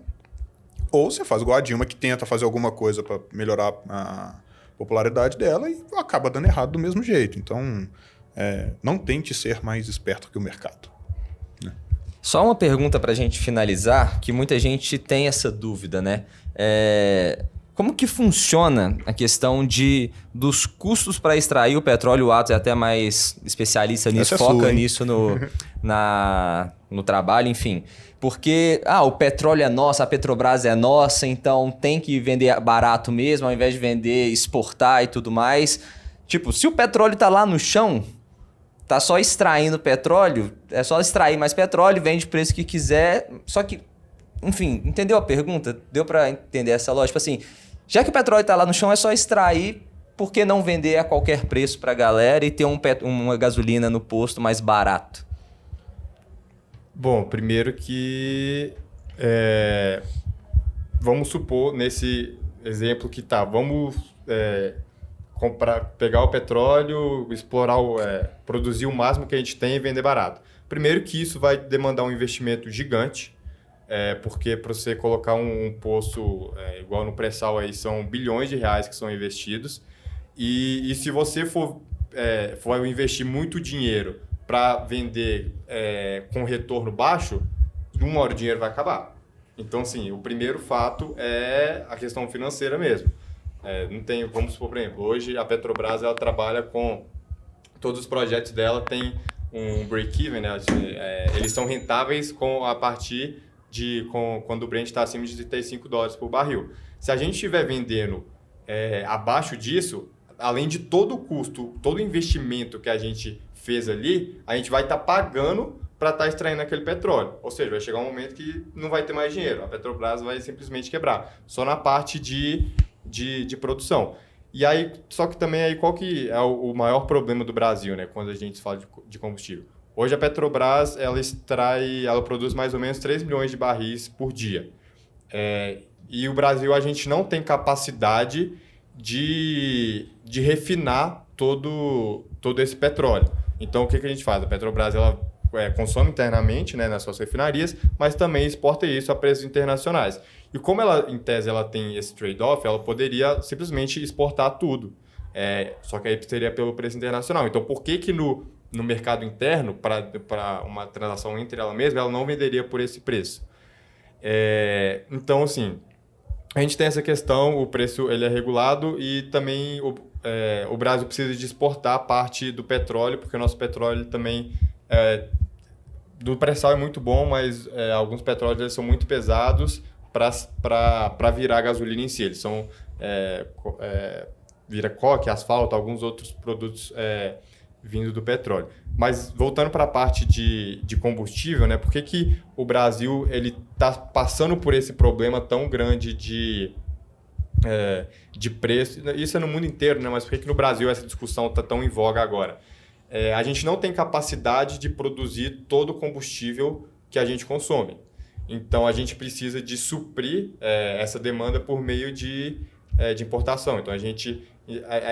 ou você faz igual a Dilma, que tenta fazer alguma coisa para melhorar a popularidade dela e acaba dando errado do mesmo jeito. Então, não tente ser mais esperto que o mercado. Só uma pergunta para a gente finalizar, que muita gente tem essa dúvida, né? Como que funciona a questão dos custos para extrair o petróleo? O Atos é até mais especialista nisso, foca nisso no trabalho, enfim. Porque o petróleo é nosso, a Petrobras é nossa, então tem que vender barato mesmo, ao invés de vender, exportar e tudo mais. Tipo, se o petróleo tá lá no chão, tá só extraindo petróleo, é só extrair mais petróleo, vende o preço que quiser, só que, enfim, entendeu a pergunta? Deu para entender essa lógica? Assim, já que o petróleo tá lá no chão, é só extrair, por que não vender a qualquer preço pra galera e ter uma gasolina no posto mais barato? Bom, primeiro que vamos supor, nesse exemplo que vamos pegar o petróleo, explorar, produzir o máximo que a gente tem e vender barato. Primeiro que isso vai demandar um investimento gigante, porque para você colocar um poço igual no pré-sal aí são bilhões de reais que são investidos, e se você for investir muito dinheiro para vender com retorno baixo, uma hora o dinheiro vai acabar. Então, assim, o primeiro fato é a questão financeira mesmo. Não tem, vamos supor, por exemplo, hoje a Petrobras ela trabalha com todos os projetos dela tem um break-even, né? Eles são rentáveis a partir de quando o Brent está acima de $35 por barril. Se a gente estiver vendendo abaixo disso, além de todo o custo, todo o investimento que a gente fez ali, a gente vai estar pagando para estar extraindo aquele petróleo. Ou seja, vai chegar um momento que não vai ter mais dinheiro. A Petrobras vai simplesmente quebrar. Só na parte de produção. E aí, só que também aí qual que é o maior problema do Brasil, né, quando a gente fala de combustível? Hoje a Petrobras, ela produz mais ou menos 3 milhões de barris por dia. E o Brasil, a gente não tem capacidade de refinar todo esse petróleo. Então, o que a gente faz? A Petrobras, ela consome internamente, né, nas suas refinarias, mas também exporta isso a preços internacionais. E como em tese, ela tem esse trade-off, ela poderia simplesmente exportar tudo. Só que aí seria pelo preço internacional. Então, por que no mercado interno, para uma transação entre ela mesma, ela não venderia por esse preço? Então, assim, a gente tem essa questão, o preço ele é regulado e também o Brasil precisa de exportar parte do petróleo, porque o nosso petróleo também... do pré-sal é muito bom, mas alguns petróleos eles são muito pesados para virar gasolina em si. Eles são vira coque, asfalto, alguns outros produtos vindo do petróleo. Mas voltando para a parte de combustível, né? Por que o Brasil ele está passando por esse problema tão grande de preço? Isso é no mundo inteiro, né? Mas por que no Brasil essa discussão está tão em voga agora? A gente não tem capacidade de produzir todo o combustível que a gente consome. Então, a gente precisa de suprir essa demanda por meio de importação. Então,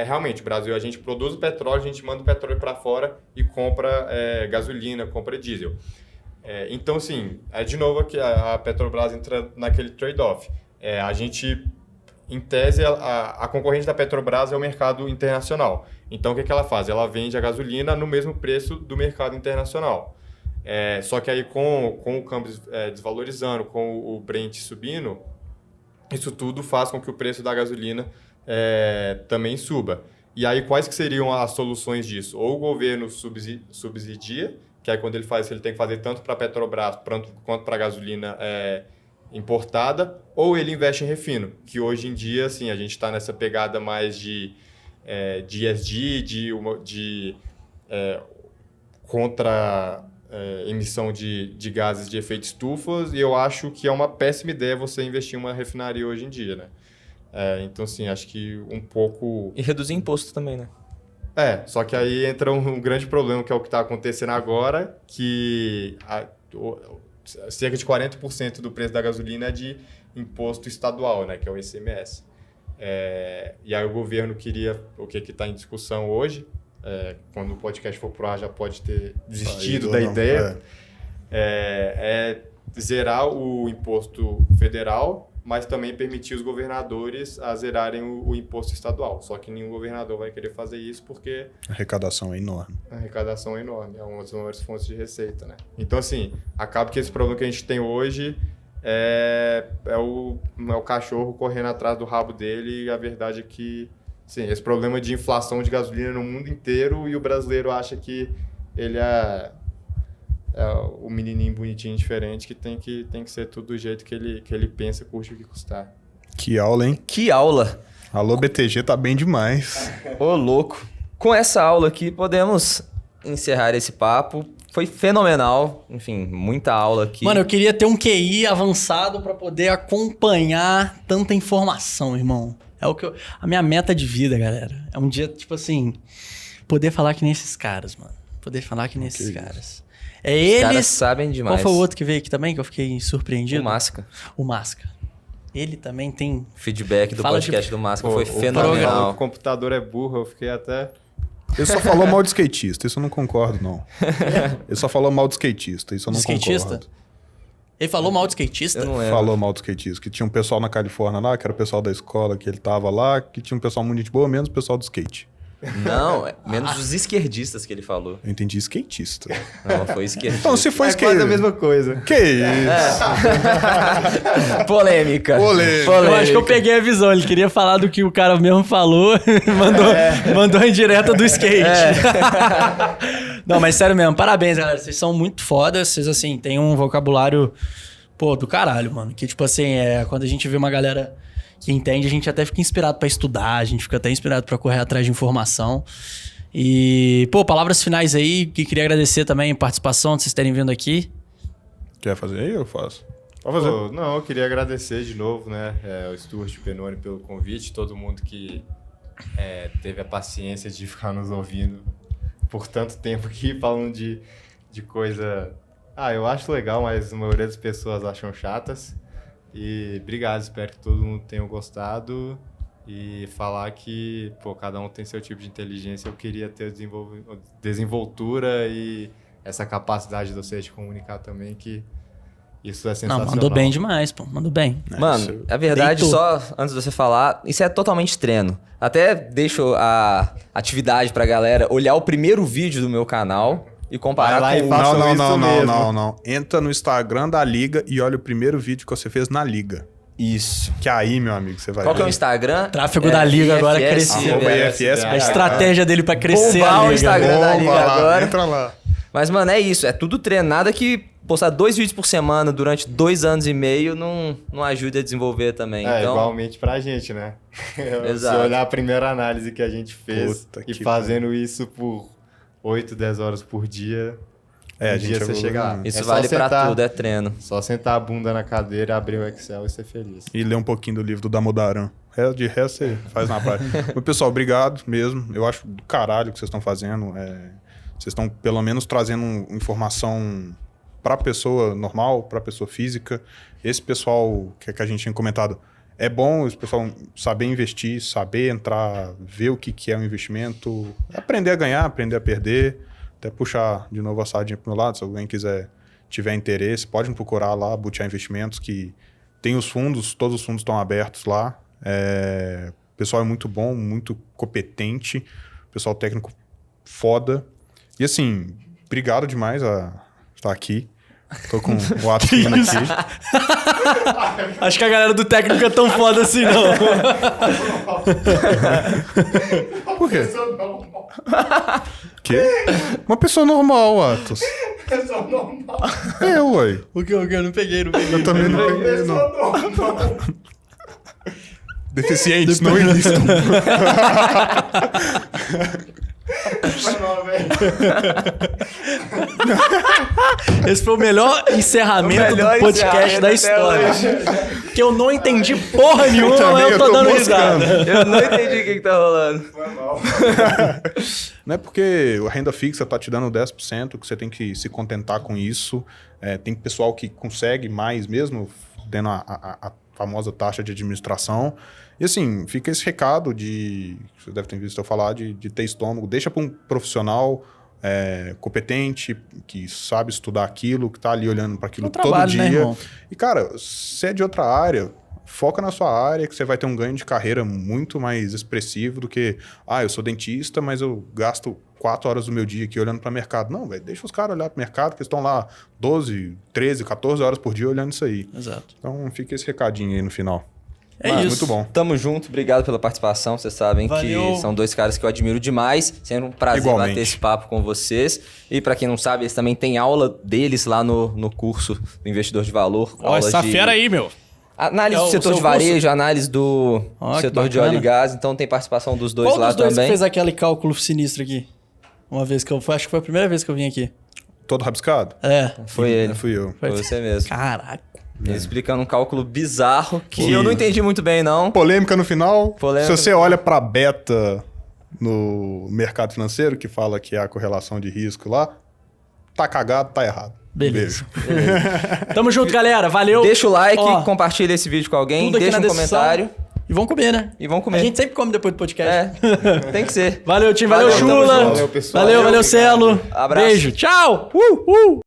realmente, o Brasil, a gente produz o petróleo, a gente manda o petróleo para fora e compra gasolina, compra diesel. Então, assim, de novo, aqui a Petrobras entra naquele trade-off. A gente... Em tese, a concorrente da Petrobras é o mercado internacional. Então, o que ela faz? Ela vende a gasolina no mesmo preço do mercado internacional. Só que aí, com o câmbio desvalorizando, com o Brent subindo, isso tudo faz com que o preço da gasolina também suba. E aí, quais que seriam as soluções disso? Ou o governo subsidia, que aí quando ele faz isso, ele tem que fazer tanto para a Petrobras quanto para a gasolina importada, ou ele investe em refino, que hoje em dia, assim, a gente está nessa pegada mais de ESG, de contra emissão de gases de efeito estufa, e eu acho que é uma péssima ideia você investir em uma refinaria hoje em dia, né? Então, assim, acho que um pouco... E reduzir imposto também, né? Só que aí entra um grande problema, que é o que está acontecendo agora, que cerca de 40% do preço da gasolina é de imposto estadual, né, que é o ICMS. E aí o governo queria, o que está em discussão hoje, quando o podcast for pro ar já pode ter desistido da ideia, zerar o imposto federal, mas também permitir os governadores a zerarem o imposto estadual. Só que nenhum governador vai querer fazer isso porque A arrecadação é enorme. a arrecadação é enorme, é uma das maiores fontes de receita, né? Então, assim, acaba que esse problema que a gente tem hoje é o cachorro correndo atrás do rabo dele, e a verdade é que, sim, esse problema de inflação de gasolina no mundo inteiro, e o brasileiro acha que ele é o menininho bonitinho diferente que tem que ser tudo do jeito que ele pensa, custe o que custar. Que aula, hein? Que aula! Alô, BTG tá bem demais. Ô, louco. Com essa aula aqui, podemos encerrar esse papo. Foi fenomenal. Enfim, muita aula aqui. Mano, eu queria ter um QI avançado pra poder acompanhar tanta informação, irmão. É a minha meta de vida, galera. É um dia, tipo assim, poder falar que nem esses caras, mano. Poder falar que nem esses caras. É Os eles... caras sabem demais. Qual foi o outro que veio aqui também, que eu fiquei surpreendido? O Masca. O Masca. Ele também tem... Feedback do Fala podcast do Masca foi O fenomenal. computador é burro, eu fiquei até... Ele só falou mal de skatista, isso eu não concordo, não. Ele só falou mal de skatista, isso eu não Skatista? concordo. Ele falou mal de skatista? Eu não lembro. Falou mal de skatista, que tinha um pessoal na Califórnia lá, que era o pessoal da escola que ele tava lá, que tinha um pessoal muito gente boa, menos o pessoal do skate. Não, menos os esquerdistas que ele falou. Eu entendi skatista. Não, foi esquerdista. Então, se for É skate... quase a mesma coisa. Que isso? Polêmica. Polêmica. Eu acho que eu peguei a visão. Ele queria falar do que o cara mesmo falou e mandou em direta do skate. Não, mas sério mesmo, parabéns, galera. Vocês são muito fodas. Vocês, assim, têm um vocabulário, pô, do caralho, mano. Que, tipo assim, quando a gente vê uma galera que entende, a gente até fica inspirado pra estudar, a gente fica até inspirado pra correr atrás de informação. E, pô, palavras finais aí, que queria agradecer também a participação de vocês terem vindo aqui. Quer fazer aí? Eu faço. Pode fazer. Pô, não, eu queria agradecer de novo, né, o Stuart Penoni pelo convite, todo mundo que teve a paciência de ficar nos ouvindo por tanto tempo aqui, falando de coisa... eu acho legal, mas a maioria das pessoas acham chatas. E obrigado, espero que todo mundo tenha gostado. E falar que, pô, cada um tem seu tipo de inteligência. Eu queria ter desenvoltura e essa capacidade de vocês de comunicar também, que isso é sensacional. Não, mandou bem demais, pô. Mandou bem. Mano, a verdade, Deitou. só antes de você falar, isso é totalmente treino. Até deixo a atividade pra galera olhar o primeiro vídeo do meu canal e comparar Vai lá com e o... faça Não, isso não, não, mesmo. não, não. Entra no Instagram da Liga e olha o primeiro vídeo que você fez na Liga. Isso. Que aí, meu amigo, você vai Qual que é o ver. Instagram? Tráfego da Liga agora cresceu. Arroba IFS. A estratégia dele pra crescer Bombar a o Liga. Instagram da Liga Bomba lá, agora. entra lá. Mas, mano, é isso. É tudo treino. Nada que postar 2 vídeos por semana durante 2 anos e meio não ajude a desenvolver também. Então, Igualmente pra gente, né? Exato. Se olhar a primeira análise que a gente fez Puta e que fazendo isso por 8, 10 horas por dia, A um gente dia você evolui chega lá. muito. isso É só vale pra sentar- tudo, é treino. Só sentar a bunda na cadeira, abrir o Excel e ser feliz. E ler um pouquinho do livro do Damodaran. De resto, você faz na prática. Mas, pessoal, obrigado mesmo. Eu acho do caralho o que vocês estão fazendo. Vocês estão, pelo menos, trazendo informação pra pessoa normal, pra pessoa física. Esse pessoal que a gente tinha comentado, é bom esse pessoal saber investir, saber entrar, ver o que é um investimento, aprender a ganhar, aprender a perder. Até puxar de novo a sardinha pro meu lado, se alguém tiver interesse, pode me procurar lá, Butiá Investimentos, que tem os fundos, todos os fundos estão abertos lá. O pessoal é muito bom, muito competente, pessoal técnico foda. E assim, obrigado demais a estar aqui. Tô com o ato fino aqui. Acho que a galera do técnico é tão foda assim, não. Por quê? Quê? Uma pessoa normal, Atos. Pessoa normal. Ué. O que? Eu não peguei, não peguei. Eu também não peguei, não. normal. Deficientes não existem. Esse foi o melhor encerramento O melhor do podcast encerramento da até história. Que eu não entendi porra nenhuma, também, mas eu eu tô tô dando moscando. risada. Eu não entendi o que tá rolando. Não é porque a renda fixa tá te dando 10%, que você tem que se contentar com isso. Tem pessoal que consegue mais mesmo, tendo a famosa taxa de administração. E assim, fica esse recado você deve ter visto eu falar, de ter estômago. Deixa para um profissional competente, que sabe estudar aquilo, que tá ali olhando para aquilo É um todo trabalho, dia. né, irmão? E cara, se é de outra área, foca na sua área, que você vai ter um ganho de carreira muito mais expressivo do que, eu sou dentista, mas eu gasto 4 horas do meu dia aqui olhando para o mercado. Não, velho, deixa os caras olhar para o mercado, que eles estão lá 12, 13, 14 horas por dia olhando isso aí. Exato. Então fica esse recadinho aí no final. É isso. Muito bom. Tamo junto, obrigado pela participação. Vocês sabem Valeu. que são 2 caras que eu admiro demais. Sempre um prazer Igualmente. bater esse papo com vocês. E pra quem não sabe, eles também têm aula deles lá no curso do Investidor de Valor. Ó, essa fera aí, meu. Análise É do o setor seu de varejo, análise do Ó, que setor de bacana. óleo e gás. Então tem participação dos dois Qual lá dos dois também. que fez aquele cálculo sinistro aqui? Uma vez que eu fui, acho que foi a primeira vez que eu vim aqui. Todo rabiscado? É. Foi ele. Fui eu. Foi você mesmo. Caraca. Ele explicando um cálculo bizarro que eu não entendi muito bem, não. Polêmica no final. Polêmica Se você olha para beta no mercado financeiro, que fala que é a correlação de risco lá, tá cagado, tá errado. Beleza. Beijo. Tamo junto, galera. Valeu. Deixa o like, Ó, compartilha esse vídeo com alguém, tudo aqui deixa na um descrição. comentário E vão comer, né? e vão comer. A gente sempre come depois do podcast. É, tem que ser. Valeu, time. Valeu, Valeu, tamo Chula. junto. Valeu, pessoal. Valeu, Celo. Abraço. Beijo. Tchau.